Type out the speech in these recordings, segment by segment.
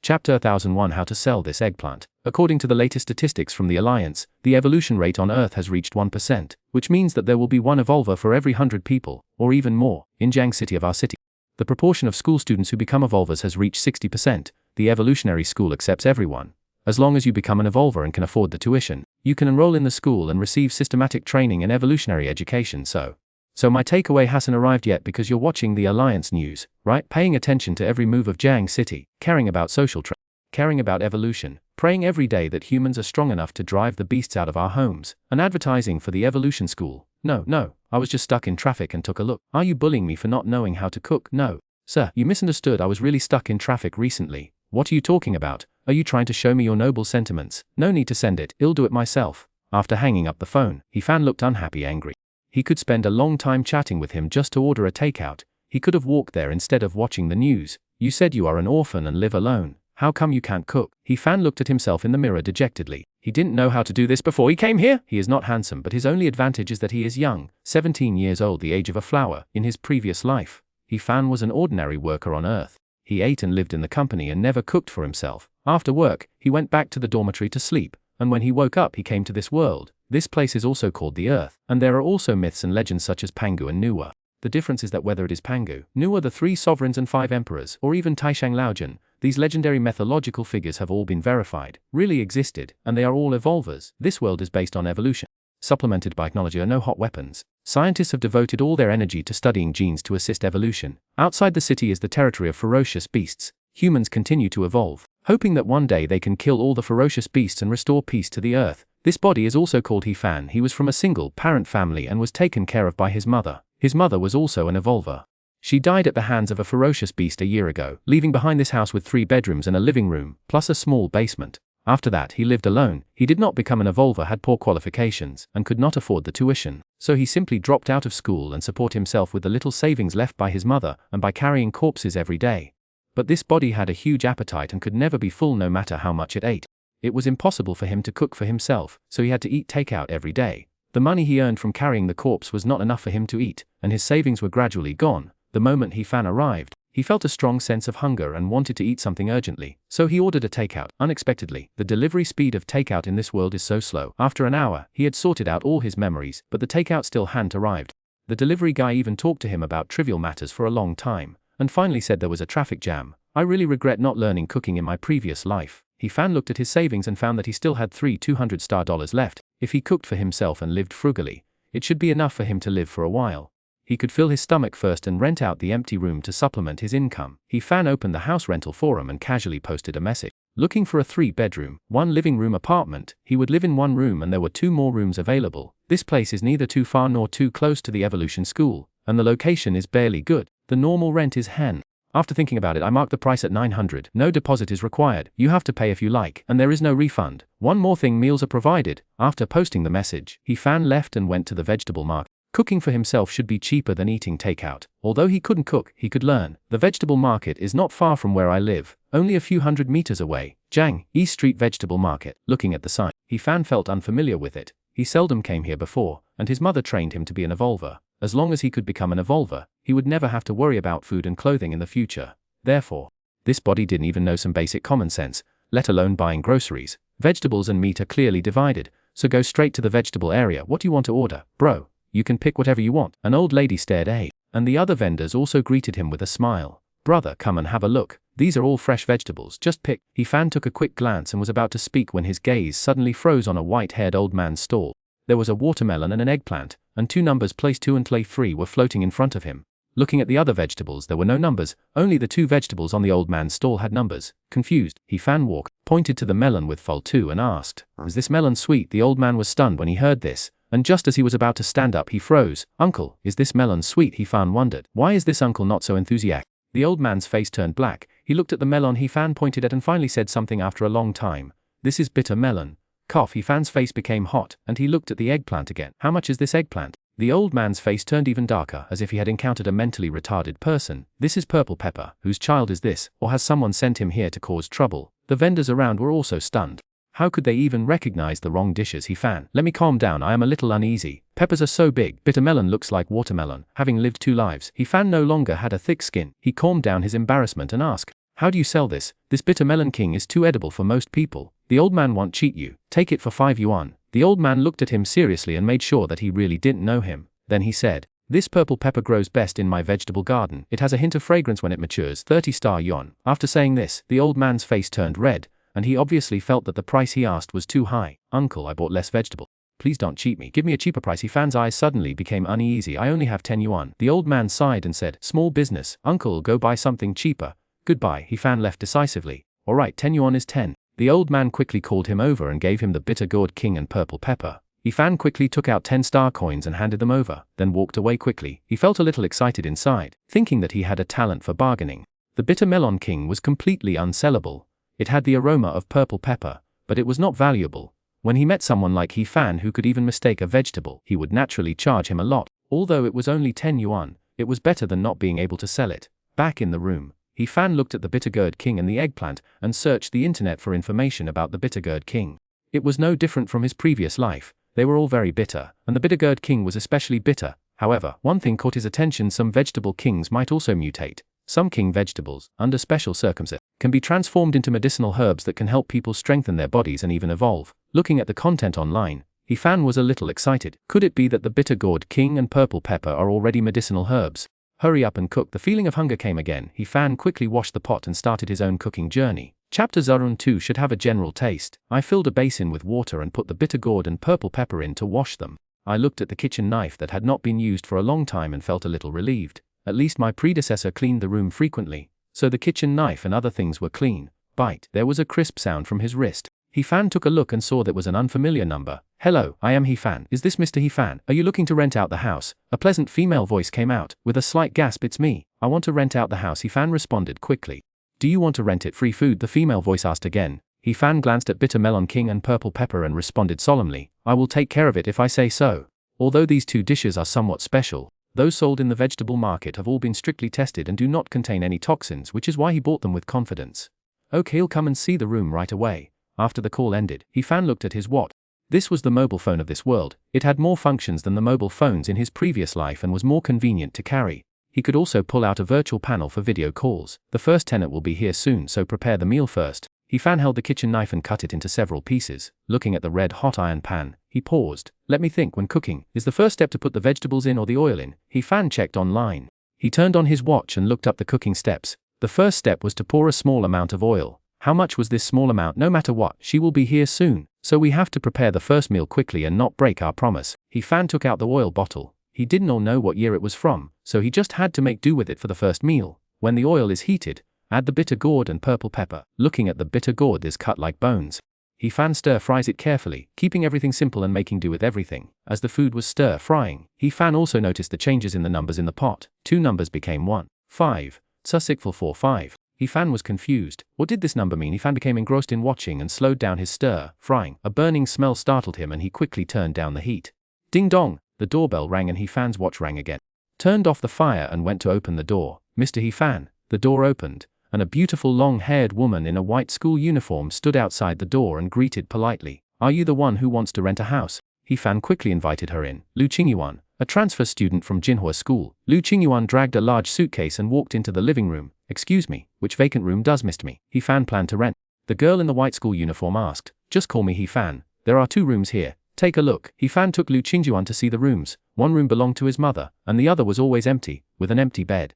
Chapter 1001 How to Sell This Eggplant. According to the latest statistics from the Alliance, the evolution rate on Earth has reached 1%, which means that there will be one evolver for every 100 people, or even more, in Jiang City of our city. The proportion of school students who become evolvers has reached 60%. The evolutionary school accepts everyone. As long as you become an evolver and can afford the tuition, you can enroll in the school and receive systematic training and evolutionary education. So my takeaway hasn't arrived yet because you're watching the Alliance news, right? Paying attention to every move of Jiang City, caring about social caring about evolution, praying every day that humans are strong enough to drive the beasts out of our homes, and advertising for the evolution school. No, I was just stuck in traffic and took a look. Are you bullying me for not knowing how to cook? No. Sir, you misunderstood. I was really stuck in traffic recently. What are you talking about? Are you trying to show me your noble sentiments? No need to send it, I'll do it myself. After hanging up the phone, Fan looked unhappy, angry. He could spend a long time chatting with him just to order a takeout. He could have walked there instead of watching the news. You said you are an orphan and live alone. How come you can't cook? Fan looked at himself in the mirror dejectedly. He didn't know how to do this before he came here. He is not handsome, but his only advantage is that he is young, 17 years old, the age of a flower. In his previous life, Fan was an ordinary worker on Earth. He ate and lived in the company and never cooked for himself. After work, he went back to the dormitory to sleep, and when he woke up he came to this world. This place is also called the Earth, and there are also myths and legends such as Pangu and Nuwa. The difference is that whether it is Pangu, Nuwa, the 3 sovereigns and 5 emperors, or even Taishang Laojian, these legendary mythological figures have all been verified, really existed, and they are all evolvers. This world is based on evolution. Supplemented by technology or no hot weapons. Scientists have devoted all their energy to studying genes to assist evolution. Outside the city is the territory of ferocious beasts. Humans continue to evolve, hoping that one day they can kill all the ferocious beasts and restore peace to the Earth. This body is also called Fan. He was from a single parent family and was taken care of by his mother. His mother was also an evolver. She died at the hands of a ferocious beast a year ago, leaving behind this house with 3 bedrooms and a living room, plus a small basement. After that he lived alone. He did not become an evolver, had poor qualifications, and could not afford the tuition. So he simply dropped out of school and support himself with the little savings left by his mother and by carrying corpses every day. But this body had a huge appetite and could never be full no matter how much it ate. It was impossible for him to cook for himself, so he had to eat takeout every day. The money he earned from carrying the corpse was not enough for him to eat, and his savings were gradually gone. The moment Fan arrived, he felt a strong sense of hunger and wanted to eat something urgently, so he ordered a takeout. Unexpectedly, the delivery speed of takeout in this world is so slow. After an hour, he had sorted out all his memories, but the takeout still hadn't arrived. The delivery guy even talked to him about trivial matters for a long time, and finally said there was a traffic jam. I really regret not learning cooking in my previous life. Fan looked at his savings and found that he still had $3 $200 left. If he cooked for himself and lived frugally, it should be enough for him to live for a while. He could fill his stomach first and rent out the empty room to supplement his income. Fan opened the house rental forum and casually posted a message. Looking for a 3-bedroom, 1 living room apartment. He would live in 1 room and there were 2 more rooms available. This place is neither too far nor too close to the evolution school, and the location is barely good. The normal rent is hen. After thinking about it, I marked the price at 900. No deposit is required. You have to pay if you like, and there is no refund. One more thing, meals are provided. After posting the message, Fan left and went to the vegetable market. Cooking for himself should be cheaper than eating takeout. Although he couldn't cook, he could learn. The vegetable market is not far from where I live, only a few hundred meters away. Jiang, East Street Vegetable Market. Looking at the sign, Fan felt unfamiliar with it. He seldom came here before, and his mother trained him to be an evolver. As long as he could become an evolver, he would never have to worry about food and clothing in the future. Therefore, this body didn't even know some basic common sense, let alone buying groceries. Vegetables and meat are clearly divided, so go straight to the vegetable area. What do you want to order, bro? You can pick whatever you want. An old lady stared at him, and the other vendors also greeted him with a smile. Brother, come and have a look. These are all fresh vegetables, just pick. Fan took a quick glance and was about to speak when his gaze suddenly froze on a white-haired old man's stall. There was a watermelon and an eggplant, and 2 numbers place 2 and place 3 were floating in front of him. Looking at the other vegetables, there were no numbers, only the 2 vegetables on the old man's stall had numbers. Confused, Fan walked, pointed to the melon with fold 2 and asked, "Is this melon sweet?" The old man was stunned when he heard this, and just as he was about to stand up he froze. "Uncle, is this melon sweet?" Fan wondered. Why is this uncle not so enthusiastic? The old man's face turned black. He looked at the melon Fan pointed at and finally said something after a long time. "This is bitter melon." Cough. Fan's face became hot, and he looked at the eggplant again. "How much is this eggplant?" The old man's face turned even darker, as if he had encountered a mentally retarded person. "This is purple pepper. Whose child is this? Or has someone sent him here to cause trouble?" The vendors around were also stunned. How could they even recognize the wrong dishes? Fan, let me calm down, I am a little uneasy. Peppers are so big. Bitter melon looks like watermelon. Having lived 2 lives, Fan no longer had a thick skin. He calmed down his embarrassment and asked, How do you sell this? This bitter melon king is too edible for most people. The old man won't cheat you. Take it for 5 yuan. The old man looked at him seriously and made sure that he really didn't know him. Then he said, this purple pepper grows best in my vegetable garden. It has a hint of fragrance when it matures. 30 yuan. After saying this, the old man's face turned red, and he obviously felt that the price he asked was too high. Uncle, I bought less vegetable. Please don't cheat me. Give me a cheaper price. He Fan's eyes suddenly became uneasy. I only have 10 yuan. The old man sighed and said, small business. Uncle, go buy something cheaper. Goodbye. He Fan left decisively. Alright, 10 yuan is 10. The old man quickly called him over and gave him the bitter gourd king and purple pepper. He Fan quickly took out 10 star coins and handed them over, then walked away quickly. He felt a little excited inside, thinking that he had a talent for bargaining. The bitter melon king was completely unsellable. It had the aroma of purple pepper, but it was not valuable. When he met someone like He Fan who could even mistake a vegetable, he would naturally charge him a lot. Although it was only 10 yuan, it was better than not being able to sell it. Back in the room, He Fan looked at the bitter gourd king and the eggplant and searched the internet for information about the bitter gourd king. It was no different from his previous life. They were all very bitter, and the bitter gourd king was especially bitter. However, one thing caught his attention: some vegetable kings might also mutate. Some king vegetables, under special circumstances, can be transformed into medicinal herbs that can help people strengthen their bodies and even evolve. Looking at the content online, He Fan was a little excited. Could it be that the bitter gourd king and purple pepper are already medicinal herbs? Hurry up and cook. The feeling of hunger came again. He Fan quickly washed the pot and started his own cooking journey. Chapter Xuanhuan 2 should have a general taste. I filled a basin with water and put the bitter gourd and purple pepper in to wash them. I looked at the kitchen knife that had not been used for a long time and felt a little relieved. At least my predecessor cleaned the room frequently, so the kitchen knife and other things were clean. Bite. There was a crisp sound from his wrist. He Fan took a look and saw that was an unfamiliar number. Hello, I am He Fan. Is this Mr. He Fan? Are you looking to rent out the house? A pleasant female voice came out. With a slight gasp, it's me. I want to rent out the house. He Fan responded quickly. Do you want to rent it? Free food? The female voice asked again. He Fan glanced at bitter melon king and purple pepper and responded solemnly, I will take care of it if I say so. Although these two dishes are somewhat special, those sold in the vegetable market have all been strictly tested and do not contain any toxins, which is why he bought them with confidence. Okay, he'll come and see the room right away. After the call ended, He Fan looked at his watch. This was the mobile phone of this world. It had more functions than the mobile phones in his previous life and was more convenient to carry. He could also pull out a virtual panel for video calls. The first tenant will be here soon, so prepare the meal first. He Fan held the kitchen knife and cut it into several pieces. Looking at the red-hot iron pan, he paused. Let me think. When cooking, is the first step to put the vegetables in or the oil in? He Fan checked online. He turned on his watch and looked up the cooking steps. The first step was to pour a small amount of oil. How much was this small amount? No matter what, she will be here soon, so we have to prepare the first meal quickly and not break our promise. He Fan took out the oil bottle. He didn't know what year it was from, so he just had to make do with it for the first meal. When the oil is heated, add the bitter gourd and purple pepper. Looking at the bitter gourd is cut like bones. He Fan stir-fries it carefully, keeping everything simple and making do with everything. As the food was stir-frying, He Fan also noticed the changes in the numbers in the pot. 2 numbers became 1, 5, 4, 5. He Fan was confused. What did this number mean? He Fan became engrossed in watching and slowed down his stir-frying. A burning smell startled him and he quickly turned down the heat. Ding dong! The doorbell rang and He Fan's watch rang again. Turned off the fire and went to open the door. Mr. He Fan. The door opened, and a beautiful long-haired woman in a white school uniform stood outside the door and greeted politely. Are you the one who wants to rent a house? He Fan quickly invited her in. Liu Qingyuan, a transfer student from Xuanhuan school. Liu Qingyuan dragged a large suitcase and walked into the living room. Excuse me, which vacant room does Mr. Me? He Fan plan to rent? The girl in the white school uniform asked. Just call me He Fan. There are 2 rooms here. Take a look. He Fan took Liu Qingyuan to see the rooms. One room belonged to his mother, and the other was always empty, with an empty bed.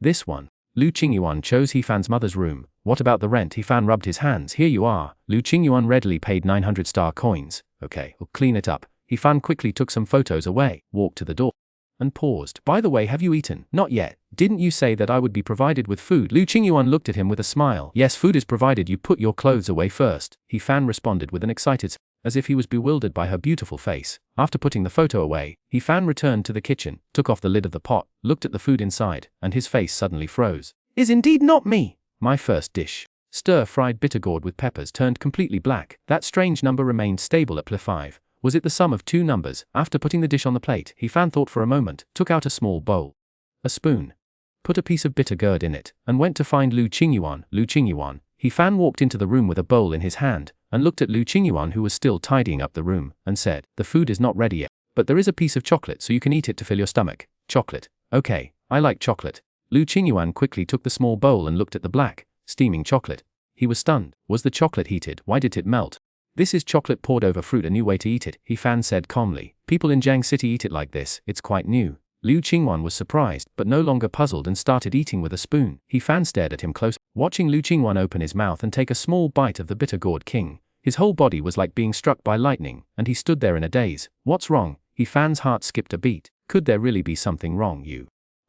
This one. Liu Qingyuan chose He Fan's mother's room. What about the rent? He Fan rubbed his hands. Here you are. Liu Qingyuan readily paid 900 star coins. Okay, we'll clean it up. He Fan quickly took some photos away, walked to the door, and paused. By the way, have you eaten? Not yet. Didn't you say that I would be provided with food? Liu Qingyuan looked at him with a smile. Yes, food is provided. You put your clothes away first. He Fan responded with an excited smile, as if he was bewildered by her beautiful face. After putting the photo away, He Fan returned to the kitchen, took off the lid of the pot, looked at the food inside, and his face suddenly froze. Is indeed not me. My first dish. Stir-fried bitter gourd with peppers turned completely black. That strange number remained stable at +5. Was it the sum of 2 numbers? After putting the dish on the plate, He Fan thought for a moment, took out a small bowl, a spoon, put a piece of bitter gourd in it, and went to find Liu Qingyuan. Liu Qingyuan. He Fan walked into the room with a bowl in his hand, and looked at Liu Qingyuan, who was still tidying up the room, and said, the food is not ready yet, but there is a piece of chocolate so you can eat it to fill your stomach. Chocolate. Okay, I like chocolate. Liu Qingyuan quickly took the small bowl and looked at the black, steaming chocolate. He was stunned. Was the chocolate heated? Why did it melt? This is chocolate poured over fruit, a new way to eat it, He Fan said calmly. People in Jiang City eat it like this, it's quite new. Liu Qingyuan was surprised, but no longer puzzled, and started eating with a spoon. He Fan stared at him close, watching Liu Qingyuan open his mouth and take a small bite of the bitter gourd king. His whole body was like being struck by lightning, and he stood there in a daze. What's wrong? He Fan's heart skipped a beat. Could there really be something wrong?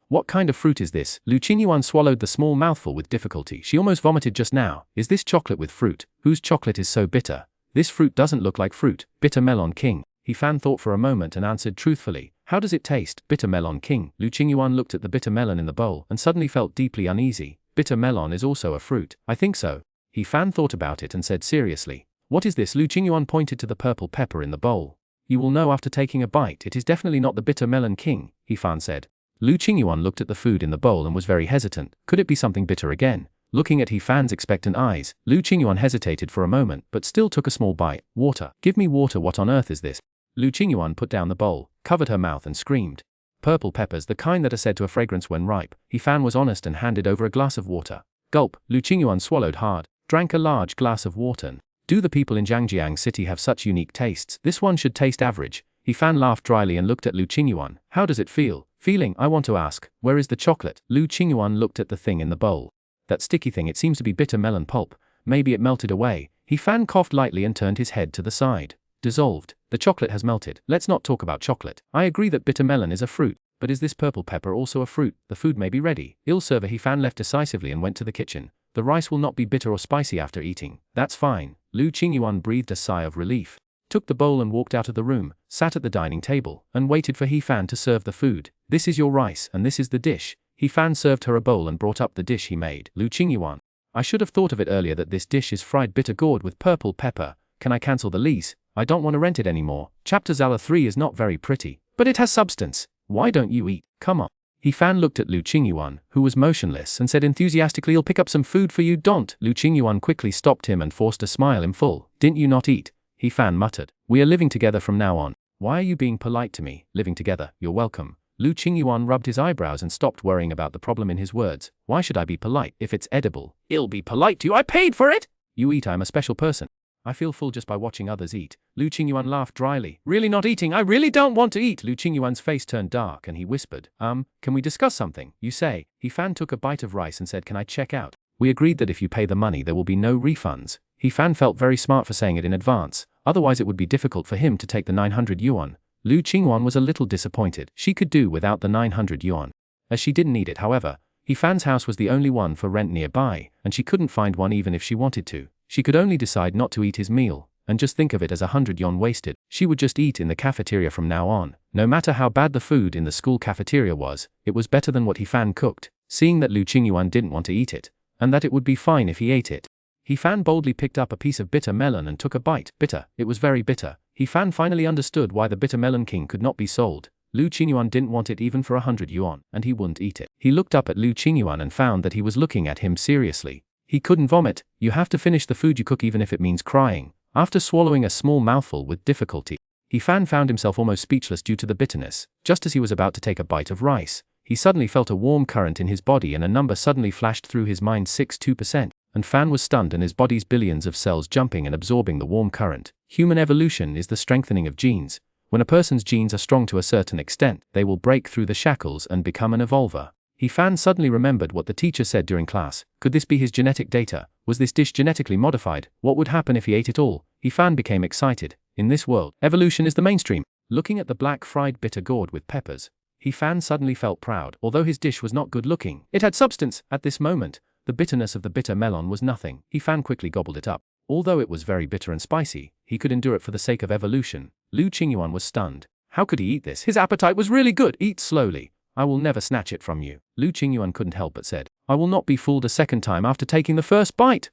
What kind of fruit is this? Liu Qingyuan swallowed the small mouthful with difficulty. She almost vomited just now. Is this chocolate with fruit? Whose chocolate is so bitter? This fruit doesn't look like fruit. Bitter melon king. He Fan thought for a moment and answered truthfully. How does it taste? Bitter melon king. Liu Qingyuan looked at the bitter melon in the bowl and suddenly felt deeply uneasy. Bitter melon is also a fruit. I think so. He Fan thought about it and said seriously. What is this? Liu Qingyuan pointed to the purple pepper in the bowl. You will know after taking a bite. It is definitely not the bitter melon king, He Fan said. Liu Qingyuan looked at the food in the bowl and was very hesitant. Could it be something bitter again? Looking at He Fan's expectant eyes, Liu Qingyuan hesitated for a moment but still took a small bite. Water. Give me water. What on earth is this? Liu Qingyuan put down the bowl, covered her mouth and screamed. Purple peppers, the kind that are said to have fragrance when ripe. He Fan was honest and handed over a glass of water. Gulp. Liu Qingyuan swallowed hard, drank a large glass of water. Do the people in Jiang City have such unique tastes? This one should taste average. He Fan laughed dryly and looked at Liu Qingyuan. How does it feel? Feeling, I want to ask, where is the chocolate? Liu Qingyuan looked at the thing in the bowl. That sticky thing, it seems to be bitter melon pulp. Maybe it melted away. He Fan coughed lightly and turned his head to the side. Dissolved. The chocolate has melted. Let's not talk about chocolate. I agree that bitter melon is a fruit, but is this purple pepper also a fruit? The food may be ready. Il server He Fan left decisively and went to the kitchen. The rice will not be bitter or spicy after eating. That's fine. Liu Qingyuan breathed a sigh of relief, took the bowl and walked out of the room, sat at the dining table, and waited for He Fan to serve the food. This is your rice and this is the dish. He Fan served her a bowl and brought up the dish he made. Liu Qingyuan. I should have thought of it earlier that this dish is fried bitter gourd with purple pepper. Can I cancel the lease? I don't want to rent it anymore. Chapter Zala 3 is not very pretty, but it has substance. Why don't you eat? Come on. He Fan looked at Liu Qingyuan, who was motionless, and said enthusiastically, I'll pick up some food for you. Don't. Liu Qingyuan quickly stopped him and forced a smile in full. Didn't you not eat? He Fan muttered. We are living together from now on. Why are you being polite to me? Living together, you're welcome. Liu Qingyuan rubbed his eyebrows and stopped worrying about the problem in his words. Why should I be polite if it's edible? I'll be polite to you. I paid for it. You eat. I'm a special person. I feel full just by watching others eat. Liu Qingyuan laughed dryly. Really not eating? I really don't want to eat. Liu Qingyuan's face turned dark and he whispered, can we discuss something? You say. He Fan took a bite of rice and said, can I check out? We agreed that if you pay the money there will be no refunds. He Fan felt very smart for saying it in advance, otherwise it would be difficult for him to take the 900 yuan. Liu Qingyuan was a little disappointed. She could do without the 900 yuan. As she didn't need it, however, He Fan's house was the only one for rent nearby, and she couldn't find one even if she wanted to. She could only decide not to eat his meal, and just think of it as 100 yuan wasted. She would just eat in the cafeteria from now on. No matter how bad the food in the school cafeteria was, it was better than what He Fan cooked. Seeing that Liu Qingyuan didn't want to eat it, and that it would be fine if he ate it, He Fan boldly picked up a piece of bitter melon and took a bite. Bitter. It was very bitter. He Fan finally understood why the bitter melon king could not be sold. Liu Qingyuan didn't want it even for 100 yuan, and he wouldn't eat it. He looked up at Liu Qingyuan and found that he was looking at him seriously. He couldn't vomit. You have to finish the food you cook even if it means crying. After swallowing a small mouthful with difficulty, He Fan found himself almost speechless due to the bitterness. Just as he was about to take a bite of rice, he suddenly felt a warm current in his body and a number suddenly flashed through his mind, 62%. And Fan was stunned and his body's billions of cells jumping and absorbing the warm current. Human evolution is the strengthening of genes. When a person's genes are strong to a certain extent, they will break through the shackles and become an evolver. He Fan suddenly remembered what the teacher said during class. Could this be his genetic data? Was this dish genetically modified? What would happen if he ate it all? He Fan became excited. In this world, evolution is the mainstream. Looking at the black fried bitter gourd with peppers, He Fan suddenly felt proud. Although his dish was not good looking, it had substance. At this moment, the bitterness of the bitter melon was nothing. He Fan quickly gobbled it up. Although it was very bitter and spicy, he could endure it for the sake of evolution. Liu Qingyuan was stunned. How could he eat this? His appetite was really good. Eat slowly. I will never snatch it from you. Liu Qingyuan couldn't help but said, I will not be fooled a second time after taking the first bite.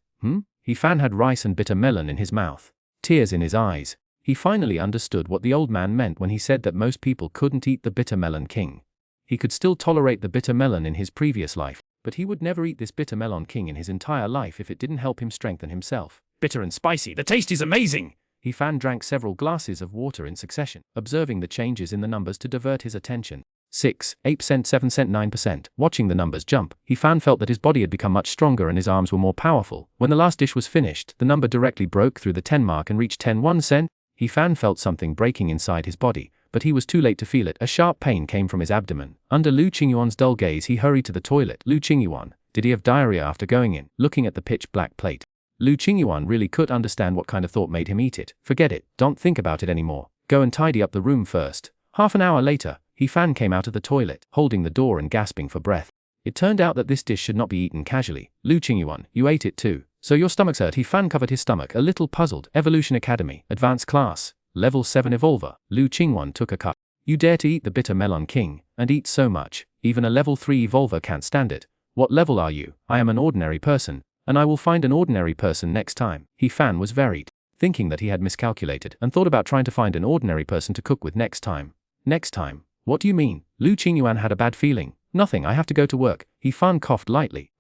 He Fan had rice and bitter melon in his mouth, tears in his eyes. He finally understood what the old man meant when he said that most people couldn't eat the bitter melon king. He could still tolerate the bitter melon in his previous life, but he would never eat this bitter melon king in his entire life if it didn't help him strengthen himself. Bitter and spicy, the taste is amazing! He Fan drank several glasses of water in succession, observing the changes in the numbers to divert his attention. 6, 8%, 7%, 9%. Watching the numbers jump, Fan felt that his body had become much stronger and his arms were more powerful. When the last dish was finished, the number directly broke through the 10 mark and reached 10 1 cent. Fan felt something breaking inside his body, but he was too late to feel it. A sharp pain came from his abdomen. Under Liu Qingyuan's dull gaze, he hurried to the toilet. Liu Qingyuan, did he have diarrhea after going in? Looking at the pitch-black plate, Liu Qingyuan really couldn't understand what kind of thought made him eat it. Forget it, don't think about it anymore. Go and tidy up the room first. Half an hour later, Fan came out of the toilet, holding the door and gasping for breath. It turned out that this dish should not be eaten casually. Liu Qingyuan, you ate it too. So your stomach's hurt. Fan covered his stomach, a little puzzled. Evolution Academy, Advanced Class, Level 7 Evolver. Liu Qingyuan took a cut. You dare to eat the bitter melon king, and eat so much, even a level 3 Evolver can't stand it. What level are you? I am an ordinary person, and I will find an ordinary person next time. Fan was worried, thinking that he had miscalculated, and thought about trying to find an ordinary person to cook with next time. Next time? What do you mean? Liu Qingyuan had a bad feeling. Nothing, I have to go to work. Fan coughed lightly,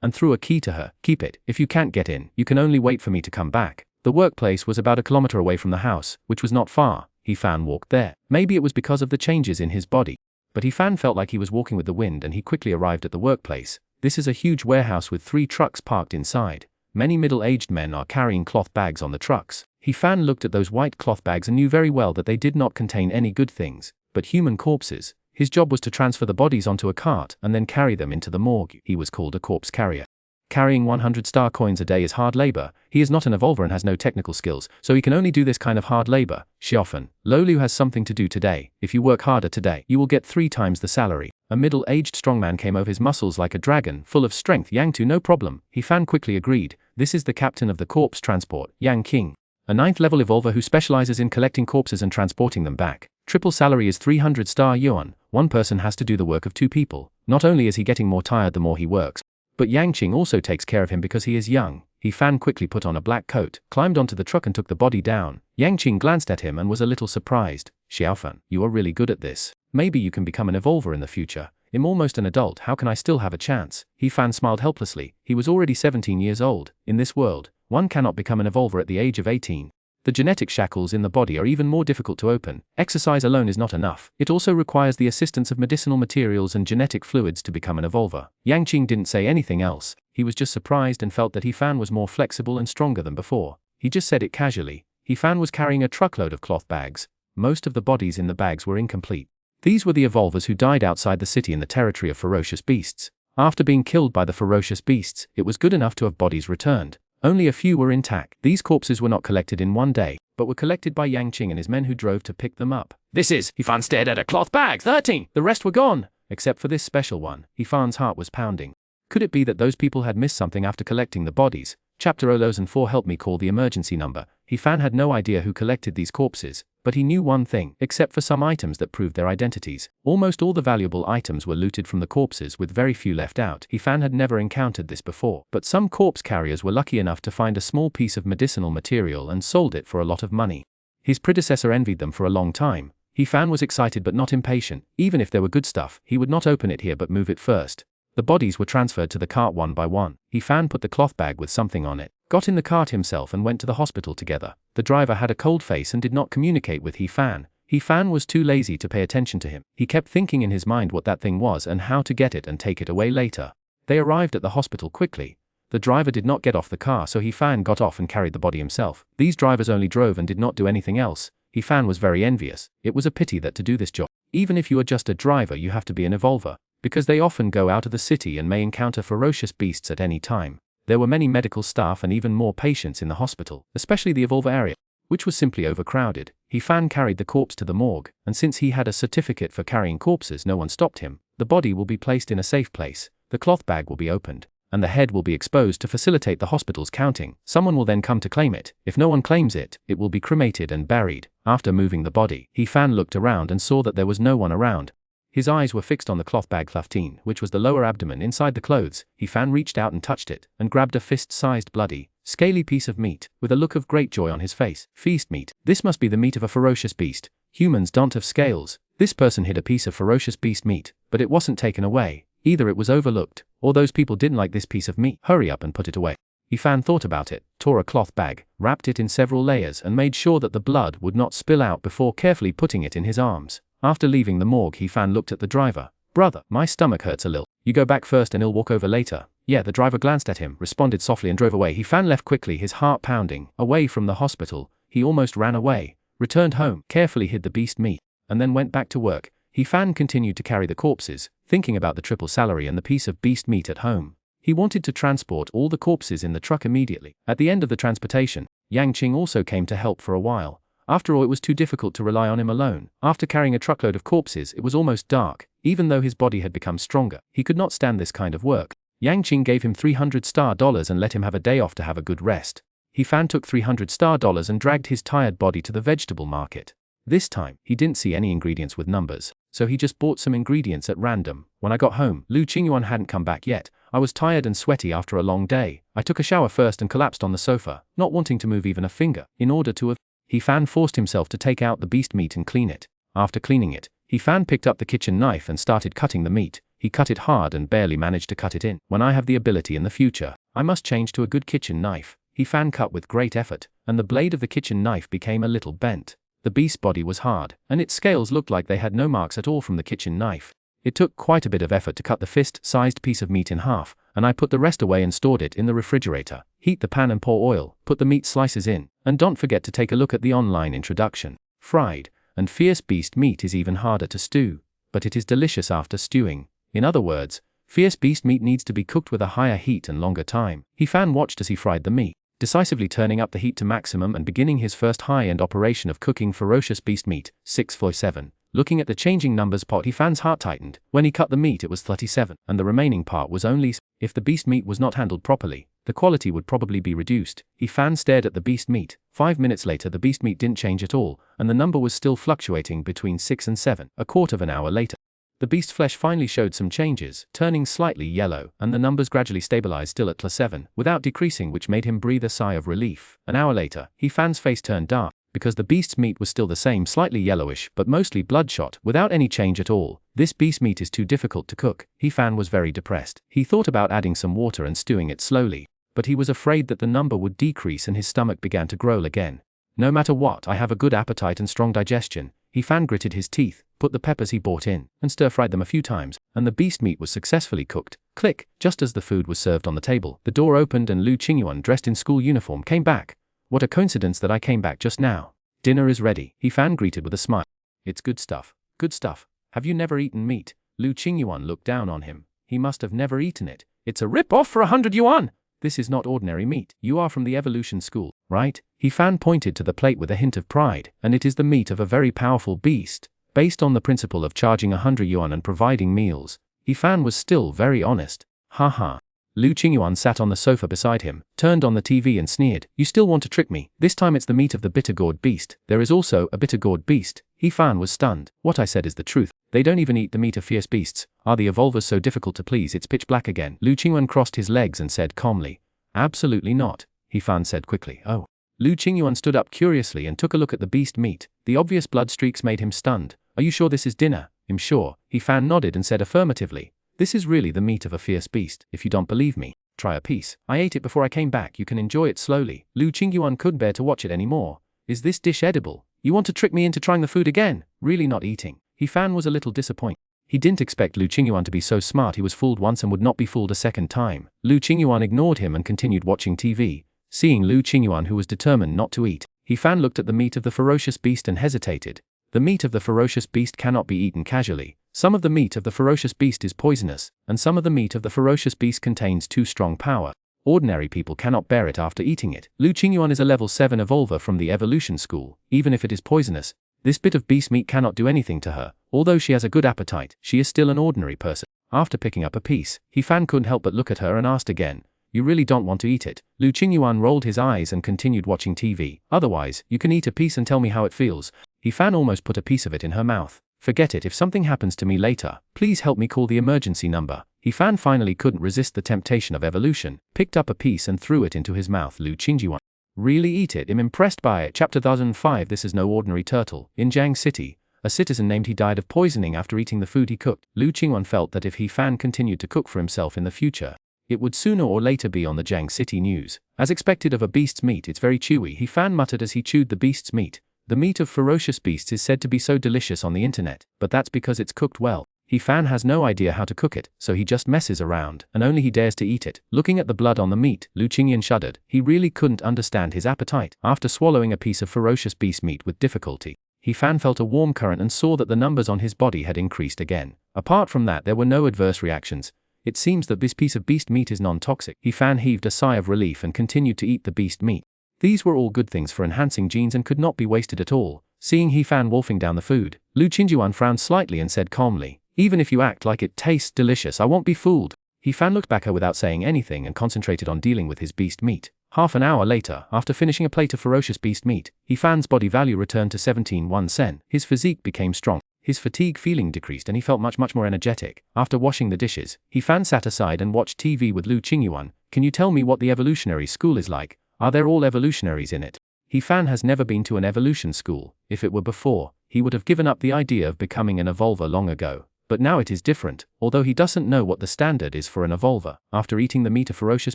and threw a key to her. Keep it. If you can't get in, you can only wait for me to come back. The workplace was about a kilometer away from the house, which was not far. Fan walked there. Maybe it was because of the changes in his body, but Fan felt like he was walking with the wind, and he quickly arrived at the workplace. This is a huge warehouse with 3 trucks parked inside. Many middle-aged men are carrying cloth bags on the trucks. Fan looked at those white cloth bags and knew very well that they did not contain any good things, but human corpses. His job was to transfer the bodies onto a cart and then carry them into the morgue. He was called a corpse carrier. Carrying 100 star coins a day is hard labor. He is not an evolver and has no technical skills, so he can only do this kind of hard labor. Xuanhuan, Liu has something to do today. If you work harder today, you will get 3 times the salary. A middle-aged strongman came over, his muscles like a dragon, full of strength. Yang Tu, no problem. Fan quickly agreed. This is the captain of the corpse transport, Yang King, a 9th level evolver who specializes in collecting corpses and transporting them back. Triple salary is 300 star yuan. One person has to do the work of 2 people. Not only is he getting more tired the more he works, but Yang Qing also takes care of him because he is young. Fan quickly put on a black coat, climbed onto the truck and took the body down. Yang Qing glanced at him and was a little surprised. Xuanhuan, you are really good at this. Maybe you can become an evolver in the future. I'm almost an adult, how can I still have a chance? Fan smiled helplessly. He was already 17 years old. In this world, one cannot become an evolver at the age of 18. The genetic shackles in the body are even more difficult to open. Exercise alone is not enough. It also requires the assistance of medicinal materials and genetic fluids to become an evolver. Yang Qing didn't say anything else. He was just surprised and felt that Fan was more flexible and stronger than before. He just said it casually. Fan was carrying a truckload of cloth bags. Most of the bodies in the bags were incomplete. These were the evolvers who died outside the city in the territory of ferocious beasts. After being killed by the ferocious beasts, it was good enough to have bodies returned. Only a few were intact. These corpses were not collected in one day, but were collected by Yang Qing and his men who drove to pick them up. This is, Fan stared at a cloth bag, 13! The rest were gone, except for this special one. Fan's heart was pounding. Could it be that those people had missed something after collecting the bodies? Chapter 004 help me call the emergency number. Fan had no idea who collected these corpses, but he knew one thing, except for some items that proved their identities. Almost all the valuable items were looted from the corpses with very few left out. Fan had never encountered this before, but some corpse carriers were lucky enough to find a small piece of medicinal material and sold it for a lot of money. His predecessor envied them for a long time. Fan was excited but not impatient. Even if there were good stuff, he would not open it here but move it first. The bodies were transferred to the cart one by one. Fan put the cloth bag with something on it, got in the cart himself and went to the hospital together. The driver had a cold face and did not communicate with Fan. Fan was too lazy to pay attention to him. He kept thinking in his mind what that thing was and how to get it and take it away later. They arrived at the hospital quickly. The driver did not get off the car, so Fan got off and carried the body himself. These drivers only drove and did not do anything else. Fan was very envious. It was a pity that to do this job, even if you are just a driver, you have to be an evolver, because they often go out of the city and may encounter ferocious beasts at any time. There were many medical staff and even more patients in the hospital, especially the evolver area, which was simply overcrowded. Fan carried the corpse to the morgue, and since he had a certificate for carrying corpses, no one stopped him. The body will be placed in a safe place, the cloth bag will be opened, and the head will be exposed to facilitate the hospital's counting. Someone will then come to claim it. If no one claims it, it will be cremated and buried. After moving the body, Fan looked around and saw that there was no one around. His eyes were fixed on the cloth bag 15, which was the lower abdomen inside the clothes. Fan reached out and touched it, and grabbed a fist-sized bloody, scaly piece of meat, with a look of great joy on his face. Feast meat. This must be the meat of a ferocious beast. Humans don't have scales. This person hid a piece of ferocious beast meat, but it wasn't taken away. Either it was overlooked, or those people didn't like this piece of meat. Hurry up and put it away. Fan thought about it, tore a cloth bag, wrapped it in several layers and made sure that the blood would not spill out before carefully putting it in his arms. After leaving the morgue, He-fan looked at the driver. "Brother, my stomach hurts a little. You go back first and I'll walk over later." "Yeah." The driver glanced at him, responded softly and drove away. He-fan left quickly, his heart pounding. Away from the hospital, he almost ran away. Returned home, carefully hid the beast meat, and then went back to work. He-fan continued to carry the corpses, thinking about the triple salary and the piece of beast meat at home. He wanted to transport all the corpses in the truck immediately. At the end of the transportation, Yang Qing also came to help for a while. After all, it was too difficult to rely on him alone. After carrying a truckload of corpses, it was almost dark. Even though his body had become stronger, he could not stand this kind of work. Yang Qing gave him $300 and let him have a day off to have a good rest. He-fan took $300 and dragged his tired body to the vegetable market. This time, he didn't see any ingredients with numbers, so he just bought some ingredients at random. When I got home, Liu Qingyuan hadn't come back yet. I was tired and sweaty after a long day. I took a shower first and collapsed on the sofa, not wanting to move even a finger. In order to have, He-fan forced himself to take out the beast meat and clean it. After cleaning it, He-fan picked up the kitchen knife and started cutting the meat. He cut it hard and barely managed to cut it in. When I have the ability in the future, I must change to a good kitchen knife. He-fan cut with great effort, and the blade of the kitchen knife became a little bent. The beast's body was hard, and its scales looked like they had no marks at all from the kitchen knife. It took quite a bit of effort to cut the fist-sized piece of meat in half, and I put the rest away and stored it in the refrigerator. Heat the pan and pour oil, put the meat slices in, and don't forget to take a look at the online introduction. Fried and fierce beast meat is even harder to stew, but it is delicious after stewing. In other words, fierce beast meat needs to be cooked with a higher heat and longer time. He-fan watched as he fried the meat, decisively turning up the heat to maximum and beginning his first high-end operation of cooking ferocious beast meat. 647. Looking at the changing numbers pot, He-fan's heart tightened. When he cut the meat, it was 37, and the remaining part was only. If the beast meat was not handled properly, the quality would probably be reduced. He-fan stared at the beast meat. 5 minutes later, the beast meat didn't change at all, and the number was still fluctuating between 6 and 7. A quarter of an hour later, the beast's flesh finally showed some changes, turning slightly yellow, and the numbers gradually stabilized, still at +7, without decreasing, which made him breathe a sigh of relief. An hour later, He-fan's face turned dark, because the beast's meat was still the same, slightly yellowish, but mostly bloodshot, without any change at all. This beast meat is too difficult to cook. He-fan was very depressed. He thought about adding some water and stewing it slowly, but he was afraid that the number would decrease and his stomach began to growl again. No matter what, I have a good appetite and strong digestion. He-fan gritted his teeth, put the peppers he bought in, and stir-fried them a few times, and the beast meat was successfully cooked. Click! Just as the food was served on the table, the door opened and Liu Qingyuan, dressed in school uniform, came back. What a coincidence that I came back just now. Dinner is ready, He-fan greeted with a smile. It's good stuff. Good stuff. Have you never eaten meat? Liu Qingyuan looked down on him. He must have never eaten it. It's a rip-off for 100 yuan! This is not ordinary meat. You are from the evolution school, right? He-fan pointed to the plate with a hint of pride, and it is the meat of a very powerful beast. Based on the principle of charging 100 yuan and providing meals, He-fan was still very honest. Haha. Liu Qingyuan sat on the sofa beside him, turned on the TV and sneered. You still want to trick me? This time it's the meat of the bitter-gourd beast. There is also a bitter-gourd beast. He-fan was stunned. What I said is the truth. They don't even eat the meat of fierce beasts. Are the evolvers so difficult to please? It's pitch black again. Liu Qingyuan crossed his legs and said calmly. Absolutely not, He-fan said quickly. Oh. Liu Qingyuan stood up curiously and took a look at the beast meat. The obvious blood streaks made him stunned. Are you sure this is dinner? I'm sure. He-fan nodded and said affirmatively. This is really the meat of a fierce beast. If you don't believe me, try a piece. I ate it before I came back. You can enjoy it slowly. Liu Qingyuan couldn't bear to watch it anymore. Is this dish edible? You want to trick me into trying the food again? Really not eating? He-fan was a little disappointed. He didn't expect Liu Qingyuan to be so smart. He was fooled once and would not be fooled a second time. Liu Qingyuan ignored him and continued watching TV. Seeing Liu Qingyuan, who was determined not to eat, He-fan looked at the meat of the ferocious beast and hesitated. The meat of the ferocious beast cannot be eaten casually. Some of the meat of the ferocious beast is poisonous, and some of the meat of the ferocious beast contains too strong power. Ordinary people cannot bear it after eating it. Liu Qingyuan is a level 7 evolver from the evolution school. Even if it is poisonous, this bit of beast meat cannot do anything to her. Although she has a good appetite, she is still an ordinary person. After picking up a piece, He-fan couldn't help but look at her and asked again, you really don't want to eat it? Liu Qingyuan rolled his eyes and continued watching TV. Otherwise, you can eat a piece and tell me how it feels. He-fan almost put a piece of it in her mouth. Forget it. If something happens to me later, please help me call the emergency number. He-fan finally couldn't resist the temptation of evolution, picked up a piece and threw it into his mouth. Liu Qingyuan. Really eat it? I'm impressed by it. Chapter 1005. This is no ordinary turtle. In Jiang City, a citizen named He died of poisoning after eating the food he cooked. Liu Qingyuan felt that if He-fan continued to cook for himself in the future, it would sooner or later be on the Jiang City news. As expected of a beast's meat, it's very chewy, He-fan muttered as he chewed the beast's meat. The meat of ferocious beasts is said to be so delicious on the internet, but that's because it's cooked well. Fan has no idea how to cook it, so he just messes around, and only he dares to eat it. Looking at the blood on the meat, Liu Qingyuan shuddered. He really couldn't understand his appetite. After swallowing a piece of ferocious beast meat with difficulty, Fan felt a warm current and saw that the numbers on his body had increased again. Apart from that, there were no adverse reactions. It seems that this piece of beast meat is non-toxic. Fan heaved a sigh of relief and continued to eat the beast meat. These were all good things for enhancing genes and could not be wasted at all. Seeing Fan wolfing down the food, Liu Qingyuan frowned slightly and said calmly, "Even if you act like it tastes delicious, I won't be fooled." Fan looked back at her without saying anything and concentrated on dealing with his beast meat. Half an hour later, after finishing a plate of ferocious beast meat, Fan's body value returned to 17.1%. His physique became strong. His fatigue feeling decreased and he felt much more energetic. After washing the dishes, Fan sat aside and watched TV with Liu Qingyuan. "Can you tell me what the evolutionary school is like? Are there all evolutionaries in it?" Fan has never been to an evolution school. If it were before, he would have given up the idea of becoming an evolver long ago. But now it is different, although he doesn't know what the standard is for an evolver. After eating the meat of ferocious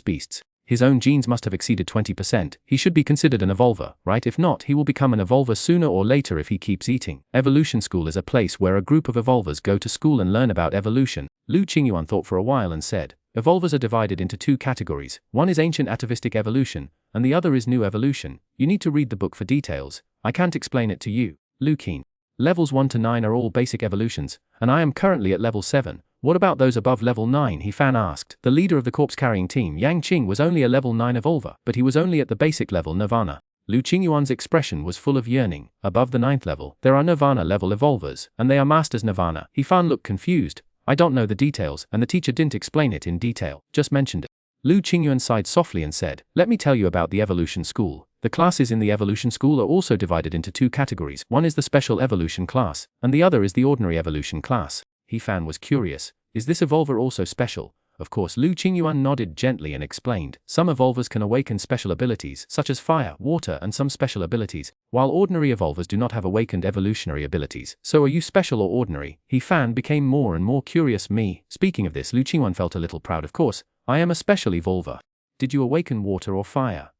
beasts, his own genes must have exceeded 20%. He should be considered an evolver, right? If not, he will become an evolver sooner or later if he keeps eating. Evolution school is a place where a group of evolvers go to school and learn about evolution. Liu Qingyuan thought for a while and said, "Evolvers are divided into two categories. One is ancient atavistic evolution, and the other is new evolution. You need to read the book for details. I can't explain it to you." Liu Qin. Levels 1 to 9 are all basic evolutions, and I am currently at level 7. What about those above level 9? Fan asked. The leader of the corpse-carrying team, Yang Qing, was only a level 9 evolver, but he was only at the basic level Nirvana. Liu Qingyuan's expression was full of yearning. Above the 9th level, there are Nirvana level evolvers, and they are masters Nirvana. Fan looked confused. "I don't know the details, and the teacher didn't explain it in detail, just mentioned it." Liu Qingyuan sighed softly and said, "Let me tell you about the evolution school. The classes in the evolution school are also divided into two categories. One is the special evolution class, and the other is the ordinary evolution class." Fan was curious. "Is this evolver also special?" Of course. Liu Qingyuan nodded gently and explained, "Some evolvers can awaken special abilities, such as fire, water, and some special abilities, while ordinary evolvers do not have awakened evolutionary abilities. So are you special or ordinary?" Fan became more and more curious. "Me." Speaking of this, Liu Qingyuan felt a little proud. "Of course, I am a special evolver. Did you awaken water or fire?"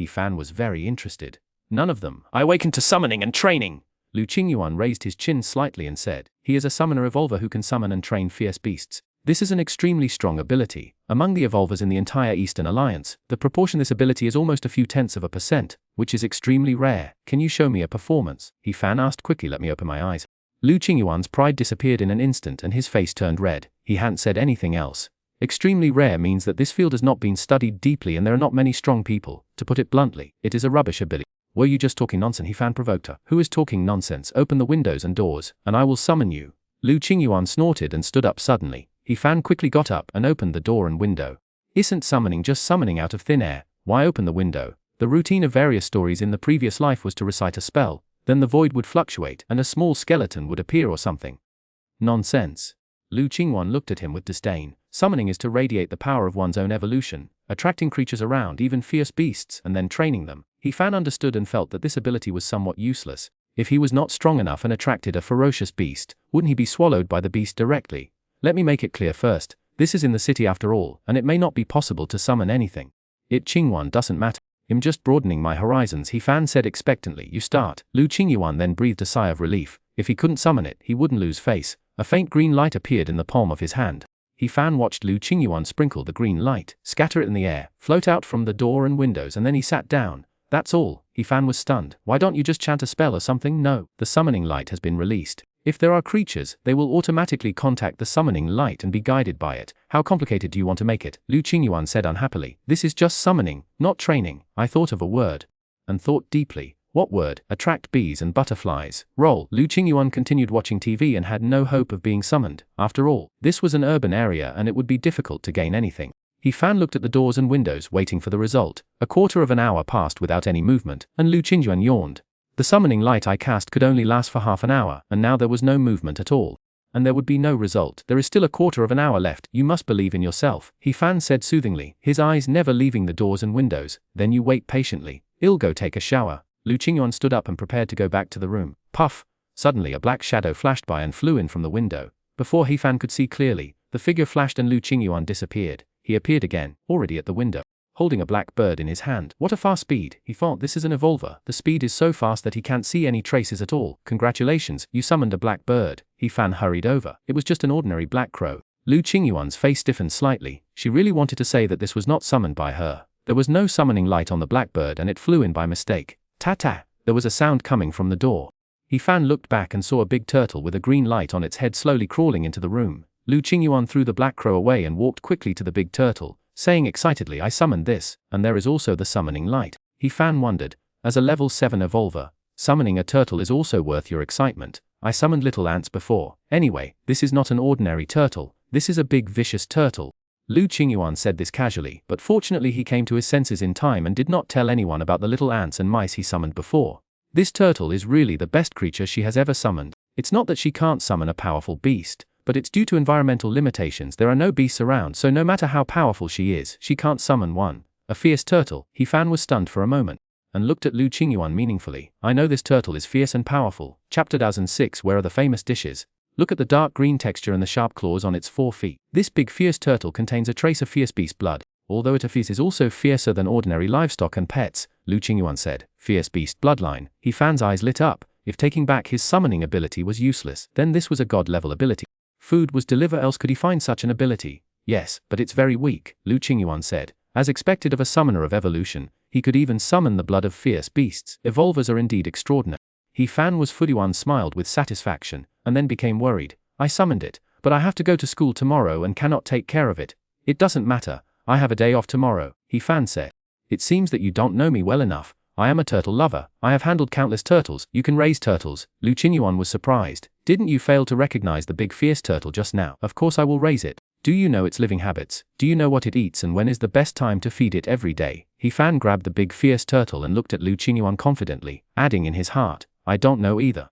Fan was very interested. "None of them. I awakened to summoning and training." Liu Qingyuan raised his chin slightly and said, "He is a summoner evolver who can summon and train fierce beasts. This is an extremely strong ability. Among the evolvers in the entire Eastern Alliance, the proportion this ability is almost a few tenths of a percent, which is extremely rare. Can you show me a performance?" Fan asked quickly. "Let me open my eyes." Liu Qingyuan's pride disappeared in an instant and his face turned red. He hadn't said anything else. Extremely rare means that this field has not been studied deeply and there are not many strong people. To put it bluntly, it is a rubbish ability. "Were you just talking nonsense?" Fan provoked her. "Who is talking nonsense? Open the windows and doors, and I will summon you." Liu Qingyuan snorted and stood up suddenly. Fan quickly got up and opened the door and window. "Isn't summoning just summoning out of thin air? Why open the window?" The routine of various stories in the previous life was to recite a spell, then the void would fluctuate and a small skeleton would appear or something. Nonsense. Liu Qingyuan looked at him with disdain. Summoning is to radiate the power of one's own evolution, attracting creatures around, even fierce beasts, and then training them. Fan understood and felt that this ability was somewhat useless. If he was not strong enough and attracted a ferocious beast, wouldn't he be swallowed by the beast directly? Let me make it clear first, this is in the city after all, and it may not be possible to summon anything. It Qingyuan doesn't matter. I'm just broadening my horizons, Fan said expectantly. You start. Liu Qingyuan then breathed a sigh of relief. If he couldn't summon it, he wouldn't lose face. A faint green light appeared in the palm of his hand. Fan watched Liu Qingyuan sprinkle the green light, scatter it in the air, float out from the door and windows, and then he sat down. That's all. Fan was stunned. Why don't you just chant a spell or something? No. The summoning light has been released. If there are creatures, they will automatically contact the summoning light and be guided by it. How complicated do you want to make it? Liu Qingyuan said unhappily. This is just summoning, not training. I thought of a word. And thought deeply. What word? Attract bees and butterflies. Roll. Liu Qingyuan continued watching TV and had no hope of being summoned. After all, this was an urban area and it would be difficult to gain anything. Fan looked at the doors and windows, waiting for the result. A quarter of an hour passed without any movement, and Liu Qingyuan yawned. The summoning light I cast could only last for half an hour, and now there was no movement at all. And there would be no result. There is still a quarter of an hour left. You must believe in yourself, Fan said soothingly, his eyes never leaving the doors and windows. Then you wait patiently. I'll go take a shower. Liu Qingyuan stood up and prepared to go back to the room. Puff! Suddenly a black shadow flashed by and flew in from the window. Before Fan could see clearly, the figure flashed and Liu Qingyuan disappeared. He appeared again, already at the window. holding a black bird in his hand. What a fast speed, he thought. This is an evolver. The speed is so fast that he can't see any traces at all. Congratulations, you summoned a black bird. He Fan hurried over. It was just an ordinary black crow. Liu Qingyuan's face stiffened slightly. She really wanted to say that this was not summoned by her. There was no summoning light on the blackbird and it flew in by mistake. Ta-ta! There was a sound coming from the door. He Fan looked back and saw a big turtle with a green light on its head slowly crawling into the room. Liu Qingyuan threw the black crow away and walked quickly to the big turtle, saying excitedly, I summoned this, and there is also the summoning light. He Fan wondered, as a level 7 evolver, summoning a turtle is also worth your excitement. I summoned little ants before. Anyway, this is not an ordinary turtle, this is a big vicious turtle. Liu Qingyuan said this casually, but fortunately he came to his senses in time and did not tell anyone about the little ants and mice he summoned before. This turtle is really the best creature she has ever summoned. It's not that she can't summon a powerful beast, but it's due to environmental limitations. There are no beasts around, so no matter how powerful she is, she can't summon one. A fierce turtle. He Fan was stunned for a moment, and looked at Liu Qingyuan meaningfully. I know this turtle is fierce and powerful. Chapter 2006. Where are the famous dishes? Look at the dark green texture and the sharp claws on its 4 feet. This big fierce turtle contains a trace of fierce beast blood. Although it is also fiercer than ordinary livestock and pets, Liu Qingyuan said. Fierce beast bloodline. He Fan's eyes lit up. If taking back his summoning ability was useless, then this was a god-level ability. Food was deliver, else could he find such an ability? Yes, but it's very weak, Liu Qingyuan said. As expected of a summoner of evolution, he could even summon the blood of fierce beasts. Evolvers are indeed extraordinary. He Fan was Fudiwan smiled with satisfaction, and then became worried. I summoned it, but I have to go to school tomorrow and cannot take care of it. It doesn't matter, I have a day off tomorrow, He Fan said. It seems that you don't know me well enough. I am a turtle lover. I have handled countless turtles. You can raise turtles. Liu Qingyuan was surprised. Didn't you fail to recognize the big fierce turtle just now? Of course I will raise it. Do you know its living habits? Do you know what it eats and when is the best time to feed it every day? He Fan grabbed the big fierce turtle and looked at Liu Qingyuan confidently, adding in his heart, I don't know either.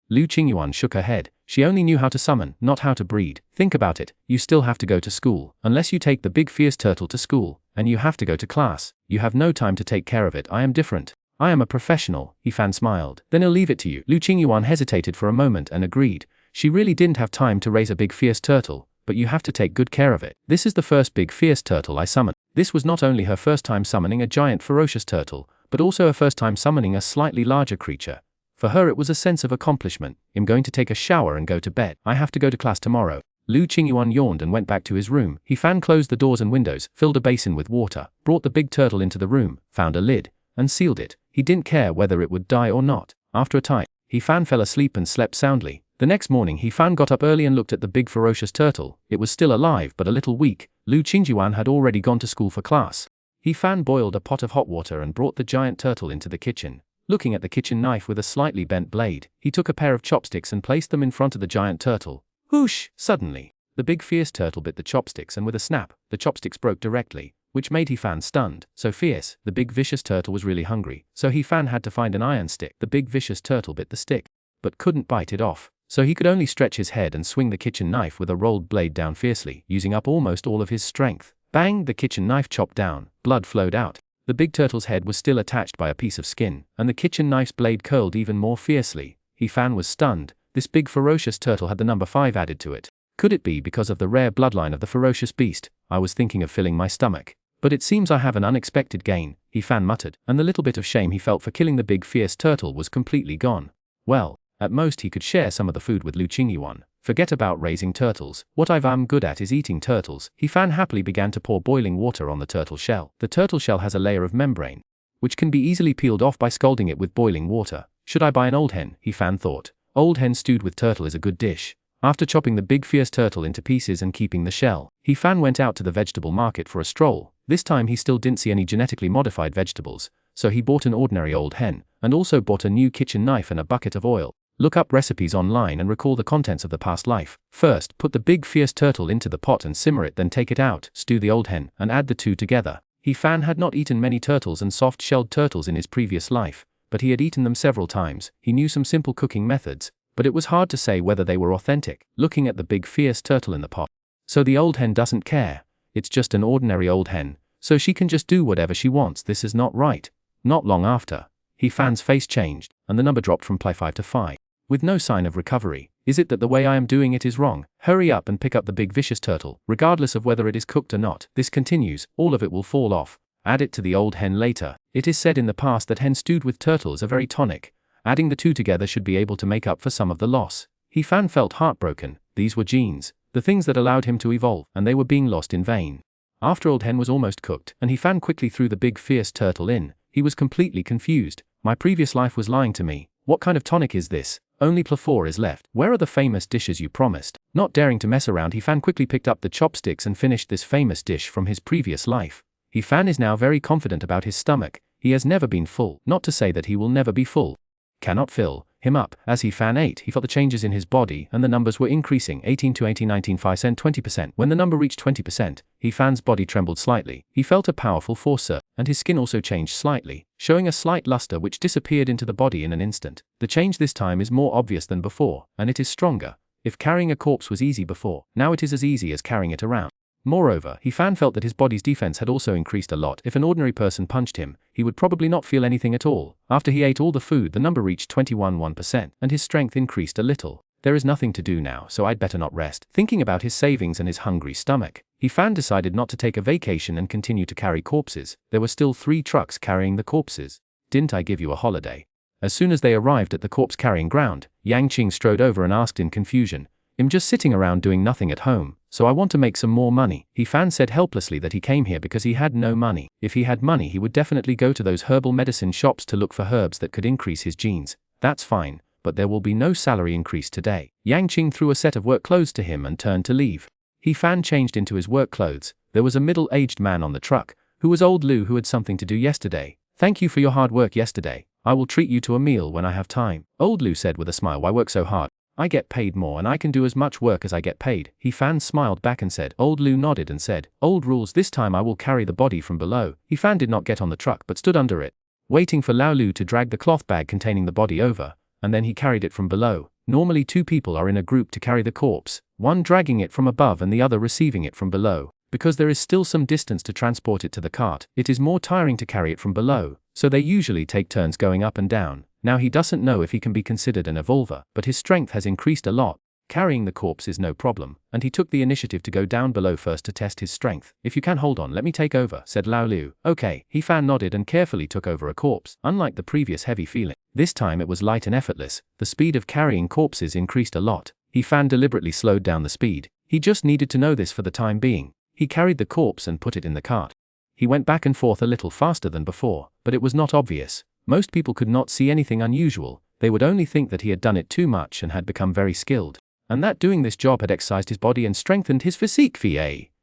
Liu Qingyuan shook her head. She only knew how to summon, not how to breed. Think about it, you still have to go to school. Unless you take the big fierce turtle to school, and you have to go to class, you have no time to take care of it. I am different. I am a professional, He Fan smiled. Then I'll leave it to you. Liu Qingyuan hesitated for a moment and agreed. She really didn't have time to raise a big fierce turtle, but you have to take good care of it. This is the first big fierce turtle I summoned. This was not only her first time summoning a giant ferocious turtle, but also her first time summoning a slightly larger creature. For her it was a sense of accomplishment. I'm going to take a shower and go to bed. I have to go to class tomorrow. Liu Qingyuan yawned and went back to his room. He Fan closed the doors and windows, filled a basin with water, brought the big turtle into the room, found a lid, and sealed it. He didn't care whether it would die or not. After a time, He Fan fell asleep and slept soundly. The next morning He Fan got up early and looked at the big ferocious turtle. It was still alive but a little weak. Liu Qingyuan had already gone to school for class. He Fan boiled a pot of hot water and brought the giant turtle into the kitchen. Looking at the kitchen knife with a slightly bent blade, he took a pair of chopsticks and placed them in front of the giant turtle. Whoosh! Suddenly, the big fierce turtle bit the chopsticks and with a snap, the chopsticks broke directly, which made He Fan stunned. So fierce, the big vicious turtle was really hungry, so He Fan had to find an iron stick. The big vicious turtle bit the stick, but couldn't bite it off, so he could only stretch his head and swing the kitchen knife with a rolled blade down fiercely, using up almost all of his strength. Bang! The kitchen knife chopped down, blood flowed out. The big turtle's head was still attached by a piece of skin, and the kitchen knife's blade curled even more fiercely. He Fan was stunned. This big ferocious turtle had the number 5 added to it. Could it be because of the rare bloodline of the ferocious beast? I was thinking of filling my stomach. But it seems I have an unexpected gain, He Fan muttered, and the little bit of shame he felt for killing the big fierce turtle was completely gone. Well, at most he could share some of the food with Liu Qingyuan. Forget about raising turtles. What I'm good at is eating turtles. He Fan happily began to pour boiling water on the turtle shell. The turtle shell has a layer of membrane, which can be easily peeled off by scalding it with boiling water. Should I buy an old hen? He Fan thought. Old hen stewed with turtle is a good dish. After chopping the big fierce turtle into pieces and keeping the shell, He Fan went out to the vegetable market for a stroll. This time he still didn't see any genetically modified vegetables, so he bought an ordinary old hen, and also bought a new kitchen knife and a bucket of oil. Look up recipes online and recall the contents of the past life. First, put the big fierce turtle into the pot and simmer it, then take it out, stew the old hen, and add the two together. He Fan had not eaten many turtles and soft-shelled turtles in his previous life, but he had eaten them several times. He knew some simple cooking methods, but it was hard to say whether they were authentic. Looking at the big fierce turtle in the pot. So the old hen doesn't care. It's just an ordinary old hen, so she can just do whatever she wants. This is not right. Not long after, He Fan's face changed, and the number dropped from +5 to 5. With no sign of recovery. Is it that the way I am doing it is wrong? Hurry up and pick up the big vicious turtle, regardless of whether it is cooked or not. This continues, all of it will fall off. Add it to the old hen later. It is said in the past that hen stewed with turtle is a very tonic. Adding the two together should be able to make up for some of the loss. He Fan felt heartbroken. These were genes, the things that allowed him to evolve, and they were being lost in vain. After old hen was almost cooked, and He Fan quickly threw the big fierce turtle in, he was completely confused. My previous life was lying to me. What kind of tonic is this? Only plethora is left. Where are the famous dishes you promised? Not daring to mess around, He Fan quickly picked up the chopsticks and finished this famous dish from his previous life. He Fan is now very confident about his stomach. He has never been full, not to say that he will never be full. Cannot fill him up. As He Fan ate, he felt the changes in his body, and the numbers were increasing. 18 to 18, 19, 5%, 20%. When the number reached 20%, He Fan's body trembled slightly. He felt a powerful force, and his skin also changed slightly, showing a slight luster which disappeared into the body in an instant. The change this time is more obvious than before, and it is stronger. If carrying a corpse was easy before, now it is as easy as carrying it around. Moreover, He Fan felt that his body's defense had also increased a lot. If an ordinary person punched him, he would probably not feel anything at all. After he ate all the food, the number reached 21%, and his strength increased a little. There is nothing to do now, so I'd better not rest. Thinking about his savings and his hungry stomach, He Fan decided not to take a vacation and continue to carry corpses. There were still 3 trucks carrying the corpses. Didn't I give you a holiday? As soon as they arrived at the corpse carrying ground, Yang Qing strode over and asked in confusion, "I'm just sitting around doing nothing at home, so I want to make some more money." He Fan said helplessly that he came here because he had no money. If he had money, he would definitely go to those herbal medicine shops to look for herbs that could increase his genes. That's fine, but there will be no salary increase today. Yang Qing threw a set of work clothes to him and turned to leave. He Fan changed into his work clothes. There was a middle-aged man on the truck, who was old Liu, who had something to do yesterday. "Thank you for your hard work yesterday. I will treat you to a meal when I have time." Old Liu said with a smile, "Why work so hard? I get paid more and I can do as much work as I get paid." He Fan smiled back and said. Old Liu nodded and said, "Old rules, this time I will carry the body from below." He Fan did not get on the truck but stood under it, waiting for Lao Lu to drag the cloth bag containing the body over, and then he carried it from below. Normally 2 people are in a group to carry the corpse, one dragging it from above and the other receiving it from below. Because there is still some distance to transport it to the cart, it is more tiring to carry it from below, so they usually take turns going up and down. Now he doesn't know if he can be considered an evolver, but his strength has increased a lot. Carrying the corpse is no problem, and he took the initiative to go down below first to test his strength. "If you can hold on, let me take over," said Lao Liu. "Okay." He Fan nodded and carefully took over a corpse. Unlike the previous heavy feeling, this time it was light and effortless. The speed of carrying corpses increased a lot. He Fan deliberately slowed down the speed. He just needed to know this for the time being. He carried the corpse and put it in the cart. He went back and forth a little faster than before, but it was not obvious. Most people could not see anything unusual. They would only think that he had done it too much and had become very skilled, and that doing this job had exercised his body and strengthened his physique.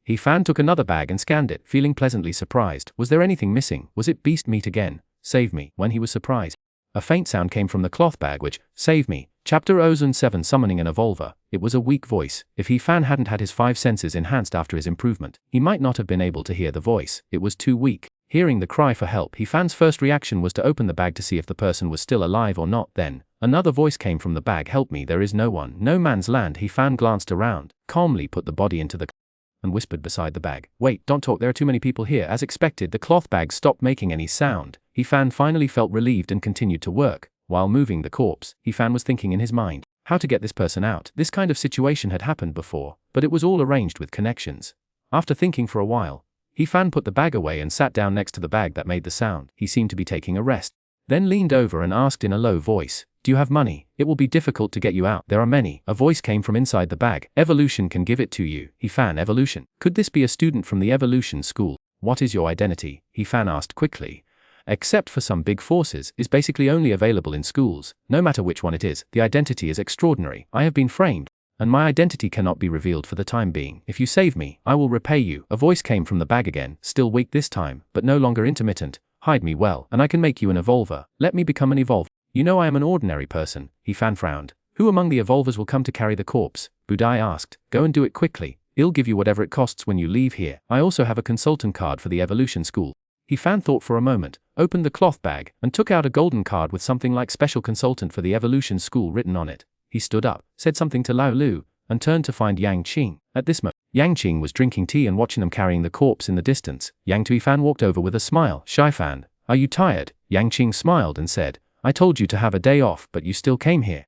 He Fan took another bag and scanned it, feeling pleasantly surprised. Was there anything missing? Was it beast meat again? Save me. When he was surprised, a faint sound came from the cloth bag which, save me. Chapter 07 Summoning an Evolver. It was a weak voice. If He Fan hadn't had his 5 senses enhanced after his improvement, he might not have been able to hear the voice. It was too weak. Hearing the cry for help, He Fan's first reaction was to open the bag to see if the person was still alive or not. Then, another voice came from the bag. "Help me, there is no one. No man's land." He Fan glanced around, calmly put the body into the and whispered beside the bag, "Wait, don't talk, there are too many people here." As expected, the cloth bag stopped making any sound. He Fan finally felt relieved and continued to work. While moving the corpse, He Fan was thinking in his mind, how to get this person out. This kind of situation had happened before, but it was all arranged with connections. After thinking for a while, He Fan put the bag away and sat down next to the bag that made the sound. He seemed to be taking a rest, then leaned over and asked in a low voice, "Do you have money? It will be difficult to get you out. There are many." A voice came from inside the bag. "Evolution can give it to you." He Fan, evolution? Could this be a student from the evolution school? "What is your identity?" He Fan asked quickly. "Except for some big forces, is basically only available in schools. No matter which one it is, the identity is extraordinary. I have been framed, and my identity cannot be revealed for the time being. If you save me, I will repay you." A voice came from the bag again, still weak this time, but no longer intermittent. "Hide me well, and I can make you an evolver. Let me become an evolver. You know I am an ordinary person." He Fan frowned. "Who among the evolvers will come to carry the corpse?" Budai asked. "Go and do it quickly. I'll give you whatever it costs when you leave here. I also have a consultant card for the evolution school." He Fan thought for a moment, opened the cloth bag, and took out a golden card with something like special consultant for the evolution school written on it. He stood up, said something to Lao Lu, and turned to find Yang Qing. At this moment, Yang Qing was drinking tea and watching them carrying the corpse in the distance. Yang Tui Fan walked over with a smile. "Shai Fan, are you tired?" Yang Qing smiled and said, "I told you to have a day off, but you still came here."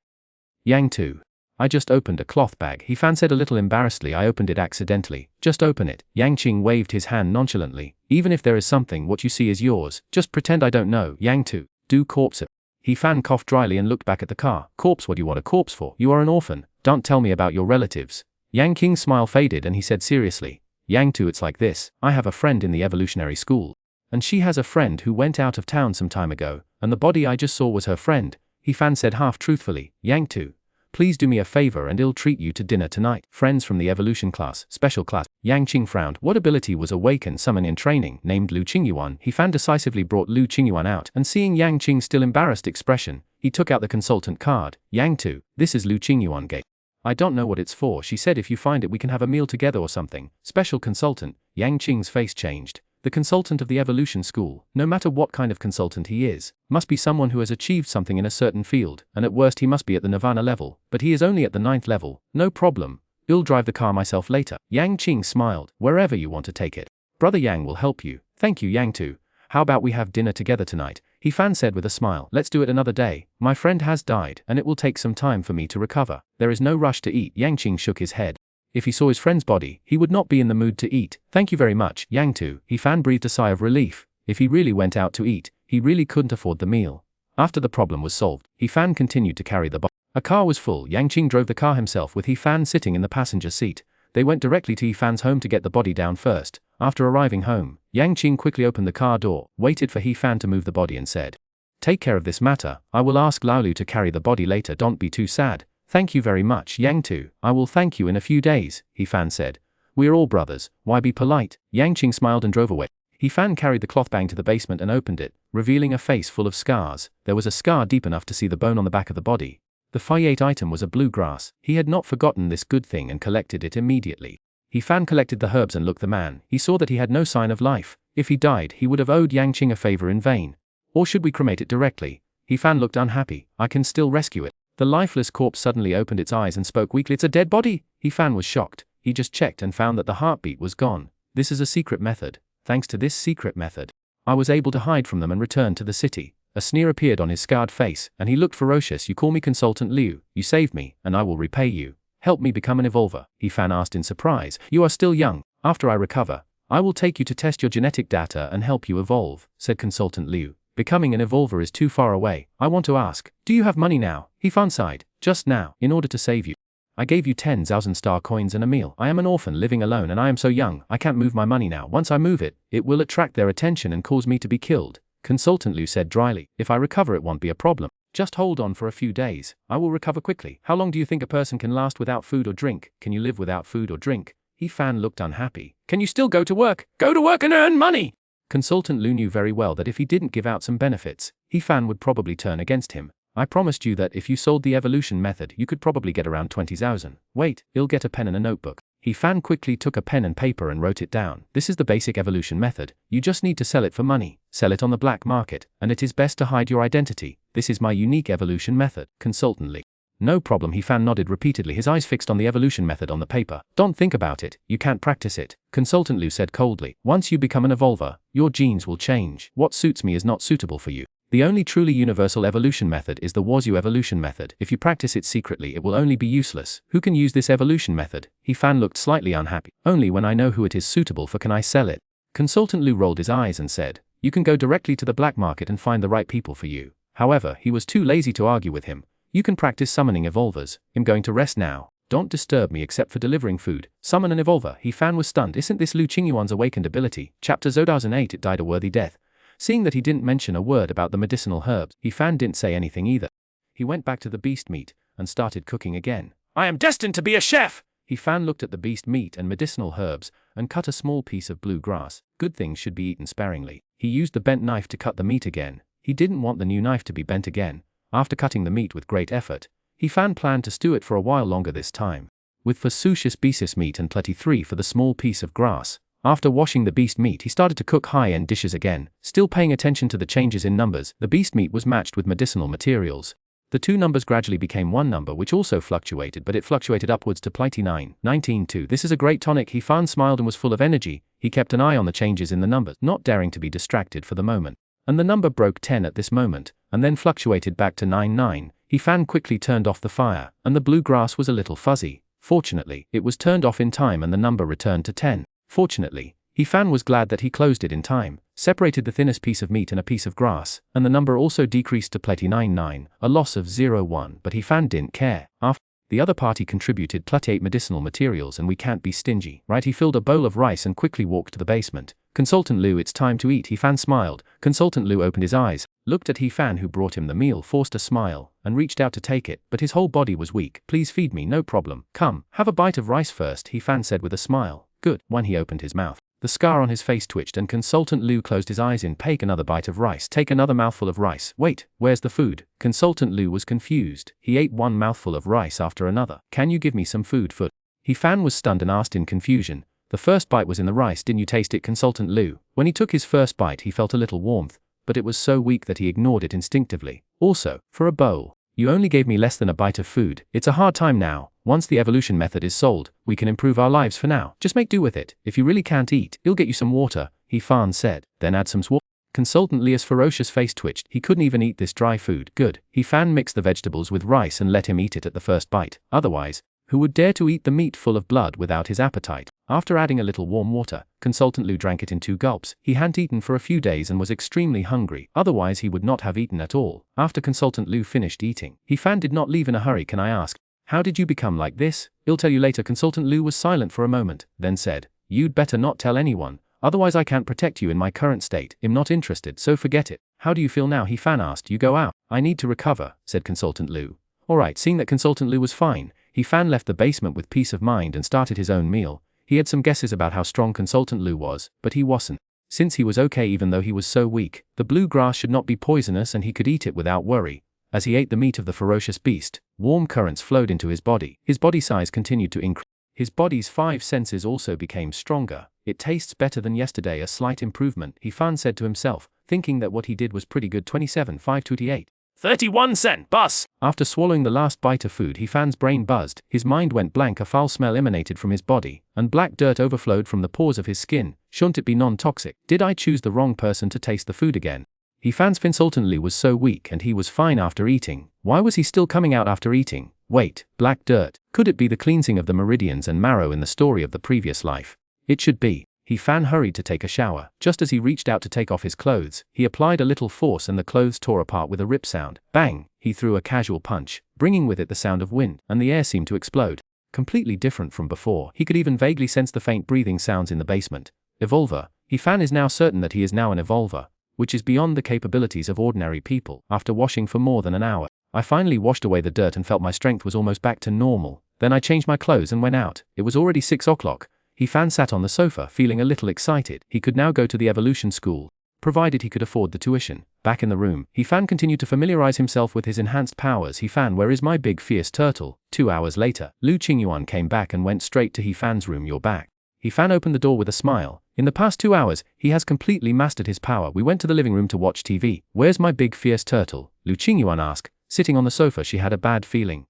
Yang Tu, I just opened a cloth bag, He Fan said a little embarrassedly. I opened it accidentally. Just open it. Yang Qing waved his hand nonchalantly. Even if there is something, what you see is yours. Just pretend I don't know. Yang Tu. Do corpse it. He Fan coughed dryly and looked back at the car. Corpse? What do you want a corpse for? You are an orphan. Don't tell me about your relatives. Yang Qing's smile faded and he said seriously. Yang Tu, it's like this. I have a friend in the evolutionary school. And she has a friend who went out of town some time ago, and the body I just saw was her friend. He Fan said half truthfully. Yang Tu, please do me a favor and I'll treat you to dinner tonight. Friends from the evolution class, special class. Yang Qing frowned. What ability was awakened summon in training, named Liu Qingyuan? He Fan decisively brought Liu Qingyuan out, and seeing Yang Qing's still embarrassed expression, he took out the consultant card. Yang Tu, this is Liu Qingyuan gate. I don't know what it's for. She said if you find it we can have a meal together or something. Special consultant. Yang Qing's face changed. The consultant of the evolution school, no matter what kind of consultant he is, must be someone who has achieved something in a certain field, and at worst he must be at the Nirvana level, but he is only at the 9th level. No problem. I'll drive the car myself later. Yang Qing smiled. Wherever you want to take it. Brother Yang will help you. Thank you, Yang Tu. How about we have dinner together tonight? He Fan said with a smile. Let's do it another day. My friend has died, and it will take some time for me to recover. There is no rush to eat. Yang Qing shook his head. If he saw his friend's body, he would not be in the mood to eat. Thank you very much, Yang Tu. He Fan breathed a sigh of relief. If he really went out to eat, he really couldn't afford the meal. After the problem was solved, He Fan continued to carry the body. A car was full. Yang Qing drove the car himself with He Fan sitting in the passenger seat. They went directly to He Fan's home to get the body down first. After arriving home, Yang Qing quickly opened the car door, waited for He Fan to move the body and said, "Take care of this matter. I will ask Lao Lu to carry the body later. Don't be too sad." "Thank you very much, Yang Tu. I will thank you in a few days," He Fan said. "We are all brothers. Why be polite?" Yang Qing smiled and drove away. He Fan carried the cloth bag to the basement and opened it, revealing a face full of scars. There was a scar deep enough to see the bone on the back of the body. The Fayate item was a blue grass. He had not forgotten this good thing and collected it immediately. He Fan collected the herbs and looked the man. He saw that he had no sign of life. If he died, he would have owed Yang Qing a favor in vain. Or should we cremate it directly? He Fan looked unhappy. I can still rescue it. The lifeless corpse suddenly opened its eyes and spoke weakly. It's a dead body? He Fan was shocked. He just checked and found that the heartbeat was gone. This is a secret method. Thanks to this secret method, I was able to hide from them and return to the city. A sneer appeared on his scarred face, and he looked ferocious. You call me Consultant Liu. You saved me, and I will repay you. Help me become an evolver, He Fan asked in surprise. You are still young. After I recover, I will take you to test your genetic data and help you evolve, said Consultant Liu. Becoming an evolver is too far away. I want to ask, do you have money now? He Fan sighed. Just now, in order to save you. I gave you 10,000 star coins and a meal. I am an orphan living alone and I am so young, I can't move my money now. Once I move it, it will attract their attention and cause me to be killed. Consultant Liu said dryly. If I recover it won't be a problem. Just hold on for a few days. I will recover quickly. How long do you think a person can last without food or drink? Can you live without food or drink? He Fan looked unhappy. Can you still go to work? Go to work and earn money! Consultant Liu knew very well that if he didn't give out some benefits, He Fan would probably turn against him. I promised you that if you sold the evolution method you could probably get around 20,000. Wait, I'll get a pen and a notebook. He Fan quickly took a pen and paper and wrote it down. This is the basic evolution method. You just need to sell it for money. Sell it on the black market, and it is best to hide your identity. This is my unique evolution method. Consultant Liu. No problem. He Fan nodded repeatedly, his eyes fixed on the evolution method on the paper. Don't think about it. You can't practice it. Consultant Liu said coldly. Once you become an evolver, your genes will change. What suits me is not suitable for you. The only truly universal evolution method is the Wazhu evolution method. If you practice it secretly it will only be useless. Who can use this evolution method? He Fan looked slightly unhappy. Only when I know who it is suitable for can I sell it. Consultant Liu rolled his eyes and said, you can go directly to the black market and find the right people for you. However, he was too lazy to argue with him. You can practice summoning evolvers. I'm going to rest now. Don't disturb me except for delivering food. Summon an evolver. He Fan was stunned. Isn't this Liu Qingyuan's awakened ability? Chapter 2008. It died a worthy death. Seeing that he didn't mention a word about the medicinal herbs, He Fan didn't say anything either. He went back to the beast meat and started cooking again. I am destined to be a chef! He Fan looked at the beast meat and medicinal herbs and cut a small piece of blue grass. Good things should be eaten sparingly. He used the bent knife to cut the meat again. He didn't want the new knife to be bent again. After cutting the meat with great effort, He Fan planned to stew it for a while longer this time. With facetious beast meat and plenty 3 for the small piece of grass. After washing the beast meat he started to cook high-end dishes again. Still paying attention to the changes in numbers, the beast meat was matched with medicinal materials. The two numbers gradually became one number which also fluctuated, but it fluctuated upwards to plenty 9, 19 2. This is a great tonic. He Fan smiled and was full of energy. He kept an eye on the changes in the numbers, not daring to be distracted for the moment. And the number broke 10 at this moment, and then fluctuated back to 9 9. He Fan quickly turned off the fire, and the blue grass was a little fuzzy. Fortunately, it was turned off in time and the number returned to 10. Fortunately, He Fan was glad that he closed it in time, separated the thinnest piece of meat and a piece of grass, and the number also decreased to plenty 99, a loss of 0.1, but He Fan didn't care. After the other party contributed 28 medicinal materials and we can't be stingy, right? He filled a bowl of rice and quickly walked to the basement. Consultant Liu, it's time to eat. He Fan smiled. Consultant Liu opened his eyes, looked at He Fan who brought him the meal, forced a smile, and reached out to take it, but his whole body was weak. Please feed me, no problem. Come, have a bite of rice first, He Fan said with a smile. Good. When he opened his mouth, the scar on his face twitched and Consultant Liu closed his eyes in. Take another bite of rice. Take another mouthful of rice. Wait, where's the food? Consultant Liu was confused. He ate one mouthful of rice after another. Can you give me some food? He Fan was stunned and asked in confusion. The first bite was in the rice. Didn't you taste it? Consultant Liu. When he took his first bite he felt a little warmth, but it was so weak that he ignored it instinctively. Also, for a bowl, you only gave me less than a bite of food. It's a hard time now. Once the evolution method is sold, we can improve our lives for now. Just make do with it. If you really can't eat, he'll get you some water, He Fan said. Then add some water. Consultant Liu's ferocious face twitched. He couldn't even eat this dry food. Good. He Fan mixed the vegetables with rice and let him eat it at the first bite. Otherwise, who would dare to eat the meat full of blood without his appetite? After adding a little warm water, Consultant Liu drank it in 2 gulps. He hadn't eaten for a few days and was extremely hungry, otherwise he would not have eaten at all. After Consultant Liu finished eating, He Fan did not leave in a hurry. Can I ask, how did you become like this? I'll tell you later. Consultant Liu was silent for a moment, then said, you'd better not tell anyone, otherwise I can't protect you in my current state. I'm not interested, so forget it. How do you feel now? He Fan asked. You go out. I need to recover, said Consultant Liu. Alright. Seeing that Consultant Liu was fine, He Fan left the basement with peace of mind and started his own meal. He had some guesses about how strong Consultant Liu was, but he wasn't. Since he was okay even though he was so weak, the blue grass should not be poisonous and he could eat it without worry. As he ate the meat of the ferocious beast, warm currents flowed into his body. His body size continued to increase. His body's 5 senses also became stronger. It tastes better than yesterday, a slight improvement, He Fan said to himself, thinking that what he did was pretty good. 27,528. 31 cent bus! After swallowing the last bite of food, He Fan's brain buzzed, his mind went blank, a foul smell emanated from his body, and black dirt overflowed from the pores of his skin. Shouldn't it be non-toxic? Did I choose the wrong person to taste the food again? He Fan's Consultant Liu was so weak and he was fine after eating. Why was he still coming out after eating? Wait, black dirt. Could it be the cleansing of the meridians and marrow in the story of the previous life? It should be. He Fan hurried to take a shower. Just as he reached out to take off his clothes, he applied a little force and the clothes tore apart with a rip sound. Bang! He threw a casual punch, bringing with it the sound of wind, and the air seemed to explode. Completely different from before. He could even vaguely sense the faint breathing sounds in the basement. Evolver. He Fan is now certain that he is now an evolver, which is beyond the capabilities of ordinary people. After washing for more than an hour, I finally washed away the dirt and felt my strength was almost back to normal. Then I changed my clothes and went out. It was already 6 o'clock. He Fan sat on the sofa feeling a little excited. He could now go to the evolution school, provided he could afford the tuition. Back in the room, He Fan continued to familiarize himself with his enhanced powers. He Fan, where is my big fierce turtle? 2 hours later, Liu Qingyuan came back and went straight to He Fan's room. You're back. He Fan opened the door with a smile. In the past 2 hours, he has completely mastered his power. We went to the living room to watch TV. Where's my big fierce turtle? Liu Qingyuan asked. Sitting on the sofa, she had a bad feeling.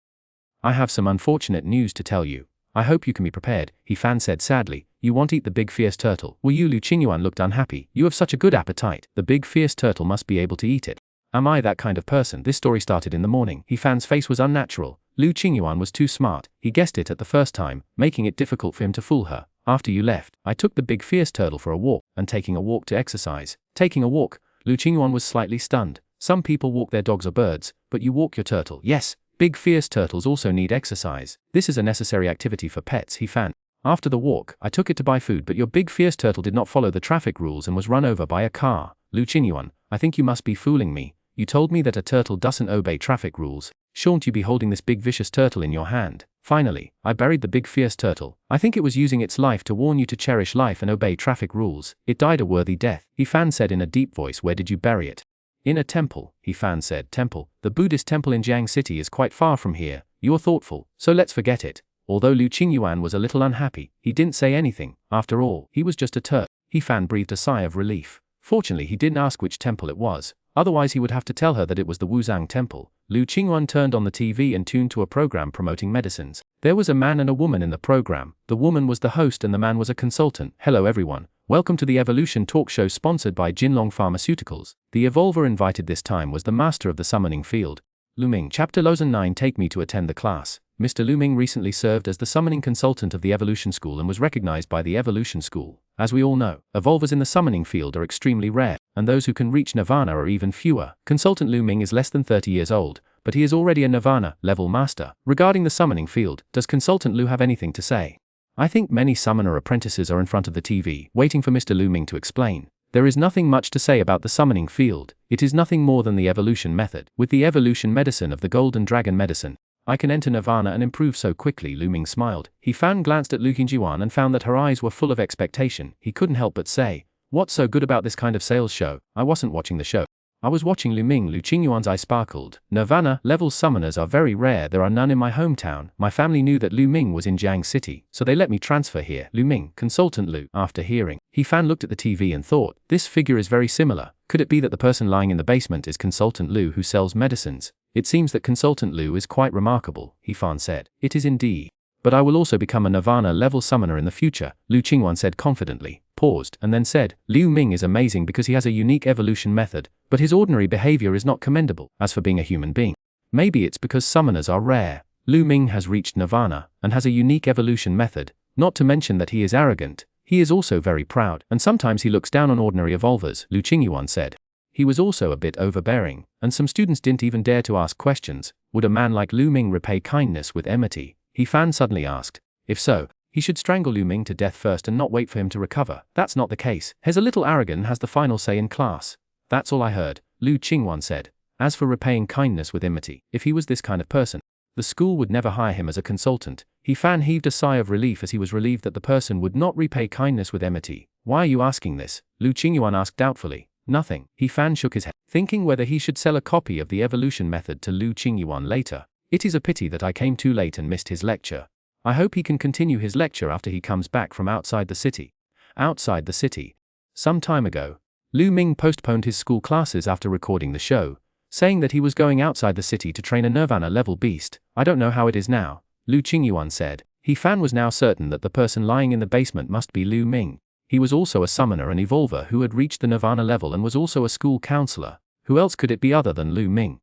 I have some unfortunate news to tell you. I hope you can be prepared, He Fan said sadly. You won't eat the big fierce turtle, will you? Liu Qingyuan looked unhappy. You have such a good appetite. The big fierce turtle must be able to eat it. Am I that kind of person? This story started in the morning. He Fan's face was unnatural. Liu Qingyuan was too smart. He guessed it at the first time, making it difficult for him to fool her. After you left, I took the big fierce turtle for a walk, and taking a walk to exercise. Taking a walk? Liu Qingyuan was slightly stunned. Some people walk their dogs or birds, but you walk your turtle. Yes, big fierce turtles also need exercise. This is a necessary activity for pets, He Fan. After the walk, I took it to buy food, but your big fierce turtle did not follow the traffic rules and was run over by a car. Liu Qingyuan, I think you must be fooling me. You told me that a turtle doesn't obey traffic rules. Shouldn't you be holding this big vicious turtle in your hand? Finally, I buried the big fierce turtle. I think it was using its life to warn you to cherish life and obey traffic rules. It died a worthy death, He Fan said in a deep voice. Where did you bury it? In a temple, He Fan said. Temple? The Buddhist temple in Jiang City is quite far from here. You're thoughtful, so let's forget it. Although Liu Qingyuan was a little unhappy, he didn't say anything. After all, he was just a turtle. He Fan breathed a sigh of relief. Fortunately, he didn't ask which temple it was. Otherwise he would have to tell her that it was the Wuzhang temple. Liu Qingyuan turned on the TV and tuned to a program promoting medicines. There was a man and a woman in the program. The woman was the host and the man was a consultant. Hello everyone. Welcome to the Evolution Talk Show sponsored by Jinlong Pharmaceuticals. The evolver invited this time was the master of the summoning field. Liu Ming. Chapter Lesson 9. Take me to attend the class. Mr. Liu Ming recently served as the summoning consultant of the Evolution School and was recognized by the Evolution School. As we all know, evolvers in the summoning field are extremely rare, and those who can reach Nirvana are even fewer. Consultant Liu Ming is less than 30 years old, but he is already a Nirvana-level master. Regarding the summoning field, does Consultant Liu have anything to say? I think many summoner apprentices are in front of the TV, waiting for Mr. Liu Ming to explain. There is nothing much to say about the summoning field. It is nothing more than the evolution method. With the evolution medicine of the Golden Dragon medicine, I can enter Nirvana and improve so quickly. Liu Ming smiled. He glanced at Liu Qingyuan and found that her eyes were full of expectation. He couldn't help but say, "What's so good about this kind of sales show?" I wasn't watching the show. I was watching Liu Ming. Liu Qingyuan's eyes sparkled. Nirvana-level summoners are very rare. There are none in my hometown. My family knew that Liu Ming was in Jiang City, so they let me transfer here. Liu Ming, Consultant Liu. After hearing, he looked at the TV and thought, this figure is very similar. Could it be that the person lying in the basement is Consultant Liu who sells medicines? It seems that Consultant Liu is quite remarkable, He said. It is indeed. But I will also become a Nirvana-level summoner in the future, Liu Qingyuan said confidently, paused, and then said, Liu Ming is amazing because he has a unique evolution method, but his ordinary behavior is not commendable. As for being a human being, maybe it's because summoners are rare. Liu Ming has reached Nirvana, and has a unique evolution method, not to mention that he is arrogant. He is also very proud, and sometimes he looks down on ordinary evolvers, Liu Qingyuan said. He was also a bit overbearing, and some students didn't even dare to ask questions. Would a man like Liu Ming repay kindness with enmity? He suddenly asked. If so, he should strangle Liu Ming to death first and not wait for him to recover. That's not the case. He's a little arrogant and has the final say in class. That's all I heard, Liu Qingyuan said. As for repaying kindness with enmity, if he was this kind of person, the school would never hire him as a consultant. He heaved a sigh of relief as he was relieved that the person would not repay kindness with enmity. Why are you asking this? Liu Qingyuan asked doubtfully. Nothing. He shook his head, thinking whether he should sell a copy of the evolution method to Liu Qingyuan later. It is a pity that I came too late and missed his lecture. I hope he can continue his lecture after he comes back from outside the city. Outside the city. Some time ago, Liu Ming postponed his school classes after recording the show, saying that he was going outside the city to train a Nirvana-level beast. I don't know how it is now, Liu Qingyuan said. He was now certain that the person lying in the basement must be Liu Ming. He was also a summoner and evolver who had reached the Nirvana level and was also a school counselor. Who else could it be other than Liu Ming?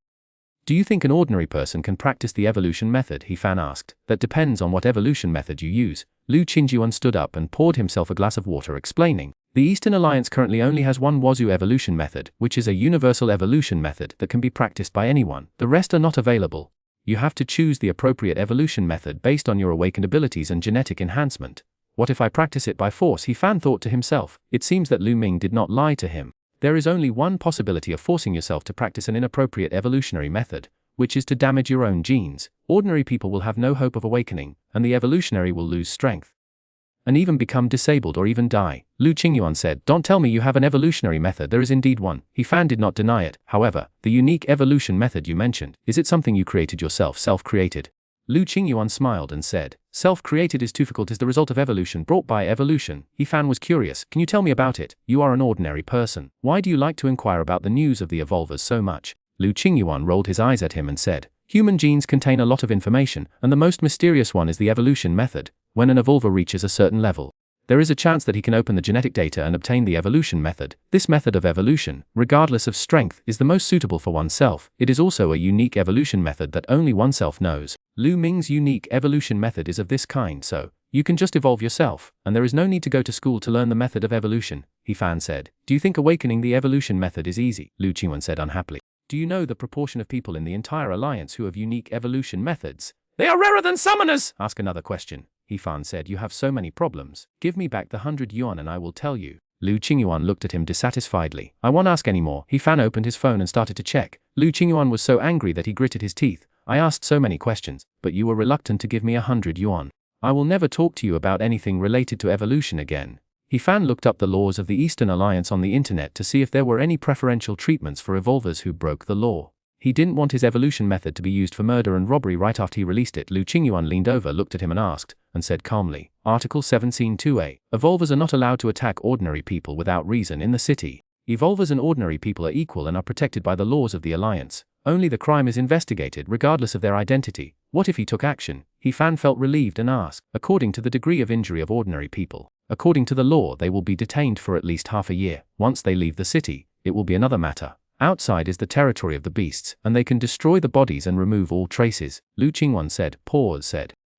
Do you think an ordinary person can practice the evolution method? He asked. That depends on what evolution method you use. Liu Qingyuan stood up and poured himself a glass of water, explaining. The Eastern Alliance currently only has one Wazhu evolution method, which is a universal evolution method that can be practiced by anyone. The rest are not available. You have to choose the appropriate evolution method based on your awakened abilities and genetic enhancement. What if I practice it by force? He thought to himself. It seems that Liu Ming did not lie to him. There is only one possibility of forcing yourself to practice an inappropriate evolutionary method, which is to damage your own genes. Ordinary people will have no hope of awakening, and the evolutionary will lose strength and even become disabled or even die. Liu Qingyuan said, Don't tell me you have an evolutionary method. There is indeed one. He did not deny it. However, the unique evolution method you mentioned, is it something you created yourself, self-created? Liu Qingyuan smiled and said, Self-created is difficult is the result of evolution brought by evolution. He was curious. Can you tell me about it? You are an ordinary person. Why do you like to inquire about the news of the evolvers so much? Liu Qingyuan rolled his eyes at him and said, Human genes contain a lot of information, and the most mysterious one is the evolution method. When an evolver reaches a certain level, there is a chance that he can open the genetic data and obtain the evolution method. This method of evolution, regardless of strength, is the most suitable for oneself. It is also a unique evolution method that only oneself knows. Liu Ming's unique evolution method is of this kind, so you can just evolve yourself, and there is no need to go to school to learn the method of evolution, He said. Do you think awakening the evolution method is easy? Liu Qingyuan said unhappily. Do you know the proportion of people in the entire alliance who have unique evolution methods? They are rarer than summoners! Ask another question. He said, You have so many problems. Give me back the 100 yuan and I will tell you. Liu Qingyuan looked at him dissatisfiedly. I won't ask anymore. He opened his phone and started to check. Liu Qingyuan was so angry that he gritted his teeth. I asked so many questions, but you were reluctant to give me 100 yuan. I will never talk to you about anything related to evolution again. He looked up the laws of the Eastern Alliance on the internet to see if there were any preferential treatments for evolvers who broke the law. He didn't want his evolution method to be used for murder and robbery right after he released it. Liu Qingyuan leaned over, looked at him and asked, and said calmly, Article 17(2)(a). Evolvers are not allowed to attack ordinary people without reason in the city. Evolvers and ordinary people are equal and are protected by the laws of the Alliance. Only the crime is investigated regardless of their identity. What if he took action? He felt relieved and asked, according to the degree of injury of ordinary people. According to the law, they will be detained for at least half a year. Once they leave the city, it will be another matter. Outside is the territory of the beasts, and they can destroy the bodies and remove all traces. Liu Qingyuan said.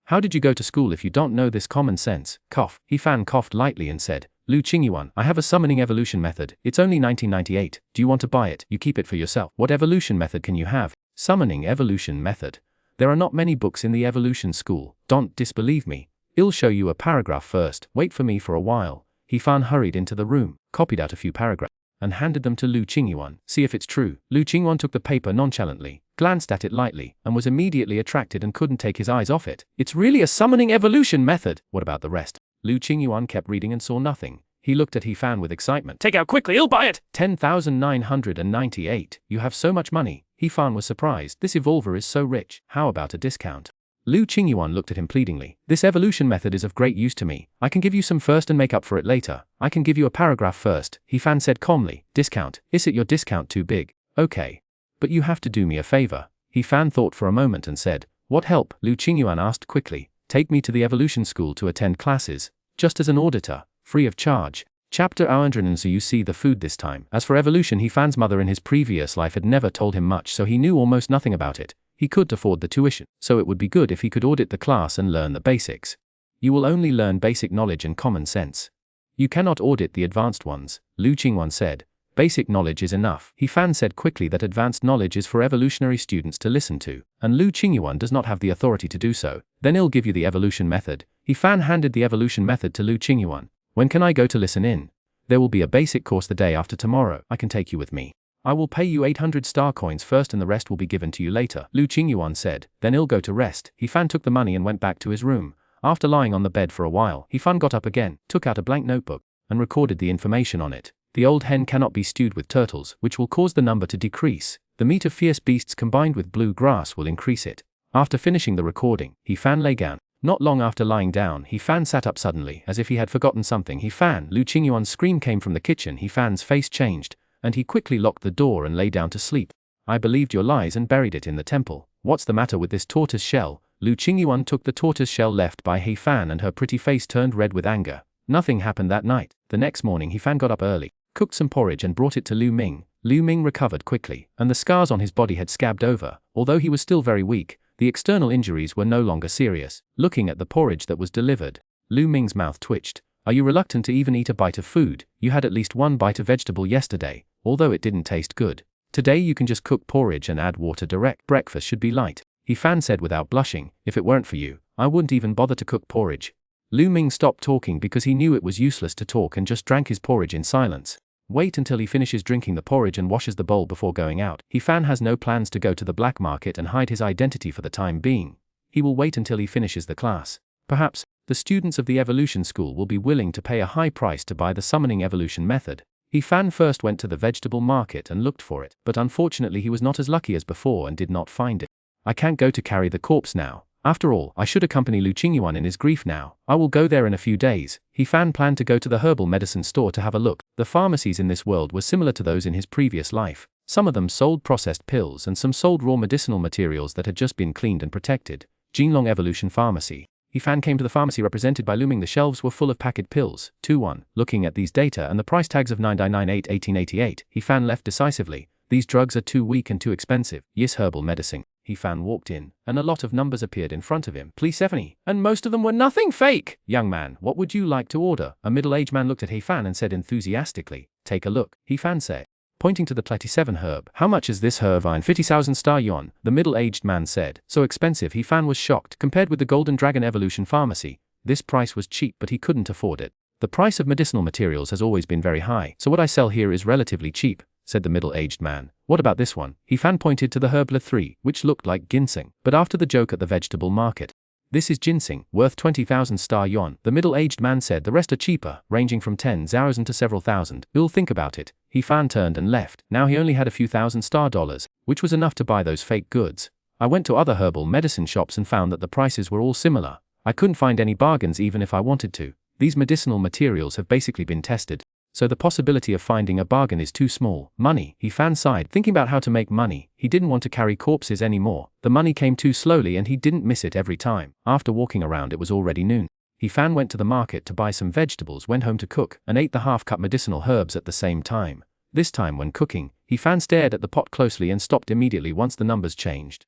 How did you go to school if you don't know this common sense? Cough. He Fan coughed lightly and said, Liu Qingyuan, I have a summoning evolution method. It's only 1998. Do you want to buy it? You keep it for yourself. What evolution method can you have? Summoning evolution method. There are not many books in the evolution school. Don't disbelieve me. I'll show you a paragraph first. Wait for me for a while. He Fan hurried into the room, copied out a few paragraphs, and handed them to Liu Qingyuan. See if it's true. Liu Qingyuan took the paper nonchalantly, glanced at it lightly, and was immediately attracted and couldn't take his eyes off it. It's really a summoning evolution method. What about the rest? Liu Qingyuan kept reading and saw nothing. He looked at He Fan with excitement. Take out quickly, I'll buy it! 10,998. You have so much money. He Fan was surprised. This evolver is so rich. How about a discount? Liu Qingyuan looked at him pleadingly. This evolution method is of great use to me. I can give you some first and make up for it later. I can give you a paragraph first. He Fan said calmly. Discount? Is it your discount too big? Okay. But you have to do me a favor. He Fan thought for a moment and said, what help? Liu Qingyuan asked quickly. Take me to the evolution school to attend classes. Just as an auditor. Free of charge. Chapter 100. So you see the food this time. As for evolution, He Fan's mother in his previous life had never told him much, so he knew almost nothing about it. He could afford the tuition, so it would be good if he could audit the class and learn the basics. You will only learn basic knowledge and common sense. You cannot audit the advanced ones, Liu Qingyuan said. Basic knowledge is enough. He Fan said quickly that advanced knowledge is for evolutionary students to listen to, and Liu Qingyuan does not have the authority to do so. Then he'll give you the evolution method. He Fan handed the evolution method to Liu Qingyuan. When can I go to listen in? There will be a basic course the day after tomorrow. I can take you with me. I will pay you 800 star coins first and the rest will be given to you later, Liu Qingyuan said. Then he'll go to rest. He Fan took the money and went back to his room. After lying on the bed for a while, He Fan got up again, took out a blank notebook, and recorded the information on it. The old hen cannot be stewed with turtles, which will cause the number to decrease. The meat of fierce beasts combined with blue grass will increase it. After finishing the recording, He Fan lay down. Not long after lying down, He Fan sat up suddenly, as if he had forgotten something. He Fan! Liu Qingyuan's scream came from the kitchen. He Fan's face changed, and he quickly locked the door and lay down to sleep. I believed your lies and buried it in the temple. What's the matter with this tortoise shell? Liu Qingyuan took the tortoise shell left by He Fan and her pretty face turned red with anger. Nothing happened that night. The next morning He Fan got up early, cooked some porridge and brought it to Liu Ming. Liu Ming recovered quickly, and the scars on his body had scabbed over. Although he was still very weak, the external injuries were no longer serious. Looking at the porridge that was delivered, Liu Ming's mouth twitched. Are you reluctant to even eat a bite of food? You had at least one bite of vegetable yesterday, although it didn't taste good. Today you can just cook porridge and add water direct. Breakfast should be light, He Fan said without blushing. If it weren't for you, I wouldn't even bother to cook porridge. Liu Ming stopped talking because he knew it was useless to talk and just drank his porridge in silence. Wait until he finishes drinking the porridge and washes the bowl before going out. He Fan has no plans to go to the black market and hide his identity for the time being. He will wait until he finishes the class. Perhaps, the students of the evolution school will be willing to pay a high price to buy the summoning evolution method. He Fan first went to the vegetable market and looked for it, but unfortunately he was not as lucky as before and did not find it. I can't go to carry the corpse now. After all, I should accompany Liu Qingyuan in his grief now. I will go there in a few days. He Fan planned to go to the herbal medicine store to have a look. The pharmacies in this world were similar to those in his previous life. Some of them sold processed pills and some sold raw medicinal materials that had just been cleaned and protected. Jinlong Evolution Pharmacy. He Fan came to the pharmacy represented by Liu Ming. The shelves were full of packet pills. 2-1. Looking at these data and the price tags of 998-1888, He Fan left decisively. These drugs are too weak and too expensive. Yes, herbal medicine. He Fan walked in, and a lot of numbers appeared in front of him. Please, Stephanie. And most of them were nothing fake. Young man, what would you like to order? A middle-aged man looked at He Fan and said enthusiastically. Take a look, He Fan said, pointing to the 27 herb. How much is this herb? 50,000 star yuan, the middle-aged man said. So expensive. He Fan was shocked. Compared with the Golden Dragon Evolution Pharmacy, this price was cheap, but he couldn't afford it. The price of medicinal materials has always been very high, so what I sell here is relatively cheap, said the middle-aged man. What about this one? He Fan pointed to the herb Le3, which looked like ginseng. But after the joke at the vegetable market, this is ginseng, worth 20,000 star yuan, the middle-aged man said. The rest are cheaper, ranging from 10,000 to several thousand. You'll think about it. He Fan turned and left. Now he only had a few thousand star dollars, which was enough to buy those fake goods. I went to other herbal medicine shops and found that the prices were all similar. I couldn't find any bargains even if I wanted to. These medicinal materials have basically been tested, so the possibility of finding a bargain is too small. Money. He Fan sighed, thinking about how to make money. He didn't want to carry corpses anymore. The money came too slowly and he didn't miss it every time. After walking around, it was already noon. He Fan went to the market to buy some vegetables, went home to cook, and ate the half-cut medicinal herbs at the same time. This time when cooking, He-Fan stared at the pot closely and stopped immediately once the numbers changed.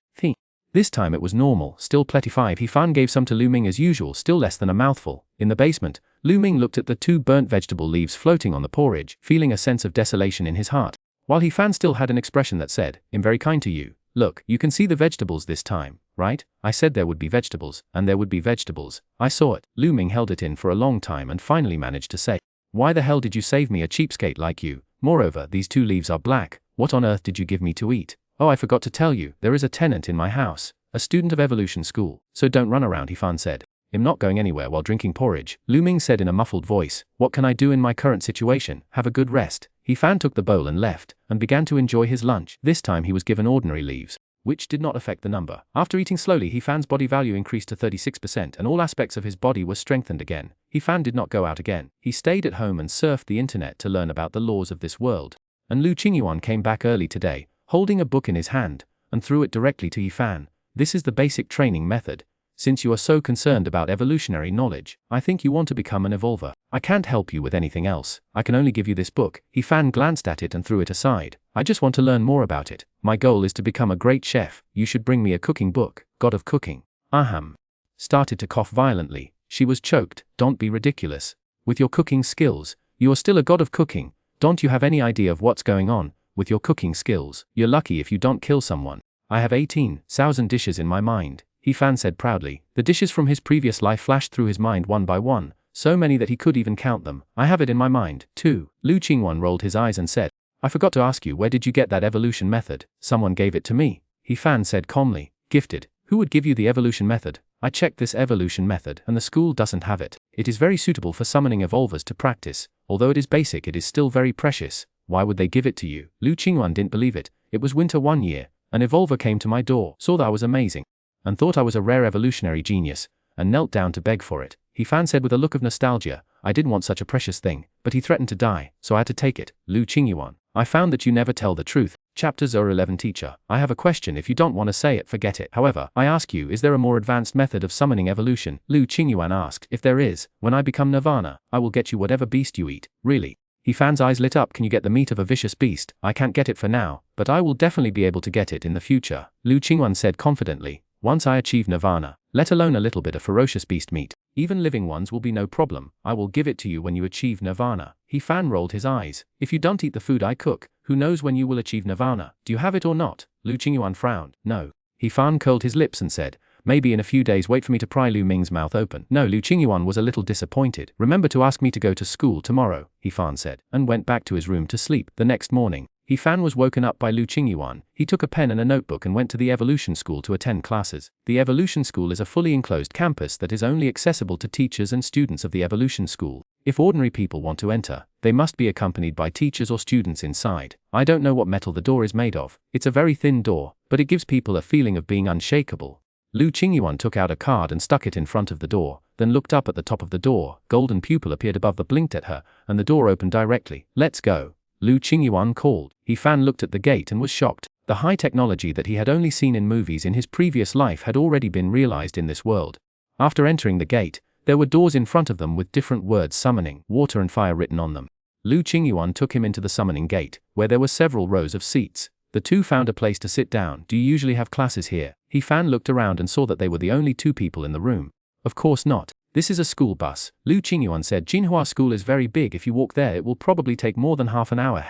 This time it was normal, still plenty. 5. He-Fan gave some to Lu Ming as usual, still less than a mouthful. In the basement, Lu Ming looked at the 2 burnt vegetable leaves floating on the porridge, feeling a sense of desolation in his heart. While He-Fan still had an expression that said, "I'm very kind to you. Look, you can see the vegetables this time, right? I said there would be vegetables, and there would be vegetables. I saw it." Lu Ming held it in for a long time and finally managed to say, "Why the hell did you save me, a cheapskate like you? Moreover, these 2 leaves are black. What on earth did you give me to eat? Oh, I forgot to tell you, there is a tenant in my house, a student of evolution school. So don't run around," He-Fan said. "I'm not going anywhere while drinking porridge," Lu Ming said in a muffled voice. "What can I do in my current situation? Have a good rest." He-Fan took the bowl and left, and began to enjoy his lunch. This time he was given ordinary leaves, which did not affect the number. After eating slowly, He-Fan's body value increased to 36% and all aspects of his body were strengthened again. He-Fan did not go out again. He stayed at home and surfed the internet to learn about the laws of this world. And Liu Qingyuan came back early today, holding a book in his hand, and threw it directly to He-Fan. "This is the basic training method. Since you are so concerned about evolutionary knowledge, I think you want to become an evolver. I can't help you with anything else. I can only give you this book." He-Fan glanced at it and threw it aside. "I just want to learn more about it. My goal is to become a great chef. You should bring me a cooking book." God of cooking. Aham. Started to cough violently. She was choked. "Don't be ridiculous. With your cooking skills, you are still a god of cooking. Don't you have any idea of what's going on with your cooking skills? You're lucky if you don't kill someone." "I have 18,000 dishes in my mind," He-Fan said proudly. The dishes from his previous life flashed through his mind one by one, so many that he could even count them. "I have it in my mind, too." Liu Qingyuan rolled his eyes and said, "I forgot to ask you, where did you get that evolution method?" "Someone gave it to me," He-Fan said calmly. "Gifted? Who would give you the evolution method?" "I checked this evolution method and the school doesn't have it. It is very suitable for summoning evolvers to practice. Although it is basic, it is still very precious. Why would they give it to you?" Liu Qingyuan didn't believe it. "It was winter one year. An evolver came to my door, saw that I was amazing, and thought I was a rare evolutionary genius, and knelt down to beg for it." He-Fan said with a look of nostalgia, "I didn't want such a precious thing, but he threatened to die, so I had to take it." Liu Qingyuan. "I found that you never tell the truth." Chapter 011. Teacher, I have a question. If you don't want to say it, forget it. However, I ask you, is there a more advanced method of summoning evolution? Liu Qingyuan asked. "If there is, when I become Nirvana, I will get you whatever beast you eat." "Really?" He-Fan's eyes lit up. "Can you get the meat of a vicious beast?" "I can't get it for now, but I will definitely be able to get it in the future," Liu Qingyuan said confidently. "Once I achieve Nirvana, let alone a little bit of ferocious beast meat, even living ones will be no problem. I will give it to you when you achieve Nirvana." He-Fan rolled his eyes. "If you don't eat the food I cook, who knows when you will achieve Nirvana? Do you have it or not?" Liu Qingyuan frowned. "No." He-Fan curled his lips and said, "Maybe in a few days. Wait for me to pry Lu Ming's mouth open." "No." Liu Qingyuan was a little disappointed. "Remember to ask me to go to school tomorrow," He-Fan said, and went back to his room to sleep. The next morning, He-Fan was woken up by Liu Qingyuan. He took a pen and a notebook and went to the evolution school to attend classes. The evolution school is a fully enclosed campus that is only accessible to teachers and students of the evolution school. If ordinary people want to enter, they must be accompanied by teachers or students inside. I don't know what metal the door is made of. It's a very thin door, but it gives people a feeling of being unshakable. Liu Qingyuan took out a card and stuck it in front of the door, then looked up at the top of the door. Golden pupil appeared above the blinked at her, and the door opened directly. "Let's go," Liu Qingyuan called. He-Fan looked at the gate and was shocked. The high technology that he had only seen in movies in his previous life had already been realized in this world. After entering the gate, there were doors in front of them with different words summoning, water and fire written on them. Liu Qingyuan took him into the summoning gate, where there were several rows of seats. The two found a place to sit down. "Do you usually have classes here?" He-Fan looked around and saw that they were the only two people in the room. "Of course not. This is a school bus," Liu Qingyuan said. "Jinhua School is very big. If you walk there, it will probably take more than half an hour.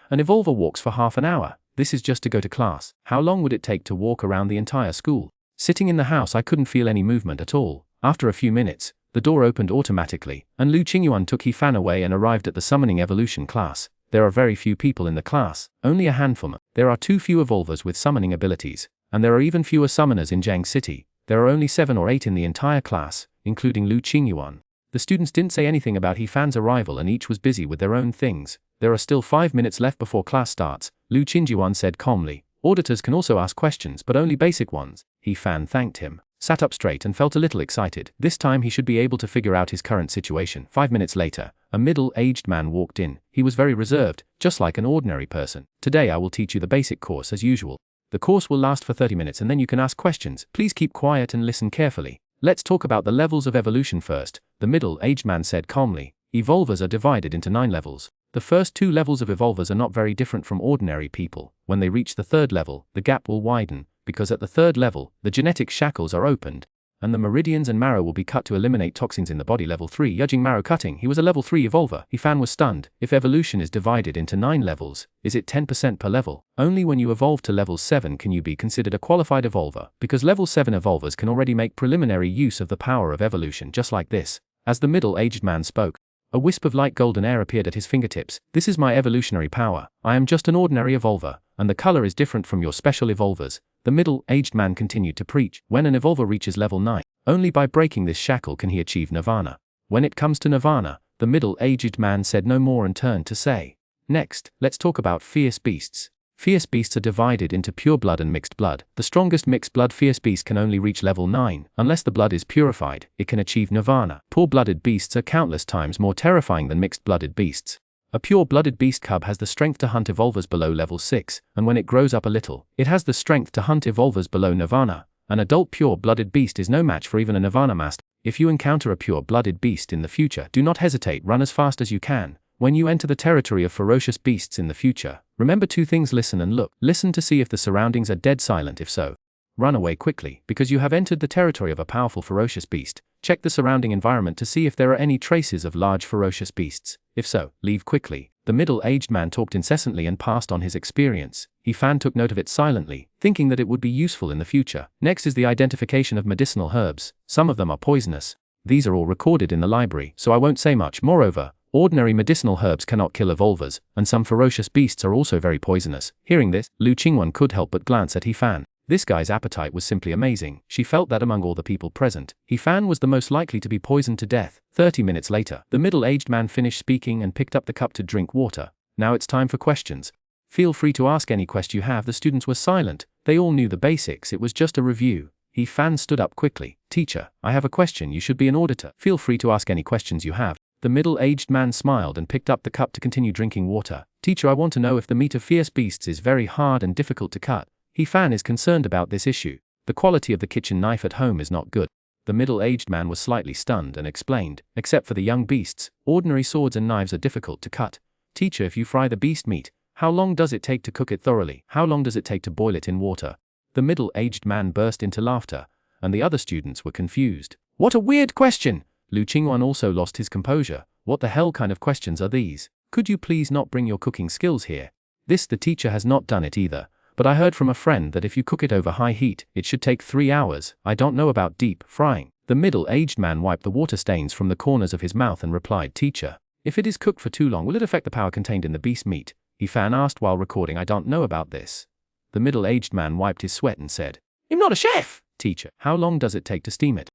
An evolver walks for half an hour. This is just to go to class. How long would it take to walk around the entire school?" Sitting in the house, I couldn't feel any movement at all. After a few minutes, the door opened automatically, and Liu Qingyuan took He-Fan away and arrived at the summoning evolution class. There are very few people in the class, only a handful. There are too few evolvers with summoning abilities, and there are even fewer summoners in Jiang City. There are only 7 or 8 in the entire class, including Liu Qingyuan. The students didn't say anything about He-Fan's arrival and each was busy with their own things. "There are still 5 minutes left before class starts," Liu Qingyuan said calmly. "Auditors can also ask questions, but only basic ones." He-Fan thanked him, sat up straight and felt a little excited. This time he should be able to figure out his current situation. 5 minutes later, a middle-aged man walked in. He was very reserved, just like an ordinary person. "Today I will teach you the basic course as usual. The course will last for 30 minutes and then you can ask questions. Please keep quiet and listen carefully. Let's talk about the levels of evolution first," the middle-aged man said calmly. "Evolvers are divided into 9 levels. The first two levels of evolvers are not very different from ordinary people. When they reach the third level, the gap will widen, because at the third level, the genetic shackles are opened, and the meridians and marrow will be cut to eliminate toxins in the body. Level 3, judging marrow cutting. He was a level 3 evolver. Fan was stunned. If evolution is divided into 9 levels, is it 10% per level? Only when you evolve to level 7 can you be considered a qualified evolver, because level 7 evolvers can already make preliminary use of the power of evolution just like this. As the middle-aged man spoke, a wisp of light golden air appeared at his fingertips. This is my evolutionary power. I am just an ordinary evolver, and the color is different from your special evolvers. The middle-aged man continued to preach. When an evolver reaches level 9, only by breaking this shackle can he achieve nirvana. When it comes to nirvana, the middle-aged man said no more and turned to say, "Next, let's talk about fierce beasts." Fierce beasts are divided into pure blood and mixed blood. The strongest mixed blood fierce beast can only reach level 9. Unless the blood is purified, it can achieve nirvana. Pure-blooded beasts are countless times more terrifying than mixed-blooded beasts. A pure-blooded beast cub has the strength to hunt evolvers below level 6, and when it grows up a little, it has the strength to hunt evolvers below nirvana. An adult pure-blooded beast is no match for even a nirvana master. If you encounter a pure-blooded beast in the future, do not hesitate, run as fast as you can. When you enter the territory of ferocious beasts in the future, remember 2 things: listen and look. Listen to see if the surroundings are dead silent. If so, run away quickly, because you have entered the territory of a powerful ferocious beast. Check the surrounding environment to see if there are any traces of large ferocious beasts. If so, leave quickly. The middle-aged man talked incessantly and passed on his experience. Fan took note of it silently, thinking that it would be useful in the future. Next is the identification of medicinal herbs. Some of them are poisonous. These are all recorded in the library, so I won't say much. Moreover, ordinary medicinal herbs cannot kill evolvers, and some ferocious beasts are also very poisonous. Hearing this, Liu Qingyuan could help but glance at Fan. This guy's appetite was simply amazing. She felt that among all the people present, Fan was the most likely to be poisoned to death. 30 minutes later, the middle-aged man finished speaking and picked up the cup to drink water. Now it's time for questions. Feel free to ask any question you have. The students were silent. They all knew the basics. It was just a review. Fan stood up quickly. "Teacher, I have a question. You should be an auditor. Feel free to ask any questions you have." The middle-aged man smiled and picked up the cup to continue drinking water. "Teacher, I want to know if the meat of fierce beasts is very hard and difficult to cut." Fan is concerned about this issue. The quality of the kitchen knife at home is not good. The middle-aged man was slightly stunned and explained, "Except for the young beasts, ordinary swords and knives are difficult to cut. Teacher, if you fry the beast meat, how long does it take to cook it thoroughly? How long does it take to boil it in water?" The middle-aged man burst into laughter, and the other students were confused. "What a weird question!" Liu Qingyuan also lost his composure. "What the hell kind of questions are these? Could you please not bring your cooking skills here?" The teacher has not done it either. "But I heard from a friend that if you cook it over high heat, it should take 3 hours. I don't know about deep frying." The middle-aged man wiped the water stains from the corners of his mouth and replied, "Teacher, if it is cooked for too long, will it affect the power contained in the beast meat?" Fan asked while recording. "I don't know about this." The middle-aged man wiped his sweat and said, "I'm not a chef." "Teacher, how long does it take to steam it?"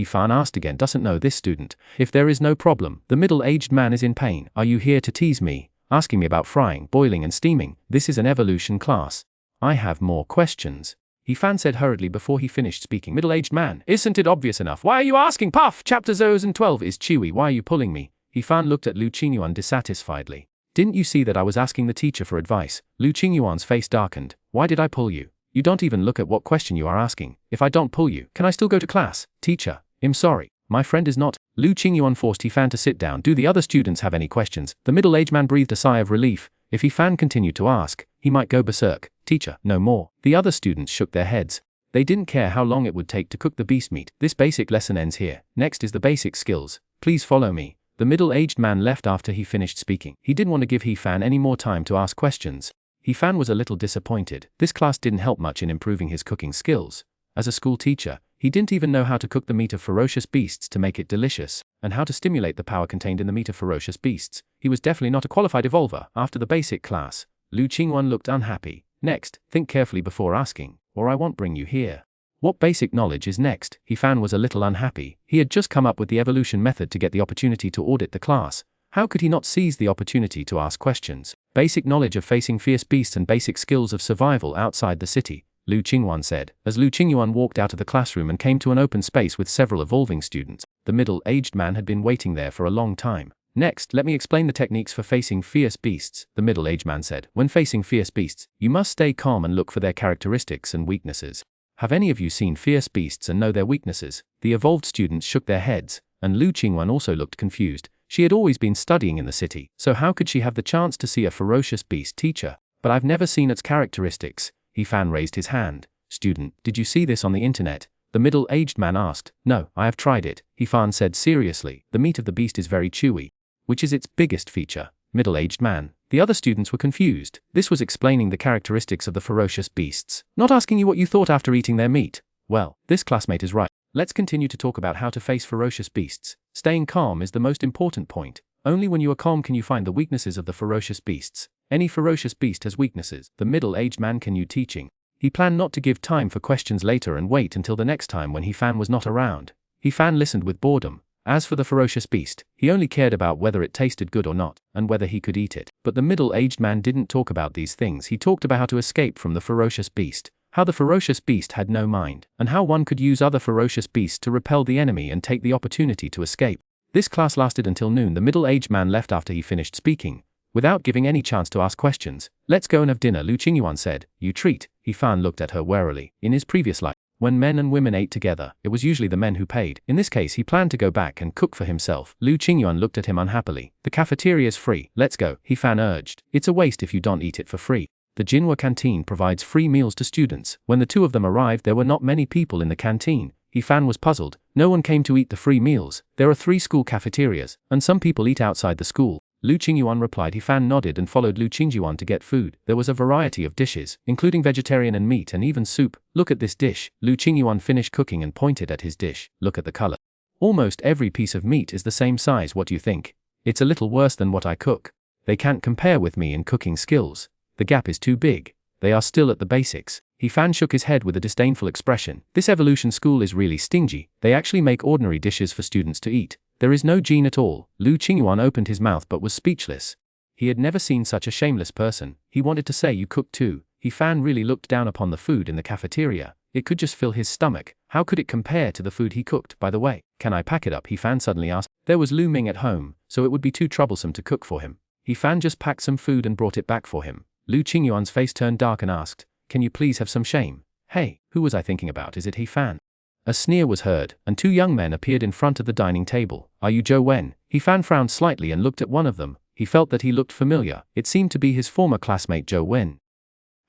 Fan asked again. Doesn't know this student. "If there is no problem, the middle-aged man is in pain. Are you here to tease me, asking me about frying, boiling and steaming? This is an evolution class. I have more questions." Fan said hurriedly before he finished speaking. "Middle-aged man, isn't it obvious enough? Why are you asking? Puff, chapter 012 is chewy. Why are you pulling me?" Fan looked at Liu Qingyuan dissatisfiedly. "Didn't you see that I was asking the teacher for advice?" Liu Qingyuan's face darkened. "Why did I pull you? You don't even look at what question you are asking. If I don't pull you, can I still go to class?" "Teacher, I'm sorry. My friend is not." Liu Qingyuan forced Fan to sit down. "Do the other students have any questions?" The middle-aged man breathed a sigh of relief. If Fan continued to ask, he might go berserk. "Teacher, no more." The other students shook their heads. They didn't care how long it would take to cook the beast meat. This basic lesson ends here. Next is the basic skills. Please follow me. The middle-aged man left after he finished speaking. He didn't want to give Fan any more time to ask questions. Fan was a little disappointed. This class didn't help much in improving his cooking skills. As a school teacher, he didn't even know how to cook the meat of ferocious beasts to make it delicious, and how to stimulate the power contained in the meat of ferocious beasts. He was definitely not a qualified evolver. After the basic class, Liu Qingyuan looked unhappy. "Next, think carefully before asking, or I won't bring you here." What basic knowledge is next? Fan was a little unhappy. He had just come up with the evolution method to get the opportunity to audit the class. How could he not seize the opportunity to ask questions? Basic knowledge of facing fierce beasts and basic skills of survival outside the city, Liu Qingyuan said, as Liu Qingyuan walked out of the classroom and came to an open space with several evolving students. The middle-aged man had been waiting there for a long time. "Next, let me explain the techniques for facing fierce beasts," the middle-aged man said. "When facing fierce beasts, you must stay calm and look for their characteristics and weaknesses." Have any of you seen fierce beasts and know their weaknesses? The evolved students shook their heads, and Liu Qingyuan also looked confused. She had always been studying in the city, so how could she have the chance to see a ferocious beast teacher? But I've never seen its characteristics. He Fan raised his hand. Student, did you see this on the internet? The middle-aged man asked. No, I have tried it, He Fan said seriously. The meat of the beast is very chewy. Which is its biggest feature? Middle-aged man. The other students were confused. This was explaining the characteristics of the ferocious beasts, not asking you what you thought after eating their meat. Well, this classmate is right. Let's continue to talk about how to face ferocious beasts. Staying calm is the most important point. Only when you are calm can you find the weaknesses of the ferocious beasts. Any ferocious beast has weaknesses. The middle-aged man continued teaching. He planned not to give time for questions later and wait until the next time when He Fan was not around. He Fan listened with boredom. As for the ferocious beast, he only cared about whether it tasted good or not, and whether he could eat it. But the middle-aged man didn't talk about these things. He talked about how to escape from the ferocious beast, how the ferocious beast had no mind, and how one could use other ferocious beasts to repel the enemy and take the opportunity to escape. This class lasted until noon. The middle-aged man left after he finished speaking, without giving any chance to ask questions. Let's go and have dinner, Liu Qingyuan said. You treat. He Fan looked at her warily. In his previous life, when men and women ate together, it was usually the men who paid. In this case, he planned to go back and cook for himself. Liu Qingyuan looked at him unhappily. The cafeteria is free. Let's go, He Fan urged. It's a waste if you don't eat it for free. The Jinhua canteen provides free meals to students. When the two of them arrived, there were not many people in the canteen. He Fan was puzzled. No one came to eat the free meals. There are 3 school cafeterias, and some people eat outside the school. Liu Qingyuan replied. He Fan nodded and followed Liu Qingyuan to get food. There was a variety of dishes, including vegetarian and meat and even soup. Look at this dish. Liu Qingyuan finished cooking and pointed at his dish. Look at the color. Almost every piece of meat is the same size. What do you think? It's a little worse than what I cook. They can't compare with me in cooking skills. The gap is too big. They are still at the basics. He Fan shook his head with a disdainful expression. This evolution school is really stingy. They actually make ordinary dishes for students to eat. There is no gene at all. Liu Qingyuan opened his mouth but was speechless. He had never seen such a shameless person. He wanted to say you cook too. He Fan really looked down upon the food in the cafeteria. It could just fill his stomach. How could it compare to the food he cooked? By the way, can I pack it up? He Fan suddenly asked. There was Lu Ming at home, so it would be too troublesome to cook for him. He Fan just packed some food and brought it back for him. Liu Qingyuan's face turned dark and asked, can you please have some shame? Hey, who was I thinking about? Is it He Fan? A sneer was heard, and 2 young men appeared in front of the dining table. Are you Zhou Wen? He Fan frowned slightly and looked at one of them. He felt that he looked familiar. It seemed to be his former classmate Zhou Wen.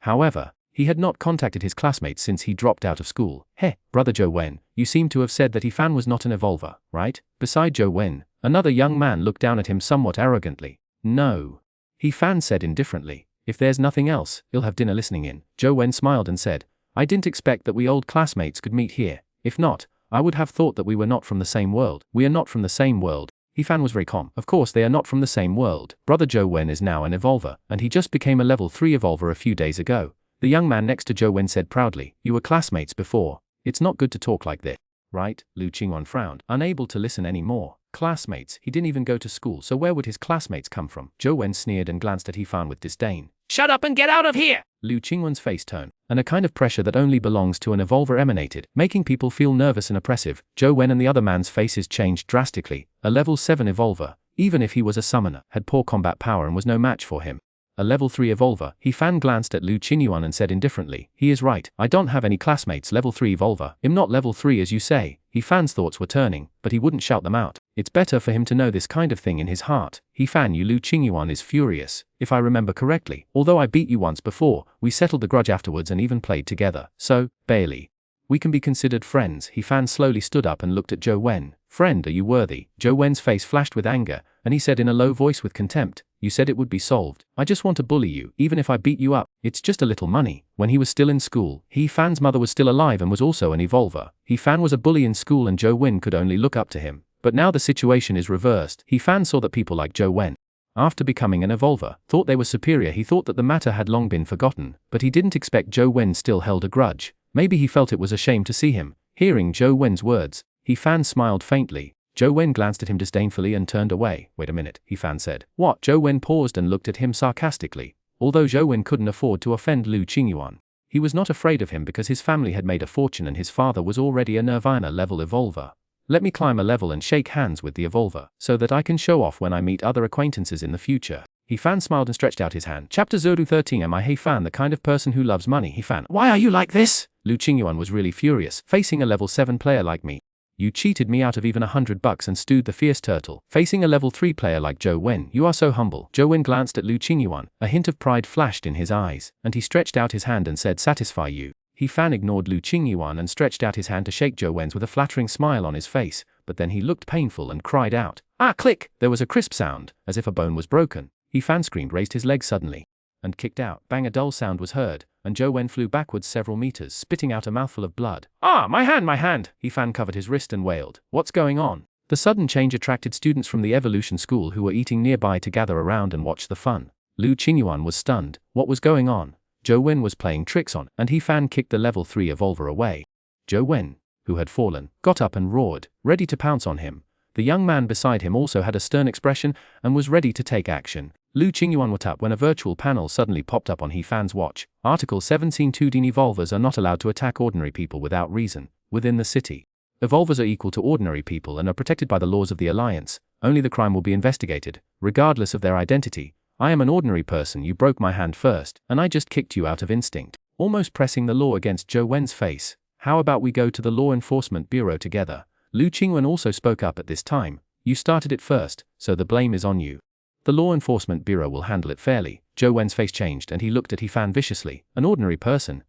However, he had not contacted his classmates since he dropped out of school. Hey, brother Zhou Wen, you seem to have said that He Fan was not an evolver, right? Beside Zhou Wen, another young man looked down at him somewhat arrogantly. No. He Fan said indifferently. If there's nothing else, you'll have dinner. Listening in, Zhou Wen smiled and said, I didn't expect that we old classmates could meet here. If not, I would have thought that we were not from the same world. We are not from the same world. He Fan was very calm. Of course they are not from the same world. Brother Zhou Wen is now an evolver, and he just became a level 3 evolver a few days ago. The young man next to Zhou Wen said proudly, you were classmates before. It's not good to talk like this, right? Liu Qingyuan frowned, unable to listen anymore. Classmates? He didn't even go to school, so where would his classmates come from? Zhou Wen sneered and glanced at He Fan with disdain. Shut up and get out of here! Liu Qingyuan's face turned, and a kind of pressure that only belongs to an evolver emanated, making people feel nervous and oppressive. Zhou Wen and the other man's faces changed drastically. A level 7 evolver, even if he was a summoner, had poor combat power and was no match for him. A level 3 evolver. He Fan glanced at Liu Qingyuan and said indifferently, he is right. I don't have any classmates level 3 evolver. I'm not level 3 as you say. He Fan's thoughts were turning, but he wouldn't shout them out. It's better for him to know this kind of thing in his heart. He Fan, you Liu Qingyuan is furious. If I remember correctly, although I beat you once before, we settled the grudge afterwards and even played together. So, Bailey, we can be considered friends. He Fan slowly stood up and looked at Zhou Wen. Friend, are you worthy? Zhou Wen's face flashed with anger, and he said in a low voice with contempt, you said it would be solved. I just want to bully you, even if I beat you up. It's just a little money. When he was still in school, He Fan's mother was still alive and was also an evolver. He Fan was a bully in school and Zhou Wen could only look up to him. But now the situation is reversed. He Fan saw that people like Zhou Wen, after becoming an evolver, thought they were superior. He thought that the matter had long been forgotten, but he didn't expect Zhou Wen still held a grudge. Maybe he felt it was a shame to see him. Hearing Zhou Wen's words, He Fan smiled faintly. Zhou Wen glanced at him disdainfully and turned away. Wait a minute, He Fan said. What? Zhou Wen paused and looked at him sarcastically. Although Zhou Wen couldn't afford to offend Liu Qingyuan, he was not afraid of him because his family had made a fortune and his father was already a Nirvana level evolver. Let me climb a level and shake hands with the evolver, so that I can show off when I meet other acquaintances in the future. He Fan smiled and stretched out his hand. Chapter 013. Am I He Fan the kind of person who loves money? He Fan. Why are you like this? Liu Qingyuan was really furious, facing a level 7 player like me. You cheated me out of even $100 and stewed the fierce turtle. Facing a level 3 player like Zhou Wen, you are so humble. Zhou Wen glanced at Liu Qingyuan. A hint of pride flashed in his eyes, and he stretched out his hand and said, satisfy you. He Fan ignored Liu Qingyuan and stretched out his hand to shake Zhou Wen's with a flattering smile on his face, but then he looked painful and cried out. Ah, click! There was a crisp sound, as if a bone was broken. He Fan screamed, raised his leg suddenly, and kicked out. Bang, a dull sound was heard, and Zhou Wen flew backwards several meters, spitting out a mouthful of blood. Ah, my hand, my hand! He Fan covered his wrist and wailed. What's going on? The sudden change attracted students from the Evolution School who were eating nearby to gather around and watch the fun. Liu Qingyuan was stunned. What was going on? Zhou Wen was playing tricks on, and He Fan kicked the level 3 evolver away. Zhou Wen, who had fallen, got up and roared, ready to pounce on him. The young man beside him also had a stern expression and was ready to take action. Liu Qingyuan was up when a virtual panel suddenly popped up on He Fan's watch. Article 17(2): Evolvers are not allowed to attack ordinary people without reason, within the city. Evolvers are equal to ordinary people and are protected by the laws of the Alliance. Only the crime will be investigated, regardless of their identity. I am an ordinary person, you broke my hand first, and I just kicked you out of instinct. Almost pressing the law against Zhou Wen's face. How about we go to the Law Enforcement Bureau together? Liu Qingyuan also spoke up at this time. You started it first, so the blame is on you. The Law Enforcement Bureau will handle it fairly. Zhou Wen's face changed and he looked at He Fan viciously. An ordinary person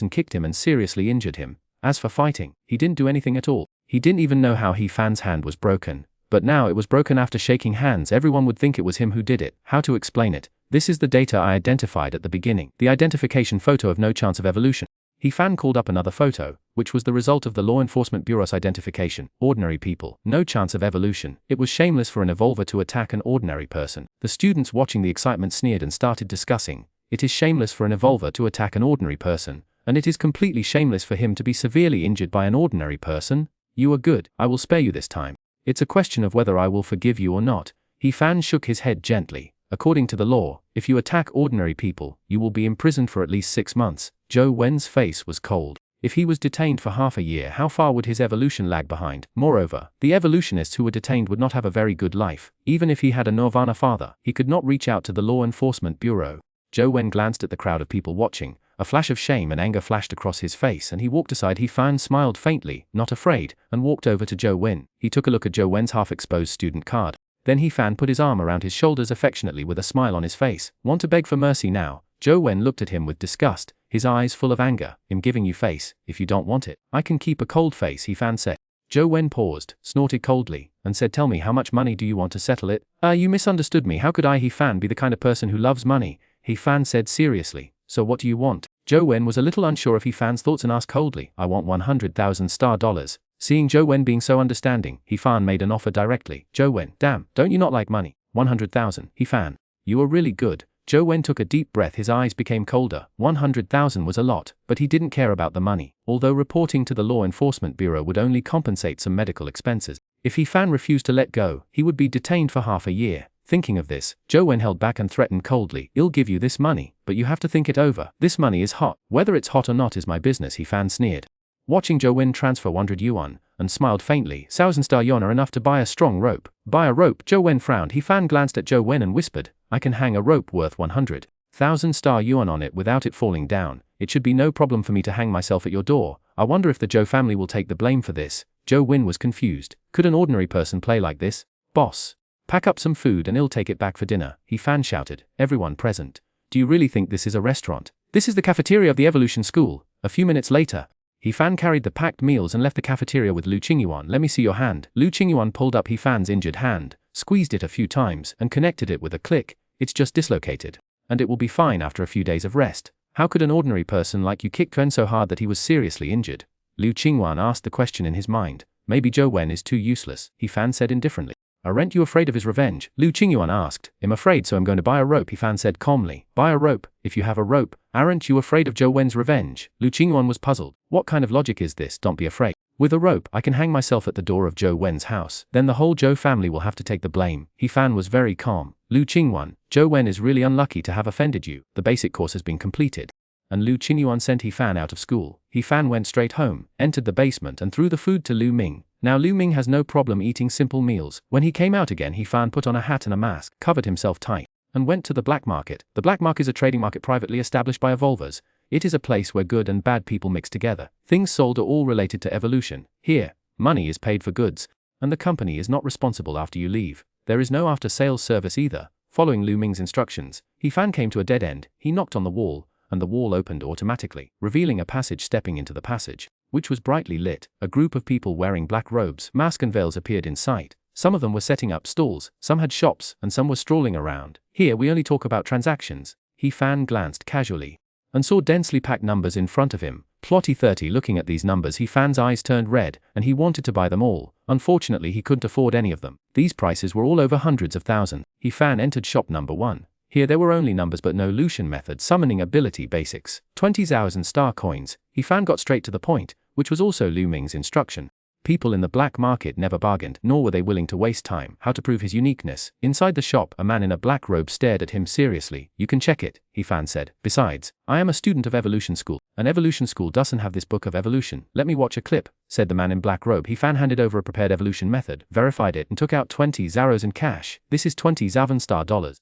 kicked him and seriously injured him. As for fighting, he didn't do anything at all. He didn't even know how He Fan's hand was broken. But now it was broken after shaking hands. Everyone would think it was him who did it. How to explain it? This is the data I identified at the beginning. The identification photo of no chance of evolution. He Fan called up another photo, which was the result of the Law Enforcement Bureau's identification. Ordinary people, no chance of evolution. It was shameless for an evolver to attack an ordinary person. The students watching the excitement sneered and started discussing. It is shameless for an evolver to attack an ordinary person, and it is completely shameless for him to be severely injured by an ordinary person. You are good. I will spare you this time. It's a question of whether I will forgive you or not. He Fan shook his head gently. According to the law, if you attack ordinary people, you will be imprisoned for at least 6 months. Zhou Wen's face was cold. If he was detained for half a year, how far would his evolution lag behind? Moreover, the evolutionists who were detained would not have a very good life. Even if he had a Nirvana father, he could not reach out to the Law Enforcement Bureau. Zhou Wen glanced at the crowd of people watching. A flash of shame and anger flashed across his face and he walked aside. He Fan smiled faintly, not afraid, and walked over to Zhou Wen. He took a look at Zhou Wen's half-exposed student card. Then He Fan put his arm around his shoulders affectionately with a smile on his face. Want to beg for mercy now? Zhou Wen looked at him with disgust, his eyes full of anger. I'm giving you face, if you don't want it. I can keep a cold face, He Fan said. Zhou Wen paused, snorted coldly, and said, tell me, how much money do you want to settle it? You misunderstood me. How could I, He Fan, be the kind of person who loves money? He Fan said seriously. So what do you want? Zhou Wen was a little unsure of He Fan's thoughts and asked coldly. I want 100,000 star dollars. Seeing Zhou Wen being so understanding, He Fan made an offer directly. Zhou Wen, damn, don't you not like money? 100,000, He Fan. You are really good. Zhou Wen took a deep breath, his eyes became colder. 100,000 was a lot, but he didn't care about the money. Although reporting to the Law Enforcement Bureau would only compensate some medical expenses. If He Fan refused to let go, he would be detained for half a year. Thinking of this, Zhou Wen held back and threatened coldly. I'll give you this money, but you have to think it over. This money is hot. Whether it's hot or not is my business, He Fan sneered. Watching Zhou Wen transfer 100 yuan, and smiled faintly. 1,000 star yuan are enough to buy a strong rope. Buy a rope? Zhou Wen frowned. He Fan glanced at Zhou Wen and whispered, I can hang a rope worth 100,000 star yuan on it without it falling down. It should be no problem for me to hang myself at your door. I wonder if the Zhou family will take the blame for this. Zhou Wen was confused. Could an ordinary person play like this? Boss, pack up some food and I'll take it back for dinner, He Fan shouted. Everyone present. Do you really think this is a restaurant? This is the cafeteria of the Evolution School. A few minutes later, He Fan carried the packed meals and left the cafeteria with Liu Qingyuan. Let me see your hand. Liu Qingyuan pulled up He Fan's injured hand, squeezed it a few times and connected it with a click. It's just dislocated, and it will be fine after a few days of rest. How could an ordinary person like you kick Wen so hard that he was seriously injured? Liu Qingyuan asked the question in his mind. Maybe Zhou Wen is too useless, He Fan said indifferently. Aren't you afraid of his revenge? Liu Qingyuan asked. I'm afraid, so I'm going to buy a rope, He Fan said calmly. Buy a rope? If you have a rope, aren't you afraid of Zhou Wen's revenge? Liu Qingyuan was puzzled. What kind of logic is this? Don't be afraid. With a rope, I can hang myself at the door of Zhou Wen's house. Then the whole Zhou family will have to take the blame. He Fan was very calm. Liu Qingyuan, Zhou Wen is really unlucky to have offended you. The basic course has been completed. And Liu Qingyuan sent He Fan out of school. He Fan went straight home, entered the basement and threw the food to Lu Ming. Now Lu Ming has no problem eating simple meals. When he came out again, He Fan put on a hat and a mask, covered himself tight, and went to the black market. The black market is a trading market privately established by evolvers. It is a place where good and bad people mix together. Things sold are all related to evolution. Here, Money is paid for goods, and the company is not responsible after you leave. There is no after-sales service either. Following Lu Ming's instructions, He Fan came to a dead end. He knocked on the wall, and the wall opened automatically, revealing a passage. Stepping into the passage, which was brightly lit, a group of people wearing black robes, masks and veils appeared in sight. Some of them were setting up stalls, some had shops, and some were strolling around. Here we only talk about transactions. He Fan glanced casually and saw densely packed numbers in front of him. Plotty 30. Looking at these numbers, He Fan's eyes turned red, and he wanted to buy them all. Unfortunately, he couldn't afford any of them. These prices were all over hundreds of thousands. He Fan entered shop number 1. Here there were only numbers but no Lucian method summoning ability basics. 20,000 star coins. He Fan got straight to the point, which was also Lu Ming's instruction. People in the black market never bargained, nor were they willing to waste time. How to prove his uniqueness? Inside the shop, a man in a black robe stared at him seriously. You can check it, He Fan said. Besides, I am a student of evolution school. An evolution school doesn't have this book of evolution. Let me watch a clip, said the man in black robe. He Fan handed over a prepared evolution method, verified it, and took out 20 zaros in cash. This is 20,000 star dollars.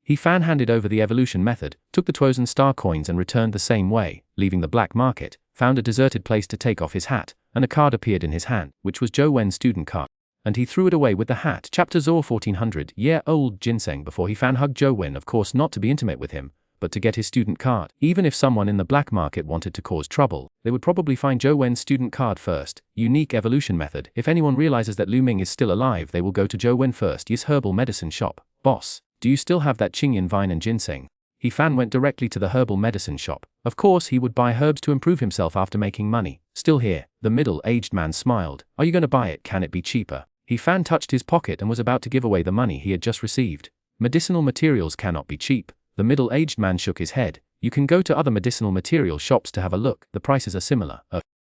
He Fan handed over the evolution method, took the 2,000 star coins and returned the same way, leaving the black market, found a deserted place to take off his hat, and a card appeared in his hand, which was Xuanhuan's student card. And he threw it away with the hat. Chapter 1400-year-old ginseng. Before He Fan hugged Xuanhuan, of course not to be intimate with him, but to get his student card. Even if someone in the black market wanted to cause trouble, they would probably find Xuanhuan's student card first. Unique evolution method. If anyone realizes that Lu Ming is still alive, they will go to Xuanhuan first. Yes, herbal medicine shop. Boss, do you still have that Qingyuan vine and ginseng? He Fan went directly to the herbal medicine shop. Of course he would buy herbs to improve himself after making money. Still here, the middle-aged man smiled. Are you going to buy it? Can it be cheaper? He Fan touched his pocket and was about to give away the money he had just received. Medicinal materials cannot be cheap. The middle-aged man shook his head. You can go to other medicinal material shops to have a look. The prices are similar.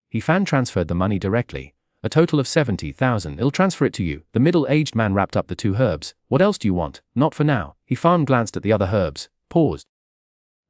He Fan transferred the money directly. A total of 70,000. I'll transfer it to you. The middle-aged man wrapped up the 2 herbs. What else do you want? Not for now. He Fan glanced at the other herbs, paused,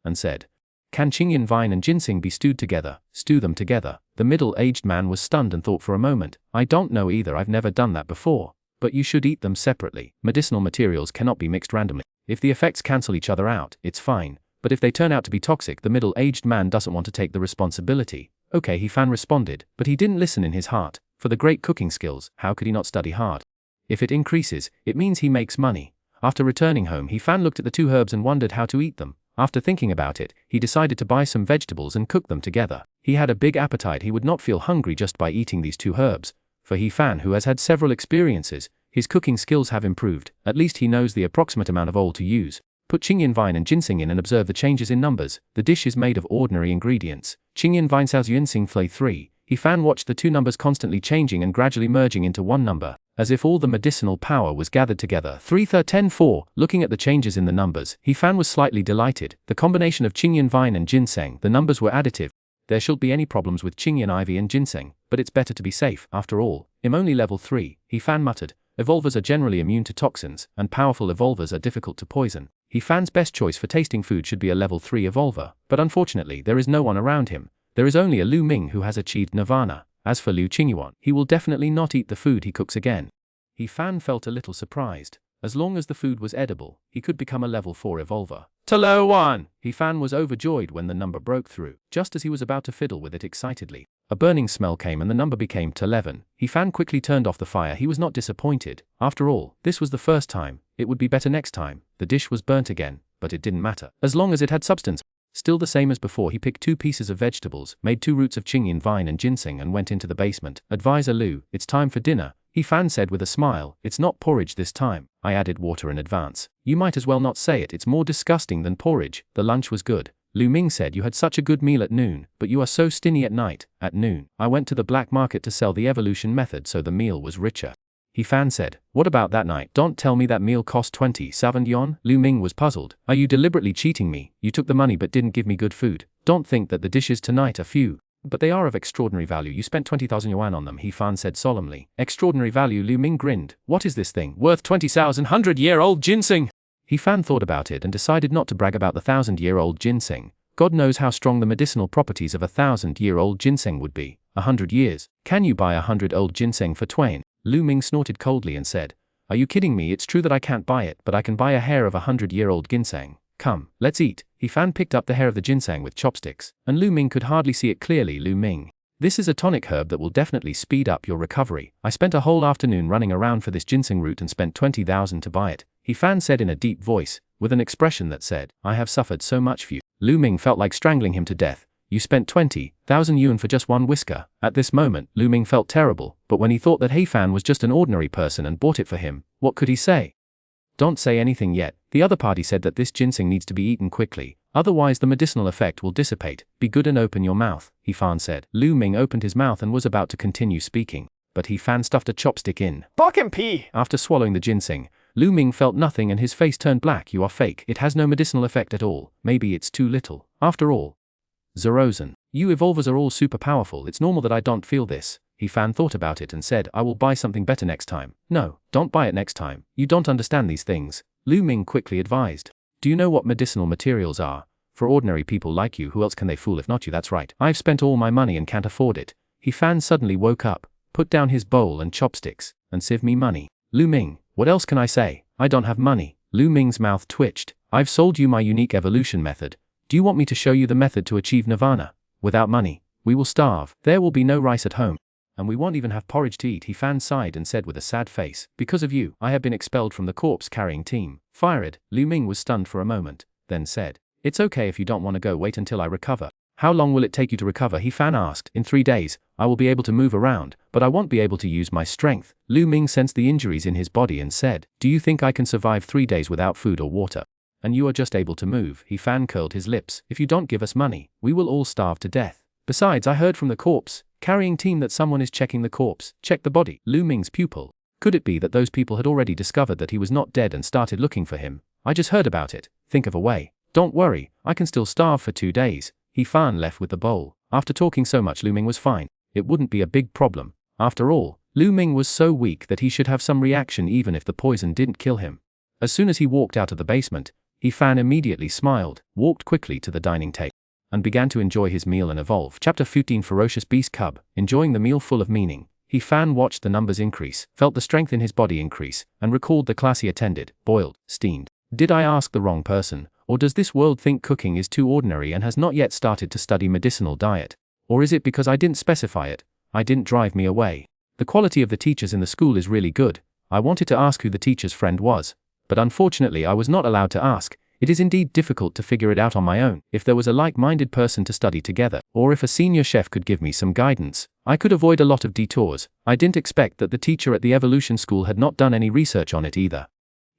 and said, can Qingyuan vine and ginseng be stewed together? Stew them together. The middle-aged man was stunned and thought for a moment. I don't know either. I've never done that before. But you should eat them separately. Medicinal materials cannot be mixed randomly. If the effects cancel each other out, it's fine. But if they turn out to be toxic, the middle-aged man doesn't want to take the responsibility. Okay, He Fan responded, but he didn't listen in his heart. For the great cooking skills, how could he not study hard? If it increases, it means he makes money. After returning home, He Fan looked at the 2 herbs and wondered how to eat them. After thinking about it, he decided to buy some vegetables and cook them together. He had a big appetite. He would not feel hungry just by eating these 2 herbs. For He Fan, who has had several experiences, his cooking skills have improved. At least he knows the approximate amount of oil to use. Put Qingyuan vine and ginseng in and observe the changes in numbers. The dish is made of ordinary ingredients. Qingyuan vine Sao ginseng flay 3. He Fan watched the 2 numbers constantly changing and gradually merging into one number, as if all the medicinal power was gathered together. 3 10 4. Looking at the changes in the numbers, He Fan was slightly delighted. The combination of Qingyuan vine and ginseng, the numbers were additive. There shouldn't be any problems with Qingyuan ivy and ginseng, but it's better to be safe. After all, I'm only level 3, He Fan muttered. Evolvers are generally immune to toxins, and powerful evolvers are difficult to poison. He Fan's best choice for tasting food should be a level 3 evolver, but unfortunately there is no one around him. There is only a Lu Ming who has achieved nirvana. As for Liu Qingyuan, he will definitely not eat the food he cooks again. He Fan felt a little surprised. As long as the food was edible, he could become a level 4 evolver. Hello 1! He Fan was overjoyed when the number broke through, just as he was about to fiddle with it excitedly. A burning smell came and the number became 11. He Fan quickly turned off the fire. He was not disappointed. After all, this was the first time. It would be better next time. The dish was burnt again, but it didn't matter, as long as it had substance. Still the same as before, he picked 2 pieces of vegetables, made 2 roots of Qingyuan vine and ginseng and went into the basement. Advisor Liu, it's time for dinner, He Fan said with a smile. It's not porridge this time. I added water in advance. You might as well not say it. It's more disgusting than porridge. The lunch was good. Lu Ming said you had such a good meal at noon, but you are so stingy at night. At noon, I went to the black market to sell the evolution method, so the meal was richer. He Fan said, what about that night? Don't tell me that meal cost 20,000 yuan? Lu Ming was puzzled. Are you deliberately cheating me? You took the money but didn't give me good food. Don't think that the dishes tonight are few, but they are of extraordinary value. You spent 20,000 yuan on them, He Fan said solemnly. Extraordinary value? Lu Ming grinned. What is this thing? Worth 20,000 100-year-old ginseng? He Fan thought about it and decided not to brag about the 1,000-year-old ginseng. God knows how strong the medicinal properties of a 1,000-year-old ginseng would be. 100 years. Can you buy 100-old ginseng for 20? Lu Ming snorted coldly and said, are you kidding me? It's true that I can't buy it, but I can buy a hair of a 100-year-old ginseng. Come, let's eat. He Fan picked up the hair of the ginseng with chopsticks, and Lu Ming could hardly see it clearly. Lu Ming, This is a tonic herb that will definitely speed up your recovery. I spent a whole afternoon running around for this ginseng root and spent 20,000 to buy it, He Fan said in a deep voice, with an expression that said, I have suffered so much for you. Lu Ming felt like strangling him to death. You spent 20,000 yuan for just one whisker. At this moment, Lu Ming felt terrible, but when he thought that He Fan was just an ordinary person and bought it for him, what could he say? Don't say anything yet. The other party said that this ginseng needs to be eaten quickly, otherwise the medicinal effect will dissipate. Be good and open your mouth, He Fan said. Lu Ming opened his mouth and was about to continue speaking, but He Fan stuffed a chopstick in. Fuck and pee! After swallowing the ginseng, Lu Ming felt nothing and his face turned black. You are fake. It has no medicinal effect at all. Maybe it's too little. After all. Zerozen. You evolvers are all super powerful. It's normal that I don't feel this. He Fan thought about it and said, I will buy something better next time. No, don't buy it next time. You don't understand these things. Lu Ming quickly advised. Do you know what medicinal materials are? For ordinary people like you, who else can they fool if not you? That's right. I've spent all my money and can't afford it. He Fan suddenly woke up, put down his bowl and chopsticks, and save me money. Lu Ming, what else can I say? I don't have money. Lu Ming's mouth twitched. I've sold you my unique evolution method. Do you want me to show you the method to achieve nirvana? Without money, we will starve. There will be no rice at home. And we won't even have porridge to eat. He Fan sighed and said with a sad face, because of you, I have been expelled from the corpse-carrying team. Fired. Lu Ming was stunned for a moment, then said, it's okay if you don't want to go. Wait until I recover. How long will it take you to recover? He Fan asked. In 3 days, I will be able to move around, but I won't be able to use my strength. Lu Ming sensed the injuries in his body and said, do you think I can survive 3 days without food or water? And you are just able to move. He Fan curled his lips. If you don't give us money, we will all starve to death. Besides, I heard from the corpse-carrying team that someone is checking the corpse. Check the body. Lu Ming's pupil. Could it be that those people had already discovered that he was not dead and started looking for him? I just heard about it. Think of a way. Don't worry, I can still starve for 2 days. He Fan left with the bowl. After talking so much, Lu Ming was fine. It wouldn't be a big problem. After all, Lu Ming was so weak that he should have some reaction even if the poison didn't kill him. As soon as he walked out of the basement, He Fan immediately smiled, walked quickly to the dining table, and began to enjoy his meal and evolve. Chapter 15 Ferocious Beast Cub. Enjoying the meal full of meaning, He Fan watched the numbers increase, felt the strength in his body increase, and recalled the class he attended. Boiled, steamed. Did I ask the wrong person? Or does this world think cooking is too ordinary and has not yet started to study medicinal diet? Or is it because I didn't specify it? I didn't drive me away. The quality of the teachers in the school is really good. I wanted to ask who the teacher's friend was, but unfortunately I was not allowed to ask. It is indeed difficult to figure it out on my own. If there was a like-minded person to study together, or if a senior chef could give me some guidance, I could avoid a lot of detours. I didn't expect that the teacher at the evolution school had not done any research on it either.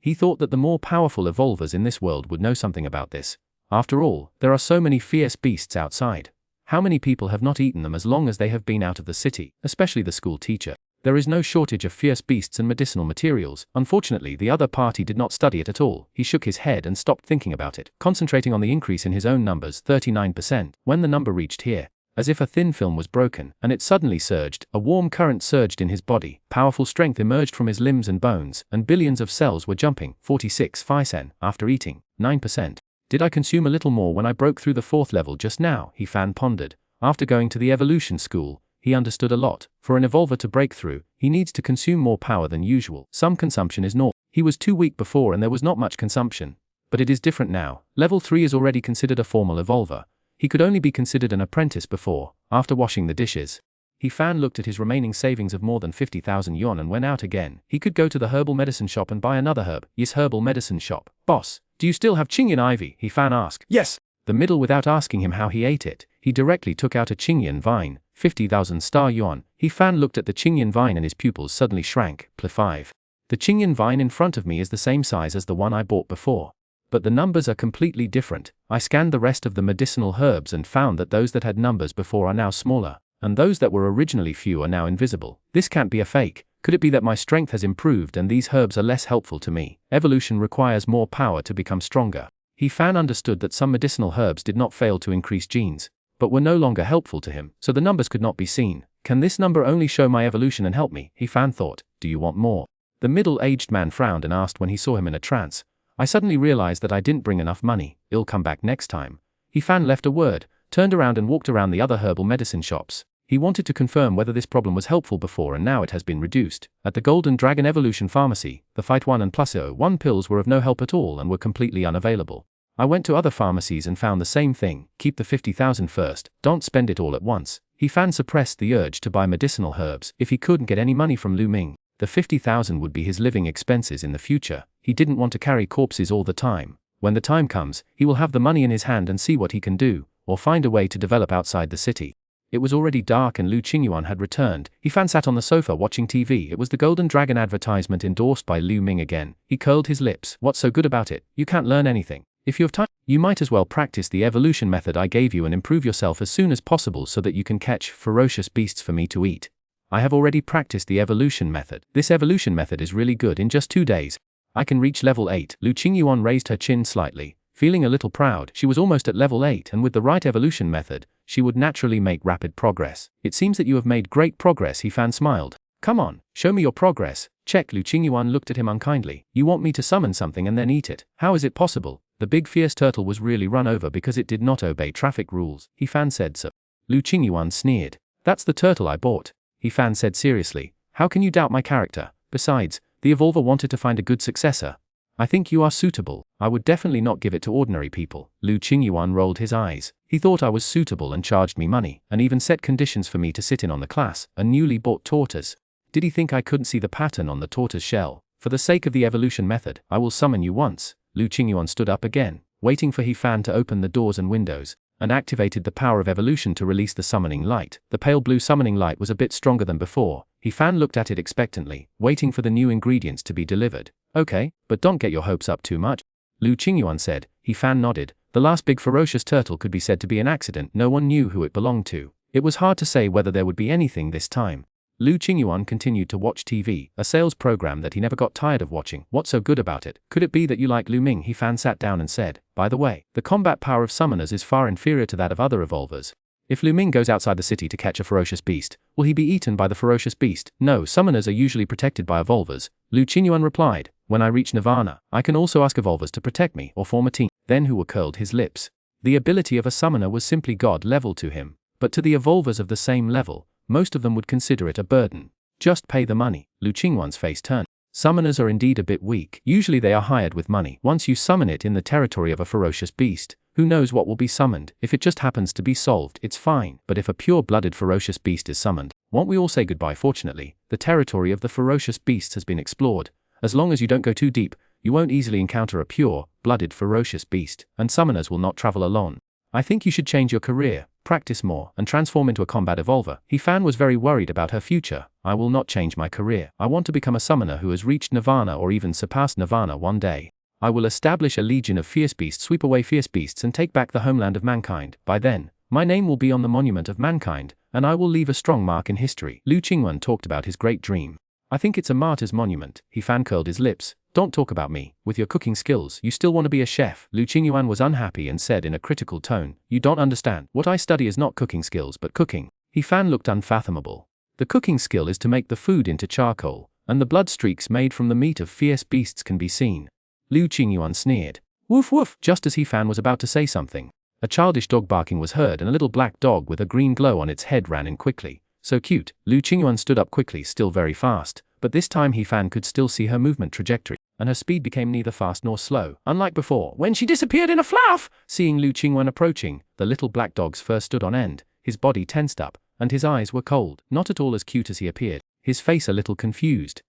He thought that the more powerful evolvers in this world would know something about this. After all, there are so many fierce beasts outside. How many people have not eaten them as long as they have been out of the city, especially the school teacher? There is no shortage of fierce beasts and medicinal materials. Unfortunately, the other party did not study it at all. He shook his head and stopped thinking about it, concentrating on the increase in his own numbers, 39%. When the number reached here, as if a thin film was broken, and it suddenly surged, a warm current surged in his body, powerful strength emerged from his limbs and bones, and billions of cells were jumping. 46 Phi-sen, after eating, 9%. Did I consume a little more when I broke through the 4th level just now? He Fan pondered. After going to the evolution school, he understood a lot. For an evolver to break through, he needs to consume more power than usual. Some consumption is normal. He was too weak before and there was not much consumption. But it is different now. Level 3 is already considered a formal evolver. He could only be considered an apprentice before, after washing the dishes. He Fan looked at his remaining savings of more than 50,000 yuan and went out again. He could go to the herbal medicine shop and buy another herb. Yes, herbal medicine shop. Boss, do you still have Qingyuan ivy? He Fan asked. Yes. The middle without asking him how he ate it, he directly took out a Qingyuan vine, 50,000 star yuan. He Fan looked at the Qingyuan vine and his pupils suddenly shrank. +5. The Qingyuan vine in front of me is the same size as the one I bought before. But the numbers are completely different. I scanned the rest of the medicinal herbs and found that those that had numbers before are now smaller, and those that were originally few are now invisible. This can't be a fake. Could it be that my strength has improved and these herbs are less helpful to me? Evolution requires more power to become stronger. He Fan understood that some medicinal herbs did not fail to increase genes, but were no longer helpful to him, so the numbers could not be seen. Can this number only show my evolution and help me? He Fan thought. Do you want more? The middle-aged man frowned and asked when he saw him in a trance. I suddenly realized that I didn't bring enough money. I'll come back next time. He Fan left a word, turned around and walked around the other herbal medicine shops. He wanted to confirm whether this problem was helpful before and now it has been reduced. At the Golden Dragon Evolution Pharmacy, the Fight 1 and Plus 1 pills were of no help at all and were completely unavailable. I went to other pharmacies and found the same thing. Keep the 50,000 first, don't spend it all at once. He Fan suppressed the urge to buy medicinal herbs. If he couldn't get any money from Lu Ming, the 50,000 would be his living expenses in the future. He didn't want to carry corpses all the time. When the time comes, he will have the money in his hand and see what he can do, or find a way to develop outside the city. It was already dark and Liu Qingyuan had returned. He Fan sat on the sofa watching TV. It was the Golden Dragon advertisement endorsed by Lu Ming again. He curled his lips. What's so good about it? You can't learn anything. If you have time, you might as well practice the evolution method I gave you and improve yourself as soon as possible so that you can catch ferocious beasts for me to eat. I have already practiced the evolution method. This evolution method is really good. In just 2 days, I can reach level 8. Liu Qingyuan raised her chin slightly, feeling a little proud. She was almost at level 8 and with the right evolution method, she would naturally make rapid progress. It seems that you have made great progress, He Fan smiled. Come on, show me your progress. Check. Liu Qingyuan looked at him unkindly. You want me to summon something and then eat it? How is it possible? The big fierce turtle was really run over because it did not obey traffic rules. He Fan said so. Liu Qingyuan sneered. That's the turtle I bought. He Fan said seriously. How can you doubt my character? Besides, the evolver wanted to find a good successor. I think you are suitable. I would definitely not give it to ordinary people. Liu Qingyuan rolled his eyes. He thought I was suitable and charged me money, and even set conditions for me to sit in on the class, a newly bought tortoise. Did he think I couldn't see the pattern on the tortoise shell? For the sake of the evolution method, I will summon you once. Liu Qingyuan stood up again, waiting for He Fan to open the doors and windows, and activated the power of evolution to release the summoning light. The pale blue summoning light was a bit stronger than before. He Fan looked at it expectantly, waiting for the new ingredients to be delivered. Okay, but don't get your hopes up too much, Liu Qingyuan said. He Fan nodded. The last big ferocious turtle could be said to be an accident. No one knew who it belonged to. It was hard to say whether there would be anything this time. Liu Qingyuan continued to watch TV, a sales program that he never got tired of watching. What's so good about it? Could it be that you like Lu Ming? He Fan sat down and said, by the way, the combat power of summoners is far inferior to that of other evolvers. If Lu Ming goes outside the city to catch a ferocious beast, will he be eaten by the ferocious beast? No, summoners are usually protected by evolvers. Liu Qingyuan replied, when I reach Nirvana, I can also ask evolvers to protect me or form a team. Then Hu curled his lips. The ability of a summoner was simply God level to him, but to the evolvers of the same level, most of them would consider it a burden. Just pay the money. Liu Qingyuan's face turned. Summoners are indeed a bit weak. Usually they are hired with money. Once you summon it in the territory of a ferocious beast, who knows what will be summoned? If it just happens to be solved, it's fine. But if a pure-blooded ferocious beast is summoned, won't we all say goodbye? Fortunately, the territory of the ferocious beasts has been explored. As long as you don't go too deep, you won't easily encounter a pure-blooded ferocious beast, and summoners will not travel alone. I think you should change your career, practice more, and transform into a combat evolver. He Fan was very worried about her future. I will not change my career. I want to become a summoner who has reached Nirvana or even surpassed Nirvana one day. I will establish a legion of fierce beasts, sweep away fierce beasts and take back the homeland of mankind. By then, my name will be on the monument of mankind, and I will leave a strong mark in history. Liu Qingyuan talked about his great dream. I think it's a martyr's monument. He Fan curled his lips. Don't talk about me. With your cooking skills, you still want to be a chef. Liu Qingyuan was unhappy and said in a critical tone, you don't understand. What I study is not cooking skills but cooking. He Fan looked unfathomable. The cooking skill is to make the food into charcoal, and the blood streaks made from the meat of fierce beasts can be seen. Liu Qingyuan sneered. Woof woof. Just as He Fan was about to say something, a childish dog barking was heard and a little black dog with a green glow on its head ran in quickly. So cute. Liu Qingyuan stood up quickly, still very fast, but this time He Fan could still see her movement trajectory, and her speed became neither fast nor slow, unlike before, when she disappeared in a fluff. Seeing Liu Qingyuan approaching, the little black dog's fur stood on end, his body tensed up, and his eyes were cold, not at all as cute as he appeared, his face a little confused.